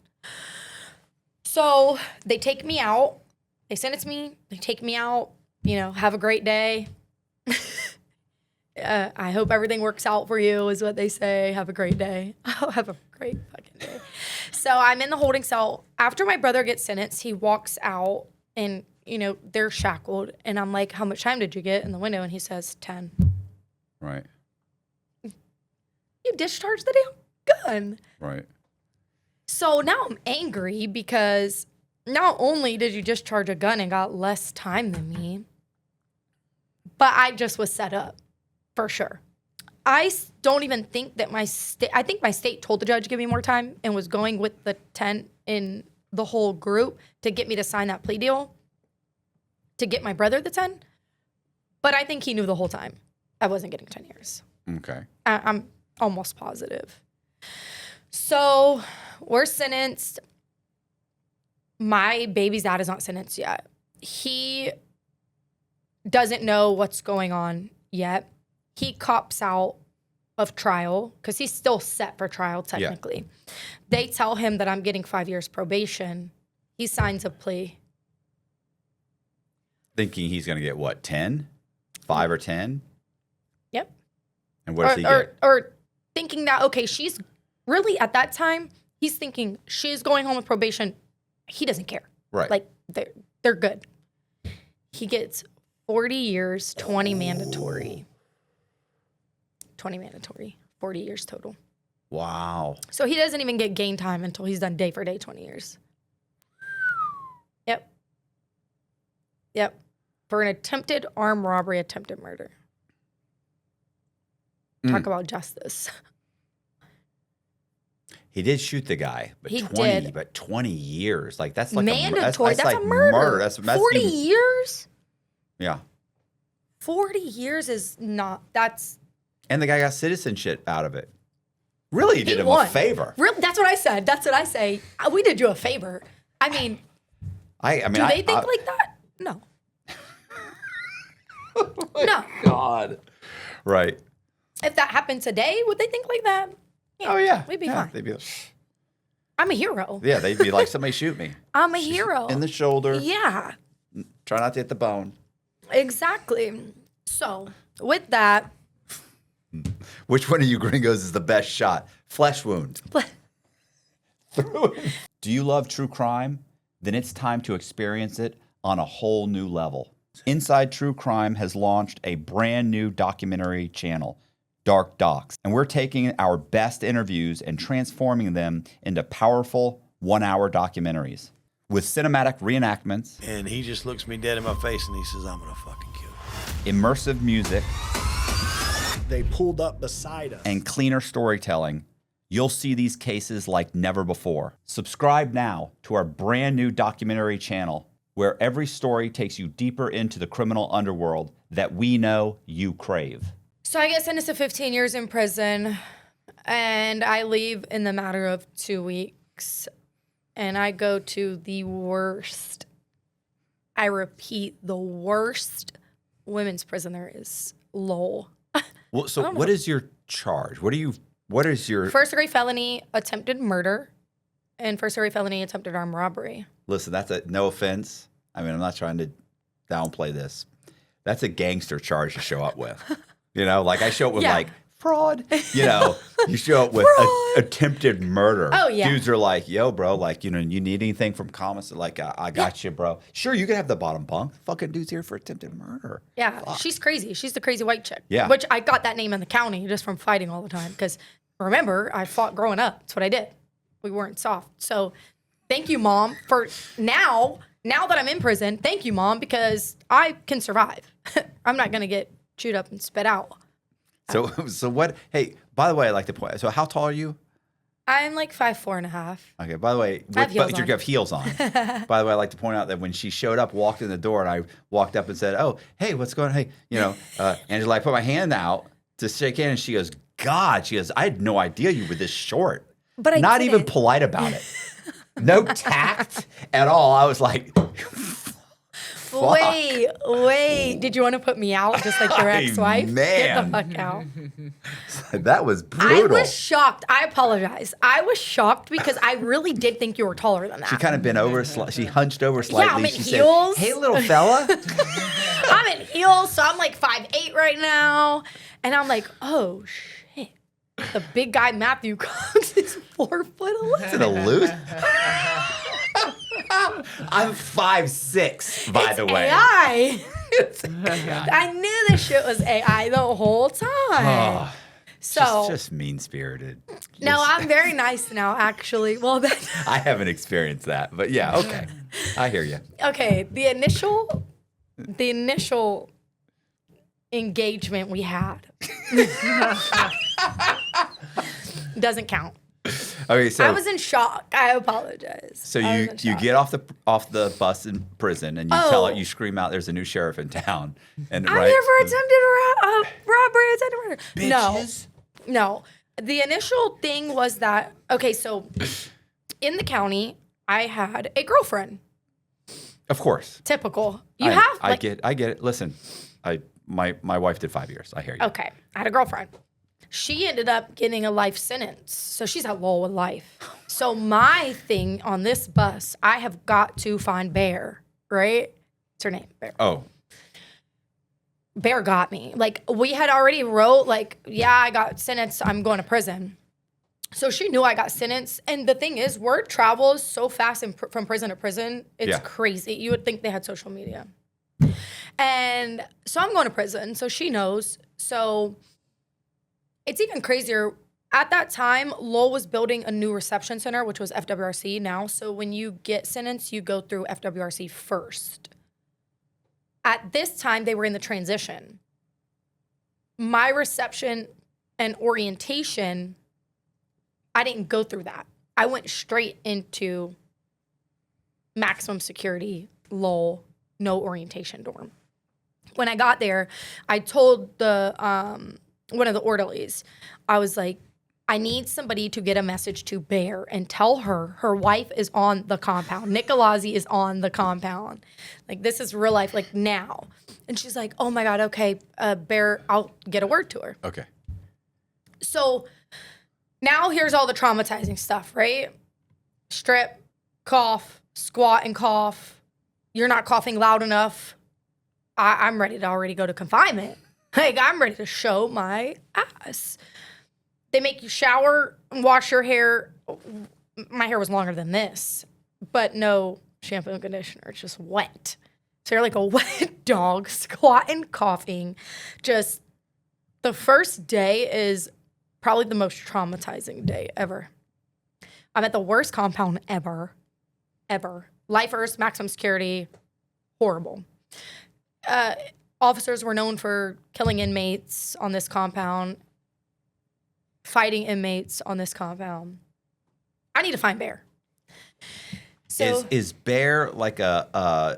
So they take me out. They sentence me. They take me out. You know, have a great day. I hope everything works out for you, is what they say. Have a great day. Oh, have a great fucking day. So I'm in the holding cell. After my brother gets sentenced, he walks out and, you know, they're shackled. And I'm like, how much time did you get in the window? And he says, 10. Right. You discharged the damn gun. Right. So now I'm angry because not only did you discharge a gun and got less time than me, but I just was set up for sure. I don't even think that I think my state told the judge to give me more time and was going with the 10 in the whole group to get me to sign that plea deal to get my brother the 10. But I think he knew the whole time I wasn't getting 10 years. Okay. I'm almost positive. So we're sentenced. My baby's dad is not sentenced yet. He doesn't know what's going on yet. He cops out of trial because he's still set for trial technically. Yeah. They tell him that I'm getting 5 years probation. He signs a plea. Thinking he's going to get what, 10? 5 or 10? Yep. And what does he get? Or thinking that, okay, she's really at that time, he's thinking she's going home with probation. He doesn't care. Right. Like, they're good. He gets 40 years, 20 mandatory. 20 mandatory, 40 years total. Wow. So he doesn't even get gain time until he's done day for day 20 years. Yep. Yep. For an attempted armed robbery, attempted murder. Talk about justice. He did shoot the guy, but he 20, did. But 20 years. Like that's like mandatory. that's like like a murder. That's 40 years? Yeah. 40 years is not, that's. And the guy got citizenship out of it. Really, he did him a favor. That's what I said. That's what I say. We did you a favor. I mean, do they think like that? No. No. God. Right. If that happened today, would they think like that? Yeah, oh, yeah. We'd be fine. They'd be, I'm a hero. Yeah, they'd be like, somebody shoot me. I'm a hero. In the shoulder. Yeah. Try not to hit the bone. Exactly. So, with that. Which one of you gringos is the best shot? Flesh wound. Do you love true crime? Then it's time to experience it on a whole new level. Inside True Crime has launched a brand new documentary channel, Dark Docs, and we're taking our best interviews and transforming them into powerful 1-hour documentaries with cinematic reenactments. And he just looks me dead in my face and he says, I'm gonna fucking kill you. Immersive music, They pulled up beside us. and cleaner storytelling. You'll see these cases like never before. Subscribe now to our brand new documentary channel where every story takes you deeper into the criminal underworld that we know you crave. So I get sentenced to 15 years in prison, and I leave in the matter of 2 weeks, and I go to the worst, I repeat, the worst women's prison there is, lol. Well, so what is your charge? What is your... First-degree felony, attempted murder, and first-degree felony, attempted armed robbery. Listen, no offense. I mean, I'm not trying to downplay this. That's a gangster charge to show up with. You know, like I show up with like fraud. You know, you show up with attempted murder. Oh, yeah. Dudes are like, yo, bro, like, you know, you need anything from Commissar? Like, I got you, bro. Sure, you can have the bottom bunk. Fucking dude's here for attempted murder. Yeah, Fuck. she's crazy. She's the crazy white chick. Yeah. Which I got that name in the county just from fighting all the time. Because remember, I fought growing up. That's what I did. We weren't soft. So thank you, Mom, for now that I'm in prison, thank you, Mom, because I can survive. I'm not going to get chewed up and spit out. So what? Hey, by the way, I like to point. So how tall are you? I'm like 5'4.5". Okay. By the way, I have heels you on. have heels on. By the way, I like to point out that when she showed up, walked in the door, and I walked up and said, "Oh, hey, what's going on?" Hey, you know, Angela, I put my hand out to shake hands, and she goes, "God," she goes, "I had no idea you were this short." But I not even didn't. polite about it. No tact at all. I was like, Wait. Did you want to put me out just like your Ay, ex-wife? man. Get the fuck out. that was I brutal. was shocked. I apologize. I was shocked because I really did think you were taller than that. She kind of bent over, she hunched over slightly. I'm in she heels. said, "Hey, little fella." I'm in heels, so I'm like 5'8" right now. And I'm like, oh, shit. The big guy, Matthew Cox, is 4'11". Is it a loose? I'm 5'6", by the way. AI. It's AI. I knew this shit was AI the whole time. Oh, so, just mean-spirited. no, I'm very nice now, actually. Well, I haven't experienced that, but yeah, okay. I hear you. okay. The initial engagement we had doesn't count. Okay, so I was in shock. I apologize. So I you was in shock. get off the bus in prison and you tell her, you scream out, "There's a new sheriff in town," and I'm here for attempted robbery, attempted murder. Bitches. No. The initial thing was that, okay, so in the county, I had a girlfriend. Of course. Typical. I get it. Listen, my wife did 5 years. I hear you. Okay, I had a girlfriend. She ended up getting a life sentence. So she's at low with life. So my thing on this bus, I have got to find Bear, right? What's her name? Bear. Oh, Bear got me. Like, we had already wrote, like, yeah, I got sentenced. I'm going to prison. So she knew I got sentenced. And the thing is, word travels so fast from prison to prison. It's crazy. You would think they had social media. And so I'm going to prison. So she knows. So it's even crazier. At that time, Lowell was building a new reception center, which was FWRC now. So when you get sentenced, you go through FWRC first. At this time, they were in the transition. My reception and orientation, I didn't go through that. I went straight into maximum security, Lowell, no orientation dorm. When I got there, I told the one of the orderlies, I was like, I need somebody to get a message to Bear and tell her wife is on the compound. Nicolazzi is on the compound. Like, this is real life, like, now. And she's like, oh my God, okay, Bear, I'll get a word to her. okay. So now here's all the traumatizing stuff, right? Strip, cough, squat and cough. You're not coughing loud enough. I'm ready to already go to confinement. Like, I'm ready to show my ass. They make you shower and wash your hair. My hair was longer than this, but no shampoo and conditioner. It's just wet. So you're like a wet dog, squatting, coughing. Just the first day is probably the most traumatizing day ever. I'm at the worst compound ever. Lifers, maximum security, horrible. Officers were known for killing inmates on this compound, fighting inmates on this compound. I need to find Bear. So Is Bear like a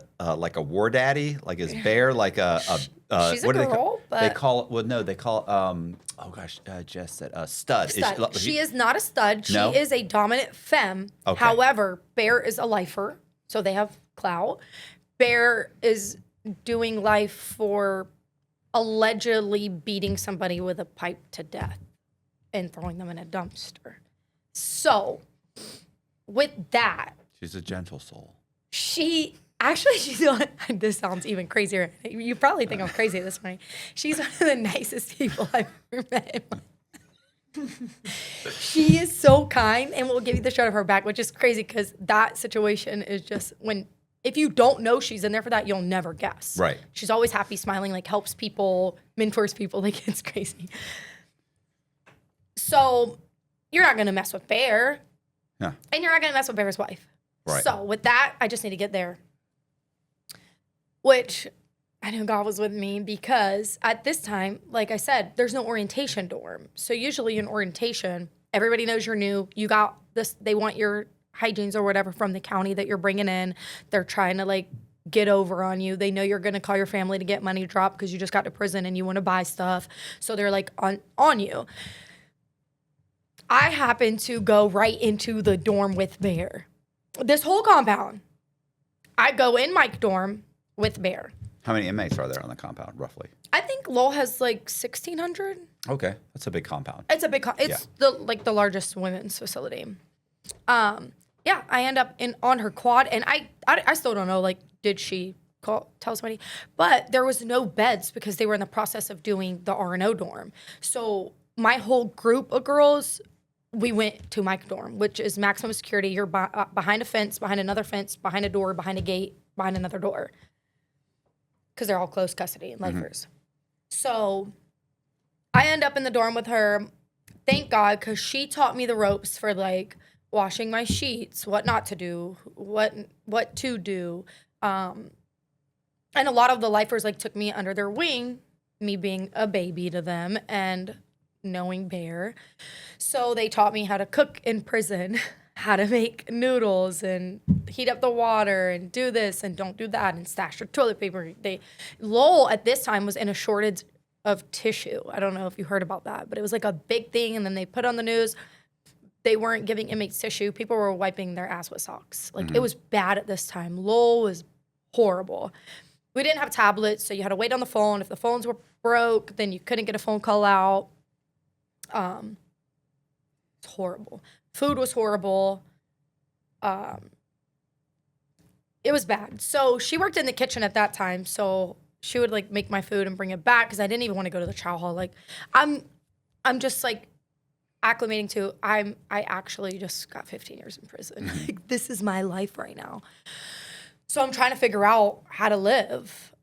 war daddy? Like is Bear like a she's a what do girl, they but call it? Well, no, they call Jess said stud. stud. She is not a stud. She No? is a dominant femme. Okay. However, Bear is a lifer, so they have clout. Bear is doing life for allegedly beating somebody with a pipe to death and throwing them in a dumpster. So, with that, She's a gentle soul. she's not, this sounds even crazier. You probably think I'm crazy at this point. She's one of the nicest people I've ever met. She is so kind and will give you the shirt of her back, which is crazy because that situation is just if you don't know she's in there for that, you'll never guess. Right. She's always happy, smiling, like helps people, mentors people, like it's crazy. So you're not going to mess with Bear. Yeah. And you're not going to mess with Bear's wife. Right. So with that, I just need to get there. Which I knew God was with me because at this time, like I said, there's no orientation dorm. So usually in orientation, everybody knows you're new. You got this, they want your hygienes or whatever from the county that you're bringing in. They're trying to like get over on you. They know you're going to call your family to get money dropped because you just got to prison and you want to buy stuff. So they're like on you. I happen to go right into the dorm with Bear. This whole compound. I go in my dorm with Bear. How many inmates are there on the compound, roughly? I think Lowell has like 1,600. Okay, that's a big compound. It's a big. It's the largest women's facility. Yeah, I end up on her quad, and I still don't know. Like, did she tell somebody? But there was no beds because they were in the process of doing the R&O dorm. So my whole group of girls, we went to my dorm, which is maximum security. You're behind a fence, behind another fence, behind a door, behind a gate, behind another door. Because they're all close custody and lifers. So I end up in the dorm with her. Thank God, because she taught me the ropes for like washing my sheets, what not to do, what to do. And a lot of the lifers like took me under their wing, me being a baby to them and knowing Bear. So they taught me how to cook in prison, how to make noodles and heat up the water and do this and don't do that and stash your toilet paper. Lowell at this time was in a shortage of tissue. I don't know if you heard about that, but it was like a big thing. And then they put on the news, they weren't giving inmates tissue. People were wiping their ass with socks. Like it was bad at this time. Lowell was horrible. We didn't have tablets, so you had to wait on the phone. If the phones were broke, then you couldn't get a phone call out. It's horrible. Food was horrible. It was bad. So she worked in the kitchen at that time. So she would like make my food and bring it back because I didn't even want to go to the chow hall. Like I'm just like acclimating to. I actually just got 15 years in prison. Like this is my life right now. So I'm trying to figure out how to live.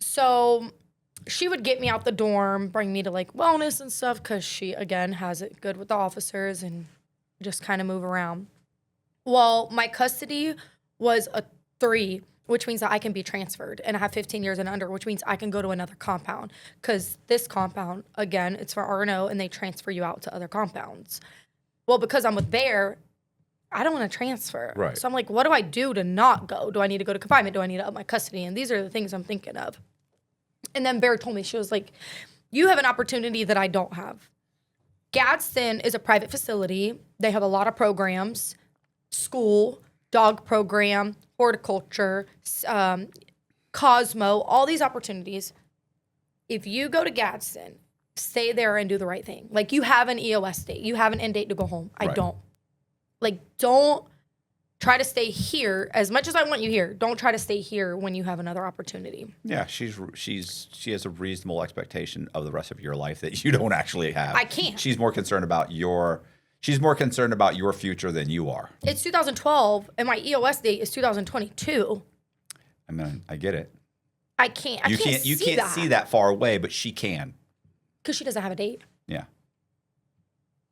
So she would get me out the dorm, bring me to like wellness and stuff because she, again, has it good with the officers and just kind of move around. Well, my custody was a 3, which means that I can be transferred. And I have 15 years and under, which means I can go to another compound because this compound, again, it's for R&O and they transfer you out to other compounds. Well, because I'm with Bear, I don't want to transfer. Right. So I'm like, what do I do to not go? Do I need to go to confinement? Do I need to up my custody? And these are the things I'm thinking of. And then Bear told me, she was like, you have an opportunity that I don't have. Gadsden is a private facility. They have a lot of programs, school, dog program, horticulture, Cosmo, all these opportunities. If you go to Gadsden, stay there and do the right thing. Like you have an EOS date. You have an end date to go home. I don't. Like, don't try to stay here as much as I want you here. Don't try to stay here when you have another opportunity. Yeah, she has a reasonable expectation of the rest of your life that you don't actually have. I can't. She's more concerned about She's more concerned about your future than you are. It's 2012, and my EOS date is 2022. I mean, I get it. I can't. You can't see that far away, but she can. Because she doesn't have a date. Yeah.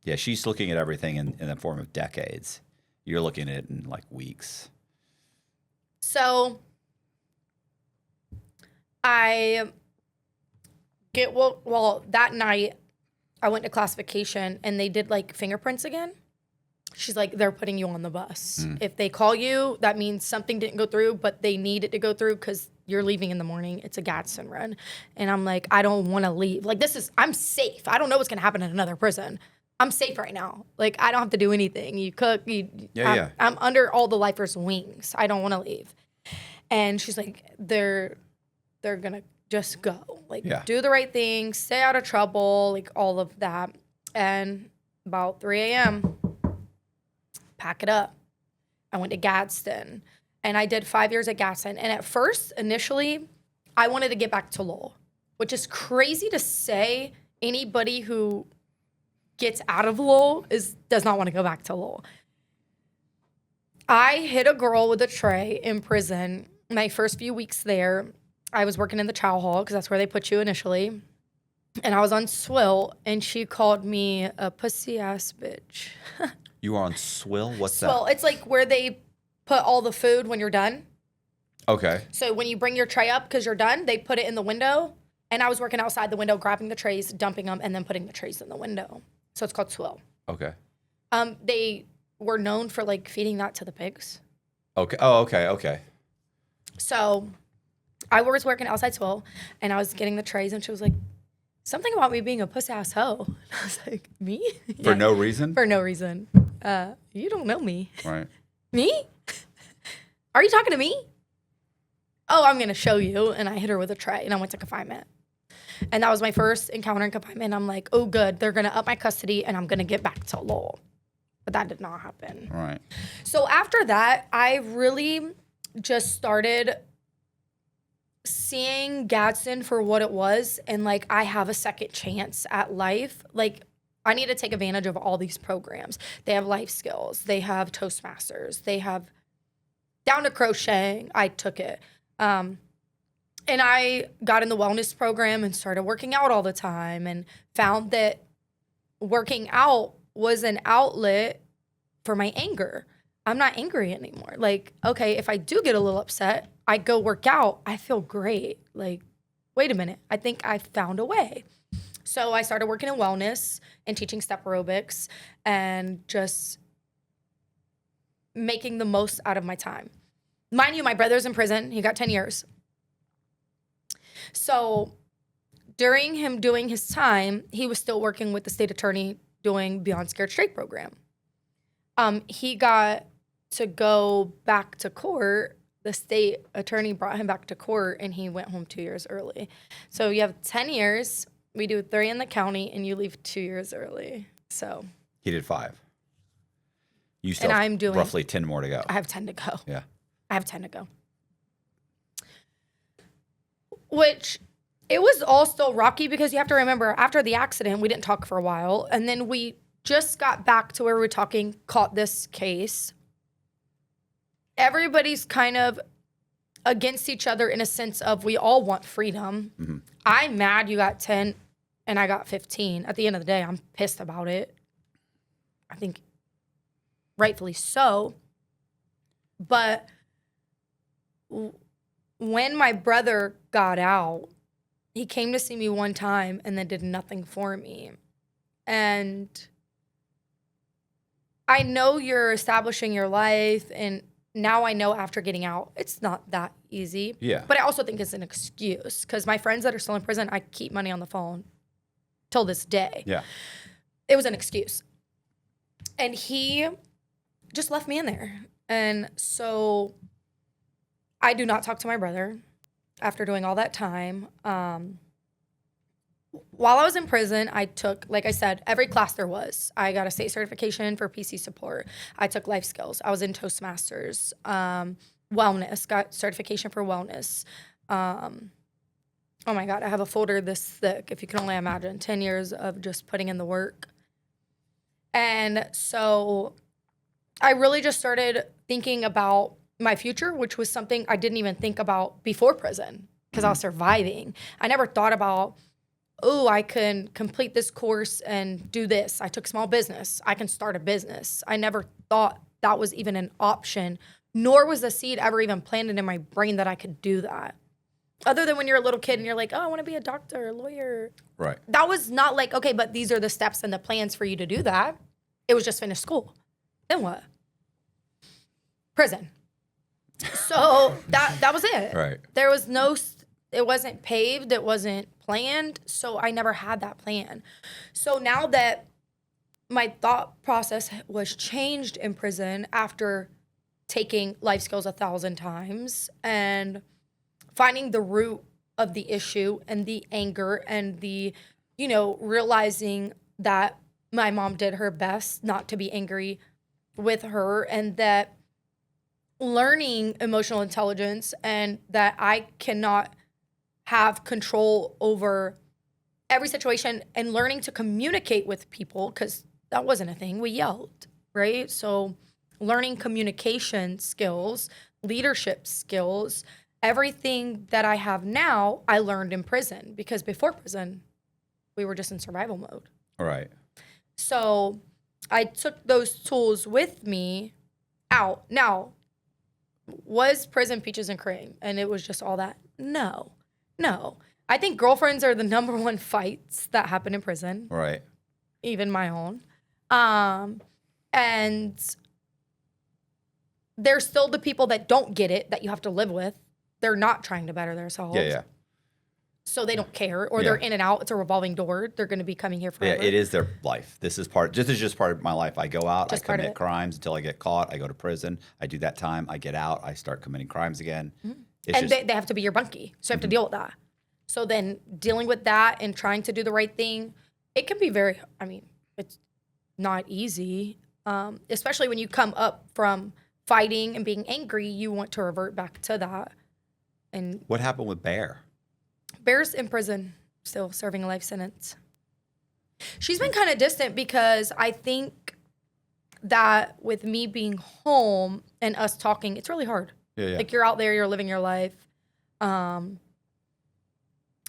Yeah, she's looking at everything in the form of decades. You're looking at it in like weeks. So I get that night I went to classification and they did like fingerprints again. She's like, they're putting you on the bus. If they call you, that means something didn't go through, but they need it to go through because you're leaving in the morning. It's a Gadsden run. And I'm like, I don't want to leave. Like, I'm safe. I don't know what's going to happen in another prison. I'm safe right now. Like, I don't have to do anything. You cook. I'm under all the lifers' wings. I don't want to leave. And she's like, they're going to just go. Like, do the right thing. Stay out of trouble. Like, all of that. And about 3 a.m., pack it up. I went to Gadsden. And I did 5 years at Gadsden. And at first, initially, I wanted to get back to Lowell, which is crazy to say. Anybody who gets out of Lowell does not want to go back to Lowell. I hit a girl with a tray in prison. My first few weeks there, I was working in the chow hall because that's where they put you initially. And I was on swill, and she called me a pussy ass bitch. You were on swill? What's that? Swill, it's like where they put all the food when you're done. Okay. So when you bring your tray up because you're done, they put it in the window. And I was working outside the window, grabbing the trays, dumping them, and then putting the trays in the window. So it's called swill. Okay. They were known for like feeding that to the pigs. Okay. Oh, okay. Okay. So I was working outside swill, and I was getting the trays, and she was like, something about me being a puss ass hoe. And I was like, me? For no reason? For no reason. You don't know me. Right. Me? Are you talking to me? Oh, I'm going to show you. And I hit her with a tray, and I went to confinement. And that was my first encounter in confinement. I'm like, oh, good. They're going to up my custody, and I'm going to get back to Lowell. But that did not happen. Right. So after that, I really just started seeing Gadsden for what it was. And, like, I have a second chance at life. Like, I need to take advantage of all these programs. They have life skills. They have Toastmasters. They have down to crocheting. I took it. And I got in the wellness program and started working out all the time and found that working out was an outlet for my anger. I'm not angry anymore. Like, okay, if I do get a little upset, I go work out. I feel great. Like, wait a minute. I think I found a way. So I started working in wellness and teaching step aerobics and just making the most out of my time. Mind you, my brother's in prison. He got 10 years. So during him doing his time, he was still working with the state attorney doing Beyond Scared Straight program. He got to go back to court. The state attorney brought him back to court, and he went home 2 years early. So you have 10 years. We do 3 in the county, and you leave 2 years early. So He did 5. You still And have I'm doing- roughly 10 more to go. I have 10 to go. Yeah. I have 10 to go. Which, it was all still rocky because you have to remember, after the accident, we didn't talk for a while. And then we just got back to where we were talking, caught this case. Everybody's kind of against each other in a sense of we all want freedom. Mm-hmm. I'm mad you got 10 and I got 15. At the end of the day, I'm pissed about it. I think rightfully so. But when my brother got out, he came to see me one time and then did nothing for me. And I know you're establishing your life, and now I know after getting out, it's not that easy. Yeah. But I also think it's an excuse because my friends that are still in prison, I keep money on the phone till this day. Yeah. It was an excuse. And he just left me in there. And so I do not talk to my brother after doing all that time. While I was in prison, I took, like I said, every class there was. I got a state certification for PC support. I took life skills. I was in Toastmasters. Wellness, got certification for wellness. Oh my God, I have a folder this thick, if you can only imagine. 10 years of just putting in the work. And so I really just started thinking about my future, which was something I didn't even think about before prison because I was surviving. I never thought about, oh, I can complete this course and do this. I took small business. I can start a business. I never thought that was even an option, nor was the seed ever even planted in my brain that I could do that. Other than when you're a little kid and you're like, oh, I want to be a doctor, a lawyer. Right. That was not like, okay, but these are the steps and the plans for you to do that. It was just finish school. Then what? Prison. So that was it. Right. There was no, it wasn't paved, it wasn't planned, so I never had that plan. So now that my thought process was changed in prison after taking life skills 1,000 times and finding the root of the issue and the anger and the, realizing that my mom did her best not to be angry with her, and that learning emotional intelligence and that I cannot have control over every situation, and learning to communicate with people, because that wasn't a thing. We yelled, right? So learning communication skills, leadership skills, everything that I have now, I learned in prison, because before prison, we were just in survival mode. Right. So I took those tools with me out. Now, was prison peaches and cream and it was just all that? No. I think girlfriends are the number one fights that happen in prison. Right. Even my own. And there's still the people that don't get it that you have to live with. They're not trying to better themselves. Yeah. So they don't care, or they're in and out. It's a revolving door. They're going to be coming here forever. Yeah, it is their life. This is just part of my life. I go out, Just I part of commit it. crimes until I get caught. I go to prison. I do that time. I get out. I start committing crimes again. It's And they have to be your bunkie. So you have to deal with that. So then dealing with that and trying to do the right thing, it can be it's not easy. Especially when you come up from fighting and being angry, you want to revert back to that. And what happened with Bear? Bear's in prison, still serving a life sentence. She's been kind of distant because I think that with me being home and us talking, it's really hard. Yeah. Like, you're out there, you're living your life.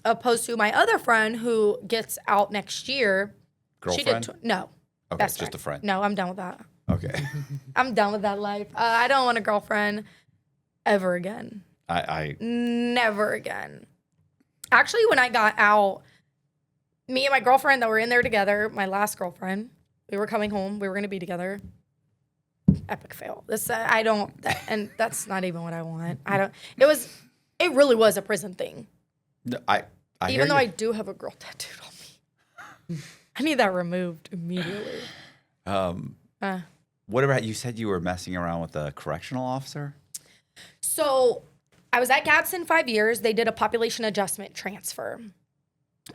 Opposed to my other friend who gets out next year. Girlfriend? She did no. Okay, Best just a friend. No, I'm done with that. Okay. I'm done with that life. I don't want a girlfriend ever again. I Never again. Actually, when I got out, me and my girlfriend that were in there together, my last girlfriend, we were coming home. We were going to be together. Epic fail. And that's not even what I want. It really was a prison thing. No, I Even though hear I you. do have a girl tattooed on me. I need that removed immediately. What about, you said you were messing around with a correctional officer? So I was at Gadsden 5 years. They did a population adjustment transfer.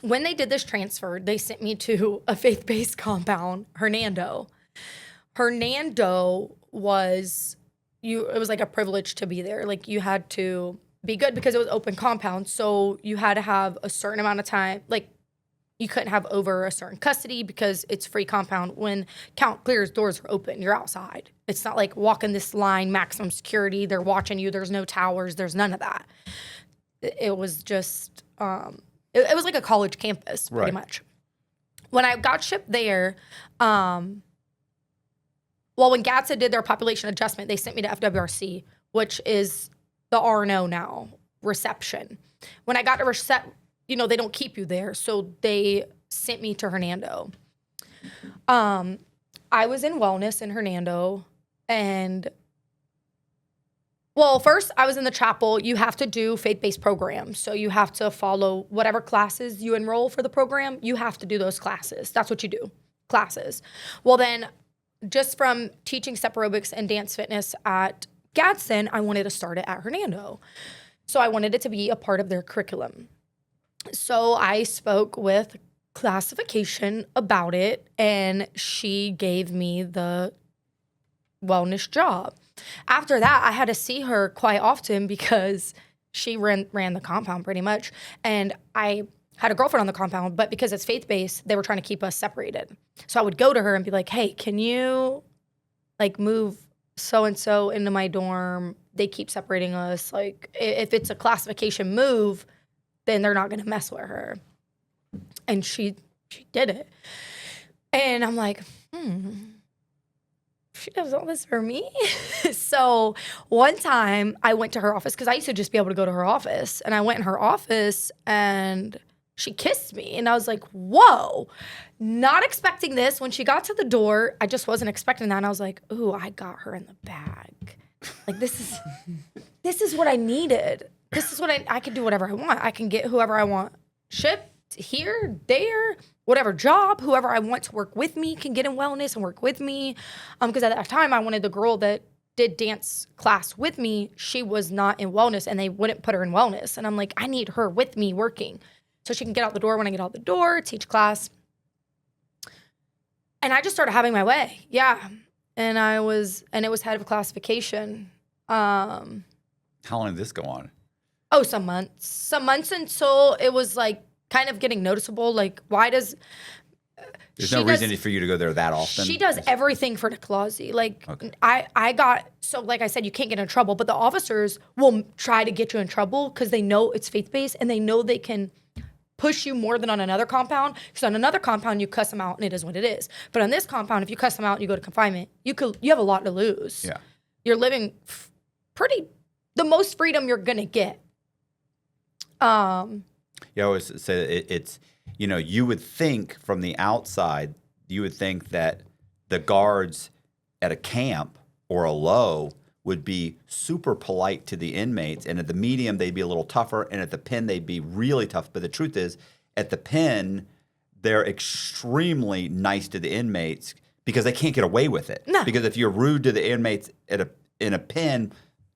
When they did this transfer, they sent me to a faith-based compound, Hernando. Hernando it was like a privilege to be there. Like, you had to be good because it was open compound. So you had to have a certain amount of time. Like, you couldn't have over a certain custody because it's free compound. When count clears, doors are open. You're outside. It's not like walking this line, maximum security. They're watching you. There's no towers. There's none of that. It was just, it was like a college campus, pretty much. When I got shipped there, when GATSA did their population adjustment, they sent me to FWRC, which is the RNO now, reception. When I got to they don't keep you there, so they sent me to Hernando. I was in wellness in Hernando, and first I was in the chapel. You have to do faith-based programs, so you have to follow whatever classes you enroll for the program. You have to do those classes. That's what you do, classes. Well, then, just from teaching step aerobics and dance fitness at Gadsden, I wanted to start it at Hernando. So I wanted it to be a part of their curriculum. So I spoke with classification about it, and she gave me the wellness job. After that, I had to see her quite often because she ran the compound pretty much. And I had a girlfriend on the compound, but because it's faith-based, they were trying to keep us separated. So I would go to her and be like, hey, can you like move so-and-so into my dorm? They keep separating us. Like if it's a classification move, then they're not going to mess with her. And she did it. And I'm like, she does all this for me? So one time I went to her office because I used to just be able to go to her office. And I went in her office and she kissed me. And I was like, whoa, not expecting this. When she got to the door, I just wasn't expecting that. And I was like, ooh, I got her in the bag. Like this is what I needed. This is what I can do whatever I want. I can get whoever I want shipped here, there, whatever job, whoever I want to work with me can get in wellness and work with me. Because at that time I wanted the girl that did dance class with me. She was not in wellness and they wouldn't put her in wellness. And I'm like, I need her with me working so she can get out the door when I get out the door, teach class. And I just started having my way. Yeah. And it was head of classification. How long did this go on? Oh, some months until it was like kind of getting noticeable. Like, why does there's no reason for you to go there that often? She does everything for Nicolazzi. Like, okay. I got, so like I said, you can't get in trouble, but the officers will try to get you in trouble because they know it's faith-based and they know they can push you more than on another compound. Because on another compound, you cuss them out and it is what it is. But on this compound, if you cuss them out and you go to confinement, you have a lot to lose. Yeah. You're living the most freedom you're going to get. You always say it's, you would think from the outside, you would think that the guards at a camp or a low would be super polite to the inmates. And at the medium, they'd be a little tougher. And at the pen, they'd be really tough. But the truth is, at the pen, they're extremely nice to the inmates because they can't get away with it. No. Because if you're rude to the inmates in a pen,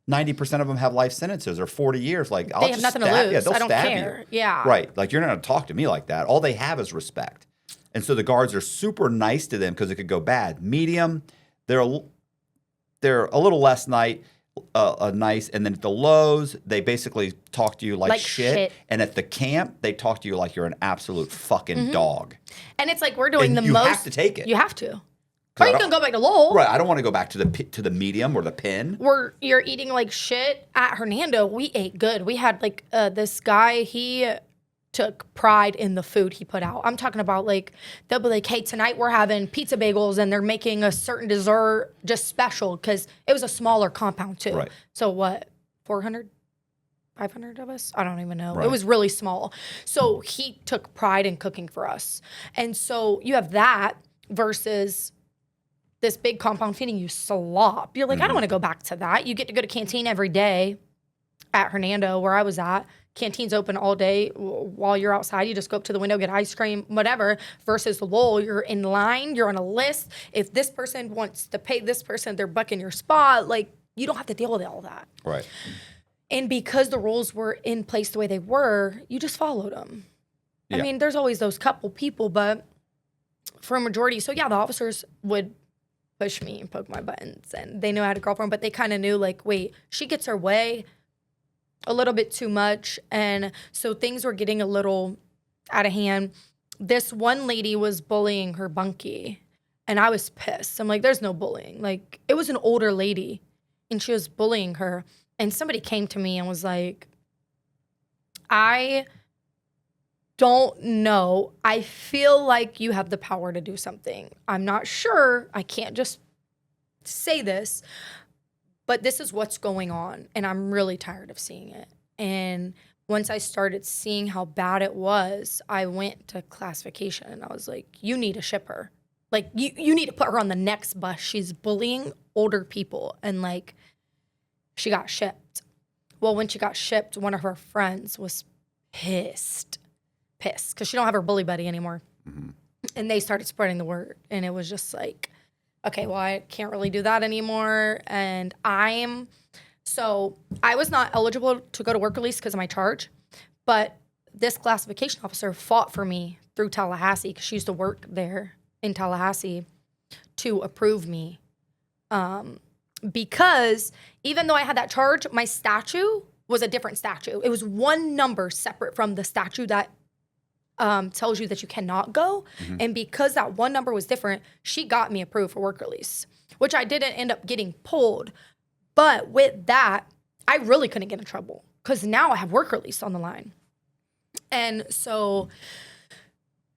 90% of them have life sentences or 40 years. Like, they have nothing to lose. Yeah, they'll I don't stab care. you. Yeah. Right. Like, you're not going to talk to me like that. All they have is respect. And so the guards are super nice to them because it could go bad. Medium, they're a little less nice. And then at the lows, they basically talk to you like shit. And at the camp, they talk to you like you're an absolute fucking dog. And it's like we're doing and the most. You have to take it. You have to. Or you can go back to Lowell. Right. I don't want to go back to the medium or the pen. Where you're eating like shit. At Hernando, we ate good. We had like this guy, he took pride in the food he put out. I'm talking about like, they'll be like, hey, tonight we're having pizza bagels and they're making a certain dessert just special because it was a smaller compound too. Right. So what, 400? 500 of us? I don't even know. Right. It was really small. So he took pride in cooking for us. And so you have that versus this big compound feeding you slop. You're like, I don't want to go back to that. You get to go to canteen every day at Hernando, where I was at. Canteen's open all day while you're outside. You just go up to the window, get ice cream, whatever. Versus Lowell, you're in line, you're on a list. If this person wants to pay this person, they're bucking your spot. Like, you don't have to deal with all that. Right. And because the rules were in place the way they were, you just followed them. Yeah. I mean, there's always those couple people, but for a majority, so yeah, the officers would push me and poke my buttons, and they knew I had a girlfriend, but they kind of knew, like, wait, she gets her way a little bit too much. And so things were getting a little out of hand. This one lady was bullying her bunkie, and I was pissed. I'm like, there's no bullying. Like, it was an older lady, and she was bullying her. And somebody came to me and was like, I don't know. I feel like you have the power to do something. I'm not sure. I can't just say this, but this is what's going on. And I'm really tired of seeing it. And once I started seeing how bad it was, I went to classification and I was like, you need to ship her. Like, you need to put her on the next bus. She's bullying older people. And like, she got shipped. Well, when she got shipped, one of her friends was pissed because she don't have her bully buddy anymore. Mm-hmm. And they started spreading the word. And it was just like, okay, well, I can't really do that anymore. And I was not eligible to go to work release because of my charge. But this classification officer fought for me through Tallahassee because she used to work there in Tallahassee to approve me. Because even though I had that charge, my statue was a different statue. It was one number separate from the statue that tells you that you cannot go. And because that one number was different, she got me approved for work release, which I didn't end up getting pulled. But with that, I really couldn't get in trouble because now I have work release on the line. And so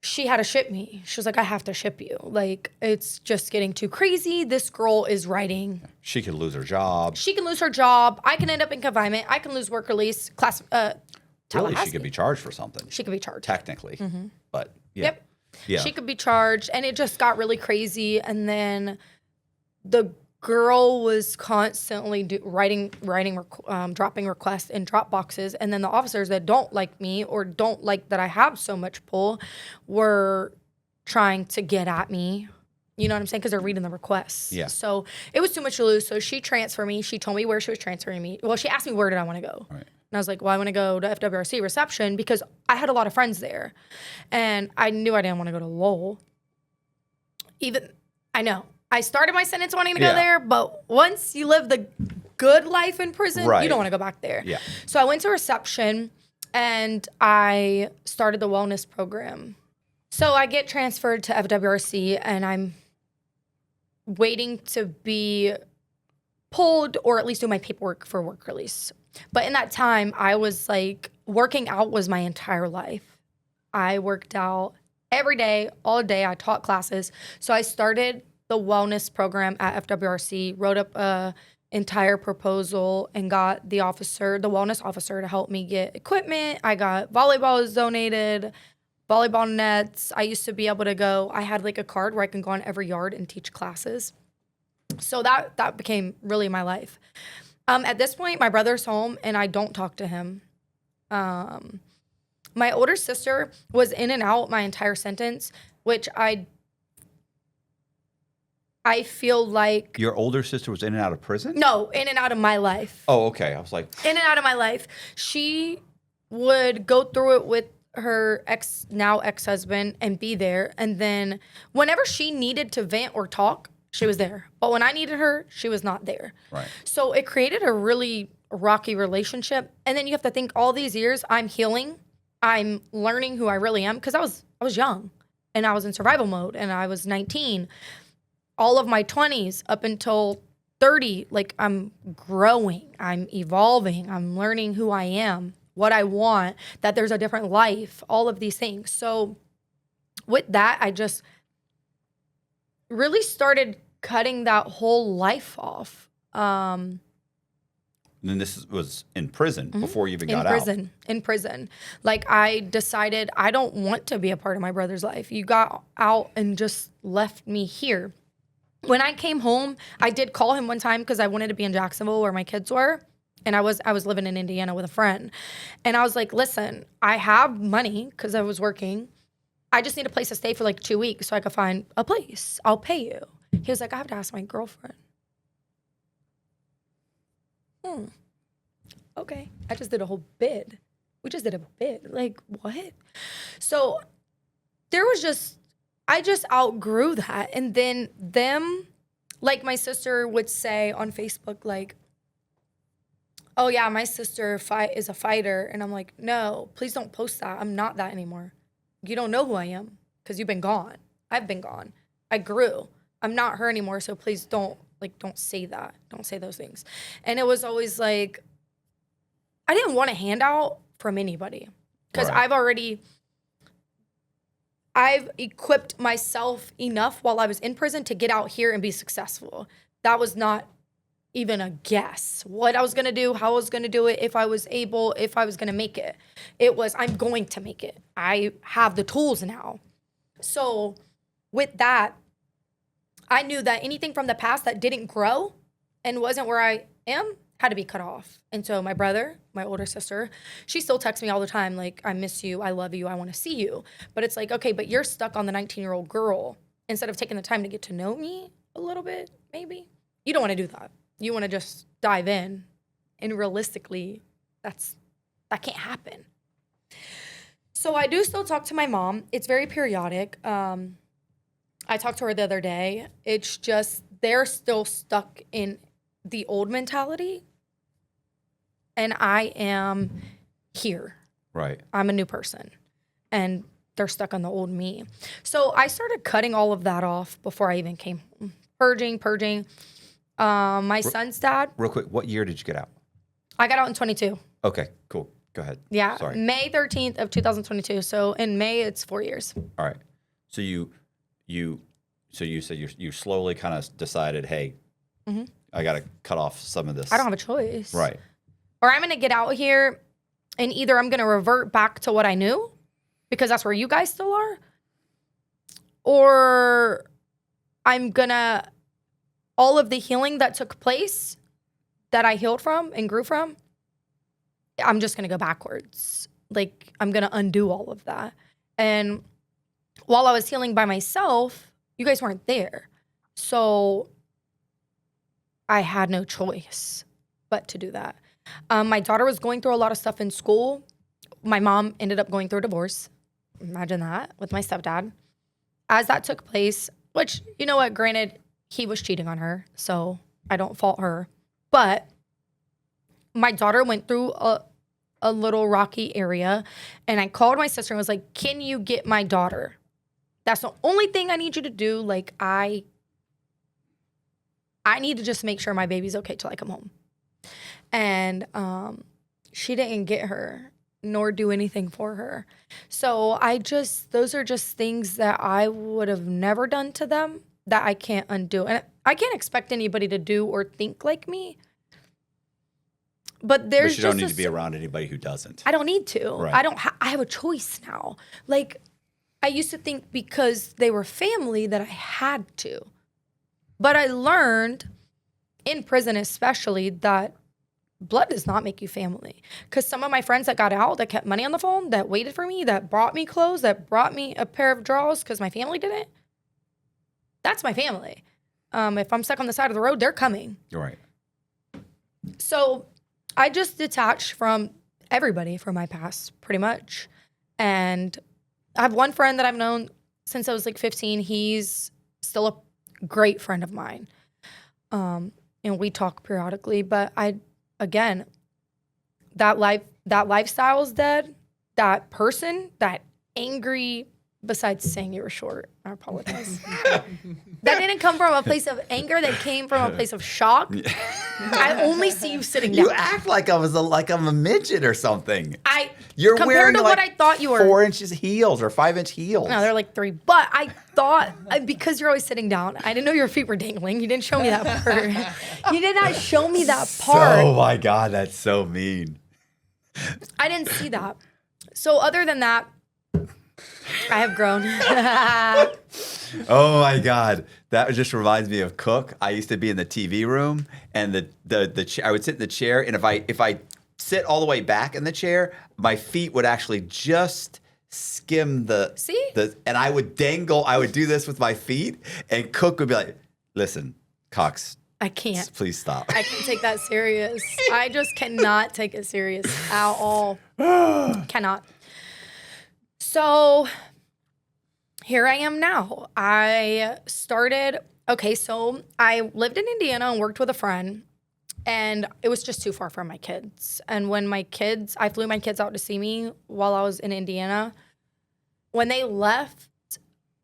she had to ship me. She was like, I have to ship you. Like, it's just getting too crazy. This girl is writing. She could lose her job. She can lose her job. I can end up in confinement. I can lose work release. Really, she could be charged for something. She could be charged. Technically. But, yeah. Yep. Yeah. She could be charged. And it just got really crazy. And then the girl was constantly dropping requests in drop boxes, and then the officers that don't like me or don't like that I have so much pull were trying to get at me. You know what I'm saying? Because they're reading the requests. Yeah. So it was too much to lose. So she transferred me. She told me where she was transferring me. Well, she asked me where did I want to go. Right. And I was like, well, I want to go to FWRC reception because I had a lot of friends there, and I knew I didn't want to go to Lowell. I started my sentence wanting to go there, but once you live the good life in prison, you don't want to go back there. Yeah. So I went to reception and I started the wellness program. So I get transferred to FWRC and I'm waiting to be pulled or at least do my paperwork for work release. But in that time, I was like, working out was my entire life. I worked out every day, all day. I taught classes. So I started the wellness program at FWRC, wrote up a entire proposal and got the wellness officer to help me get equipment. I got volleyballs donated, volleyball nets. I used to be able to go, I had like a card where I can go on every yard and teach classes. So that became really my life. At this point, my brother's home and I don't talk to him. My older sister was in and out my entire sentence, which I feel like... Your older sister was in and out of prison? No, in and out of my life. Oh, okay. I was like... In and out of my life. She would go through it with her now ex-husband and be there. And then whenever she needed to vent or talk, she was there. But when I needed her, she was not there. Right. So it created a really rocky relationship. And then you have to think all these years, I'm healing. I'm learning who I really am. Because I was young. And I was in survival mode. And I was 19. All of my 20s up until 30, like I'm growing, I'm evolving, I'm learning who I am, what I want, that there's a different life, all of these things. So with that, I just really started cutting that whole life off. And then this was in prison before you even got out. In prison. Like I decided I don't want to be a part of my brother's life. You got out and just left me here. When I came home, I did call him one time because I wanted to be in Jacksonville where my kids were. And I was living in Indiana with a friend. And I was like, listen, I have money because I was working. I just need a place to stay for like 2 weeks so I could find a place. I'll pay you. He was like, I have to ask my girlfriend. Okay. I just did a whole bid. We just did a bid. Like, what? So there was I just outgrew that. And then like my sister would say on Facebook, like, oh yeah, my sister is a fighter. And I'm like, no, please don't post that. I'm not that anymore. You don't know who I am because you've been gone. I've been gone. I grew. I'm not her anymore. So please don't say that. Don't say those things. And it was always like, I didn't want a handout from anybody because I've equipped myself enough while I was in prison to get out here and be successful. That was not even a guess. What I was going to do, how I was going to do it, if I was able, if I was going to make it. It was, I'm going to make it. I have the tools now. So with that, I knew that anything from the past that didn't grow and wasn't where I am had to be cut off. And so my brother, my older sister, she still texts me all the time, like, I miss you, I love you, I want to see you. But it's like, okay, but you're stuck on the 19-year-old girl. Instead of taking the time to get to know me a little bit, maybe. You don't want to do that. You want to just dive in. And realistically, that can't happen. So I do still talk to my mom. It's very periodic. I talked to her the other day. It's just, they're still stuck in the old mentality. And I am here. Right. I'm a new person. And they're stuck on the old me. So I started cutting all of that off before I even came home. Purging. My son's dad. Real quick, what year did you get out? I got out in 22. Okay, cool. Go ahead. Yeah. Sorry. May 13th of 2022. So in May, it's 4 years. All right. So you said you slowly kind of decided, hey, I got to cut off some of this. I don't have a choice. Right. Or I'm going to get out here and either I'm going to revert back to what I knew because that's where you guys still are, or I'm going to, all of the healing that took place that I healed from and grew from, I'm just going to go backwards. Like, I'm going to undo all of that. And while I was healing by myself, you guys weren't there. So I had no choice but to do that. My daughter was going through a lot of stuff in school. My mom ended up going through a divorce. Imagine that, with my stepdad. As that took place, which, you know what, granted, he was cheating on her, so I don't fault her. But my daughter went through a little rocky area, and I called my sister and was like, can you get my daughter? That's the only thing I need you to do. Like, I need to just make sure my baby's okay till I come home. And she didn't get her nor do anything for her. So those are just things that I would have never done to them that I can't undo. And I can't expect anybody to do or think like me. But there's But you don't need to be around anybody who doesn't. I don't need to. Right. I have a choice now. Like, I used to think because they were family that I had to. But I learned in prison especially that blood does not make you family. Because some of my friends that got out, that kept money on the phone, that waited for me, that brought me clothes, that brought me a pair of drawers because my family didn't, that's my family. If I'm stuck on the side of the road, they're coming. Right. So I just detached from everybody from my past, pretty much. And I have one friend that I've known since I was like 15. He's still a great friend of mine. And we talk periodically, but again, that lifestyle is dead. That person, that angry, besides saying you were short, I apologize. That didn't come from a place of anger. That came from a place of shock. I only see you sitting down. You act like I'm a midget or something. You're compared wearing to what I thought you were. 4 inches heels or 5 inch heels. No, they're like 3. But I thought, because you're always sitting down, I didn't know your feet were dangling. You didn't show me that part. You did not show me that part. Oh my God, that's so mean. I didn't see that. So other than that, I have grown. Oh my God, that just reminds me of Cook. I used to be in the TV room, and I would sit in the chair, and if I sit all the way back in the chair, my feet would actually just skim and I would dangle. I would do this with my feet, and Cook would be like, "Listen, Cox, I can't. Please stop. I can't take that serious. I just cannot take it serious at all. Cannot. So here I am now. So I lived in Indiana and worked with a friend, and it was just too far from my kids. And when I flew my kids out to see me while I was in Indiana. When they left,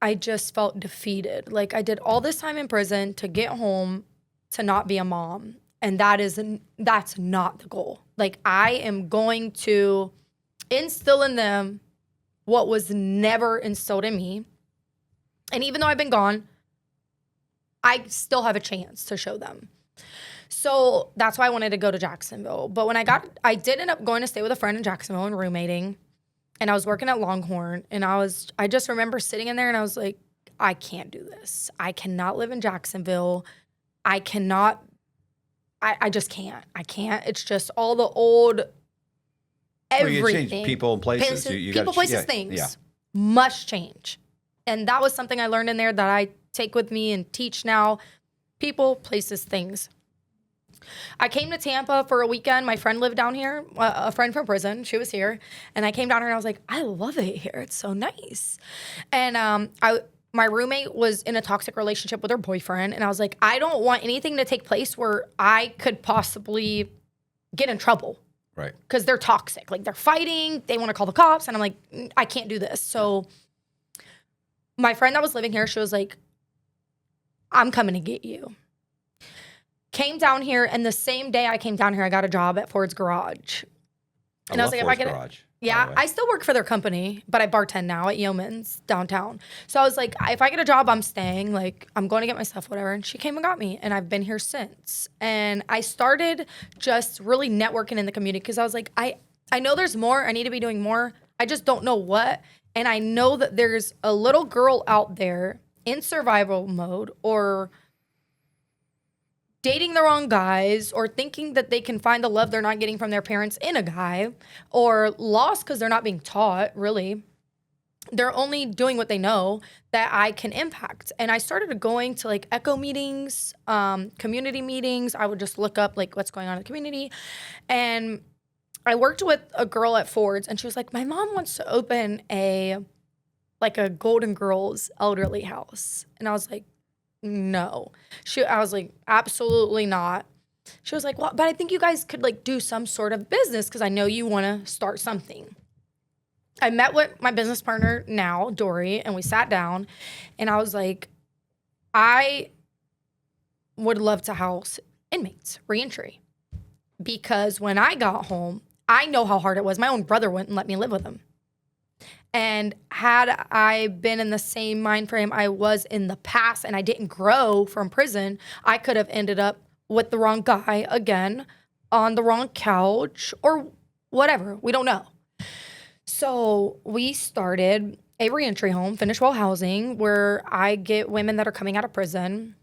I just felt defeated. Like, I did all this time in prison to get home to not be a mom. And that's not the goal. Like, I am going to instill in them what was never instilled in me. And even though I've been gone, I still have a chance to show them. So that's why I wanted to go to Jacksonville. But when I did end up going to stay with a friend in Jacksonville and roommating. And I was working at Longhorn. And I just remember sitting in there and I was like, I can't do this. I cannot live in Jacksonville. I cannot. I just can't. I can't. It's just all the old everything. Well, you change people and places. Things must change. And that was something I learned in there that I take with me and teach now. People, places, things. I came to Tampa for a weekend. My friend lived down here, a friend from prison. She was here. And I came down here and I was like, I love it here. It's so nice. And my roommate was in a toxic relationship with her boyfriend. And I was like, I don't want anything to take place where I could possibly get in trouble. Right. Because they're toxic. Like, they're fighting. They want to call the cops. And I'm like, I can't do this. So my friend that was living here, she was like, I'm coming to get you. Came down here, and the same day I came down here, I got a job at Ford's Garage. And I was like, if I could, Garage, yeah, I still work for their company, but I bartend now at Yeoman's downtown. So I was like, if I get a job, I'm staying. Like, I'm going to get my stuff, whatever. And she came and got me, and I've been here since. And I started just really networking in the community because I was like, I know there's more. I need to be doing more. I just don't know what. And I know that there's a little girl out there in survival mode or dating the wrong guys or thinking that they can find the love they're not getting from their parents in a guy or lost because they're not being taught, really. They're only doing what they know that I can impact. And I started going to like echo meetings, community meetings. I would just look up like what's going on in the community. And I worked with a girl at Ford's and she was like, my mom wants to open a Golden Girls elderly house. And I was like, no. I was like, absolutely not. She was like, well, but I think you guys could like do some sort of business because I know you want to start something. I met with my business partner now, Dory, and we sat down and I was like, I would love to house inmates, reentry. Because when I got home, I know how hard it was. My own brother wouldn't let me live with him. And had I been in the same mind frame I was in the past and I didn't grow from prison, I could have ended up with the wrong guy again on the wrong couch or whatever. We don't know. So we started a reentry home, Finish Well Housing, where I get women that are coming out of prison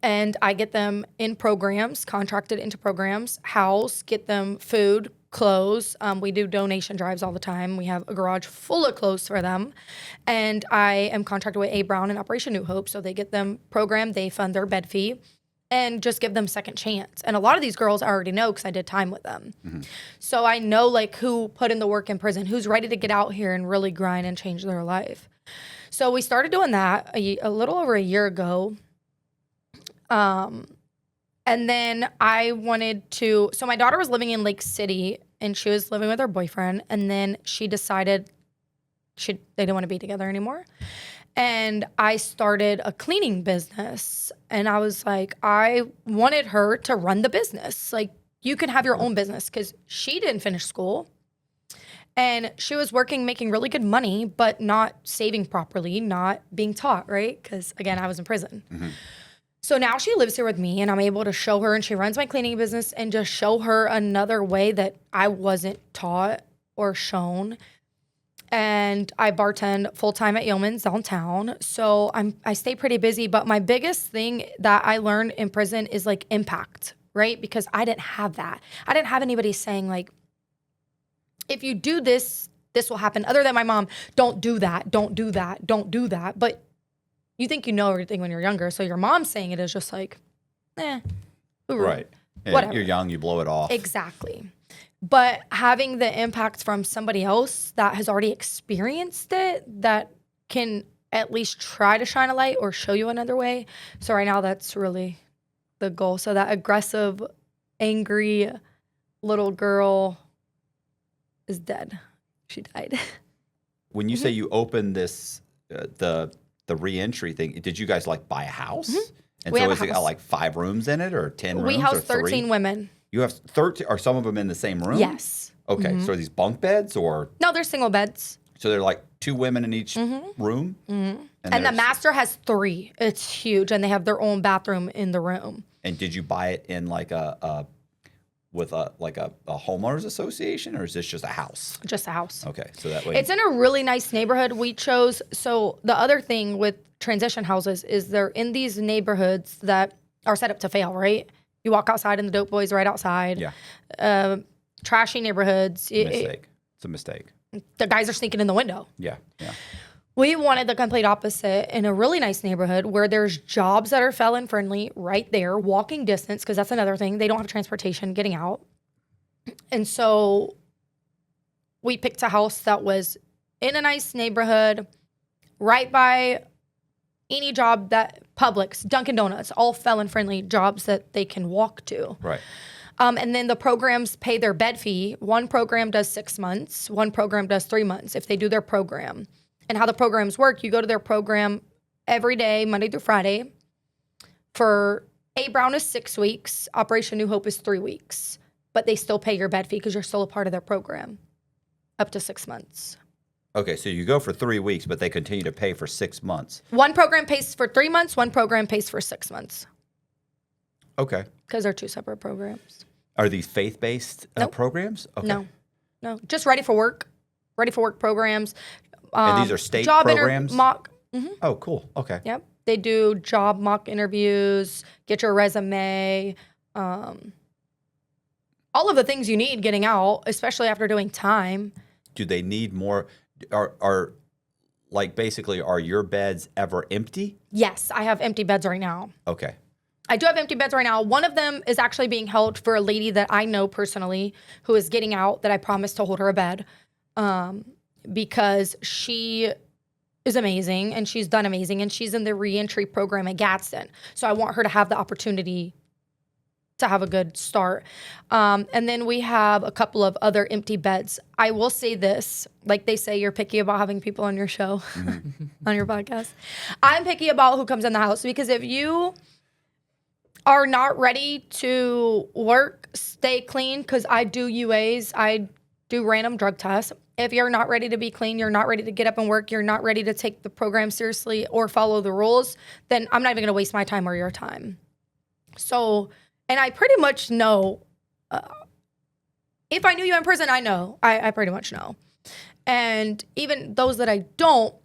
and I get them in programs, contracted into programs, house, get them food, clothes. We do donation drives all the time. We have a garage full of clothes for them. And I am contracted with A. Brown and Operation New Hope. So they get them programmed, they fund their bed fee, and just give them second chance. And a lot of these girls I already know because I did time with them. Mm-hmm. So I know like who put in the work in prison, who's ready to get out here and really grind and change their life. So we started doing that a little over a year ago. And then I wanted to, so my daughter was living in Lake City and she was living with her boyfriend. And then she decided they didn't want to be together anymore. And I started a cleaning business. And I was like, I wanted her to run the business. Like, you can have your own business because she didn't finish school. And she was working, making really good money, but not saving properly, not being taught, right? Because, again, I was in prison. Mm-hmm. So now she lives here with me and I'm able to show her, and she runs my cleaning business, and just show her another way that I wasn't taught or shown. And I bartend full-time at Yeoman's downtown. So I stay pretty busy, but my biggest thing that I learned in prison is like impact, right? Because I didn't have that. I didn't have anybody saying like, if you do this, this will happen. Other than my mom, don't do that, don't do that, don't do that. But you think you know everything when you're younger. So your mom saying it is just like, right. Yeah, whatever. You're young, you blow it off. Exactly. But having the impact from somebody else that has already experienced it, that can at least try to shine a light or show you another way. So right now that's really the goal. So that aggressive, angry little girl is dead. She died. When you say you opened this, the re-entry thing, did you guys like buy a house? Mm-hmm. And we so have is it got like 5 rooms in it or 10 rooms? We house or 13 women. You have 13, are some of them in the same room? Yes. Okay, Mm-hmm. so are these bunk beds or? No, they're single beds. So they're like 2 women in each room? Mm-hmm. And the master has 3. It's huge, and they have their own bathroom in the room. And did you buy it in like a homeowners association, or is this just a house? Just a house. Okay, so that way. It's in a really nice neighborhood. We chose, so the other thing with transition houses is they're in these neighborhoods that are set up to fail, right? You walk outside and the dope boy's right outside. Yeah. Trashy neighborhoods. It's a mistake. The guys are sneaking in the window. Yeah, yeah. We wanted the complete opposite in a really nice neighborhood where there's jobs that are felon friendly right there, walking distance, because that's another thing. They don't have transportation getting out. And so we picked a house that was in a nice neighborhood, right by any job that Publix, Dunkin' Donuts, all felon friendly jobs that they can walk to. Right. And then the programs pay their bed fee. One program does 6 months. One program does 3 months if they do their program. And how the programs work, you go to their program every day, Monday through Friday. For A Brown is 6 weeks. Operation New Hope is 3 weeks. But they still pay your bed fee because you're still a part of their program up to 6 months. Okay, so you go for 3 weeks, but they continue to pay for 6 months. One program pays for 3 months. One program pays for 6 months. Okay. Because they're 2 separate programs. Are these faith-based Nope. programs? Okay. No. Just ready for work. Ready for work programs. And these are state job programs? mock. Oh, cool. Okay. Yep. They do job mock interviews, get your resume, all of the things you need getting out, especially after doing time. Do they need more? Are like basically, are your beds ever empty? Yes, I have empty beds right now. Okay. I do have empty beds right now. One of them is actually being held for a lady that I know personally who is getting out that I promised to hold her a bed because she is amazing and she's done amazing and she's in the reentry program at Gadsden. So I want her to have the opportunity to have a good start. And then we have a couple of other empty beds. I will say this, like they say, you're picky about having people on your show, on your podcast. I'm picky about who comes in the house because if you are not ready to work, stay clean, because I do UAs, I do random drug tests. If you're not ready to be clean, you're not ready to get up and work, you're not ready to take the program seriously or follow the rules, then I'm not even going to waste my time or your time. So, and I pretty much know, if I knew you in prison, I know. I pretty much know. And even those that I don't,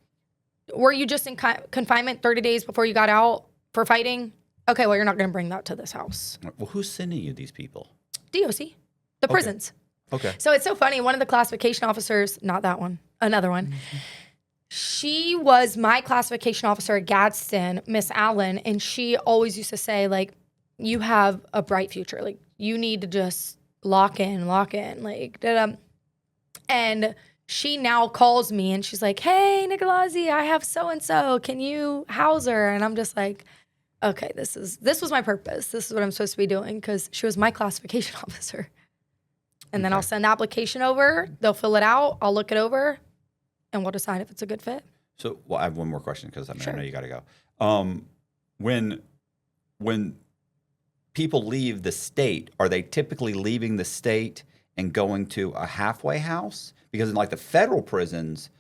were you just in confinement 30 days before you got out for fighting? Okay, well, you're not going to bring that to this house. Well, who's sending you these people? DOC, the prisons. Okay. So it's so funny. One of the classification officers, not that one, another one. She was my classification officer at Gadsden, Miss Allen, and she always used to say, like, you have a bright future. Like, you need to just lock in, like, da-da. And she now calls me and she's like, hey, Nicolazzi, I have so-and-so. Can you house her? And I'm just like, okay, this was my purpose. This is what I'm supposed to be doing because she was my classification officer. And then I'll send the application over. They'll fill it out. I'll look it over, and we'll decide if it's a good fit. So, well, I have one more question because I Sure. know you got to go. When people leave the state, are they typically leaving the state and going to a halfway house? Because in like the federal prisons,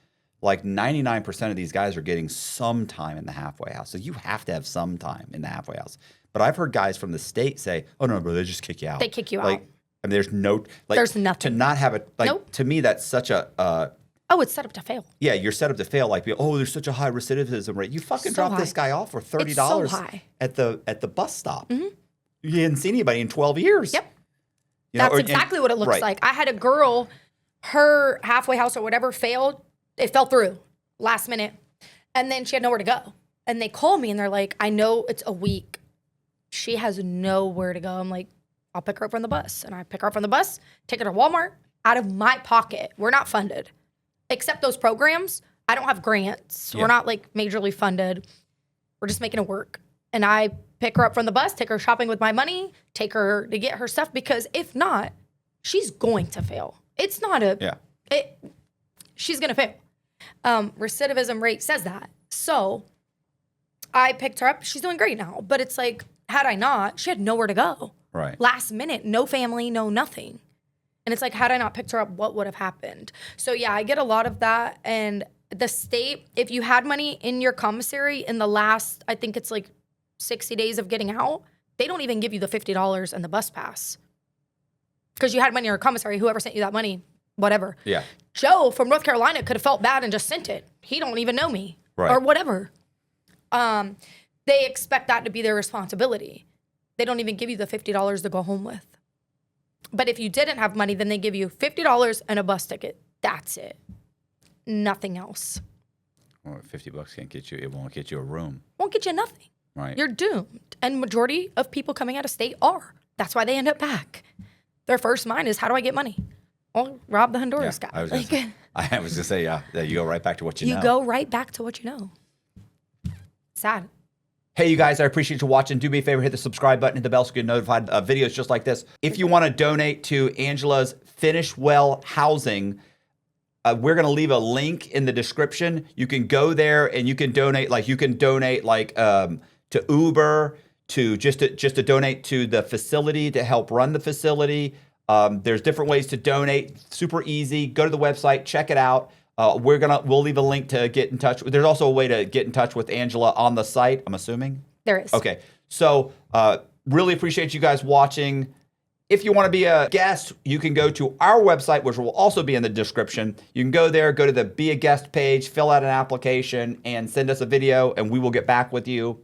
like 99% of these guys are getting some time in the halfway house. So you have to have some time in the halfway house. But I've heard guys from the state say, "Oh no, bro, they just kick you out." They kick you like, out. I mean, there's no like There's nothing. to not have it. Like Nope. to me, that's such a Oh, it's set up to fail. yeah. You're set up to fail. Like, oh, there's such a high recidivism rate. You fucking So dropped high. this guy off for $30 It's so high. at the bus stop. You hadn't seen anybody in 12 years. Yep. You know, That's exactly what it looks right. like. I had a girl, her halfway house or whatever failed. It fell through last minute. And then she had nowhere to go. And they call me and they're like, I know it's a week. She has nowhere to go. I'm like, I'll pick her up from the bus. And I pick her up from the bus, take her to Walmart out of my pocket. We're not funded. Except those programs, I don't have grants. Yeah. We're not like majorly funded. We're just making it work. And I pick her up from the bus, take her shopping with my money, take her to get her stuff, because if not, she's going to fail. It's not a, she's going to fail. Recidivism rate says that. So I picked her up. She's doing great now. But it's like, had I not, she had nowhere to go. Right. Last minute, no family, no nothing. And it's like, had I not picked her up, what would have happened? So yeah, I get a lot of that. And the state, if you had money in your commissary in the last, I think it's like 60 days of getting out, they don't even give you the $50 and the bus pass. Because you had money in your commissary, whoever sent you that money, whatever. Yeah. Joe from North Carolina could have felt bad and just sent it. He don't even know me. Right. Or whatever. They expect that to be their responsibility. They don't even give you the $50 to go home with. But if you didn't have money, then they give you $50 and a bus ticket. That's it. Nothing else. Well, $50 can't get you. It won't get you a room. Won't get you nothing. Right. You're doomed. And majority of people coming out of state are. That's why they end up back. Their first mind is, how do I get money? Well, rob the Honduras guy. I was gonna say, yeah, you go right back to what you know. You go right back to what you know. Sad. Hey, you guys, I appreciate you watching. Do me a favor, hit the subscribe button, hit the bell so you get notified of videos just like this. If you want to donate to Angela's Finish Well Housing, we're going to leave a link in the description. You can go there and you can donate. Like you can donate to Uber, to just to donate to the facility to help run the facility. There's different ways to donate. Super easy. Go to the website, check it out. We'll leave a link to get in touch. There's also a way to get in touch with Angela on the site, I'm assuming. There is. Okay. So really appreciate you guys watching. If you want to be a guest, you can go to our website, which will also be in the description. You can go there, go to the Be a Guest page, fill out an application, and send us a video, and we will get back with you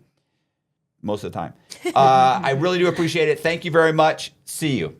most of the time. I really do appreciate it. Thank you very much. See you.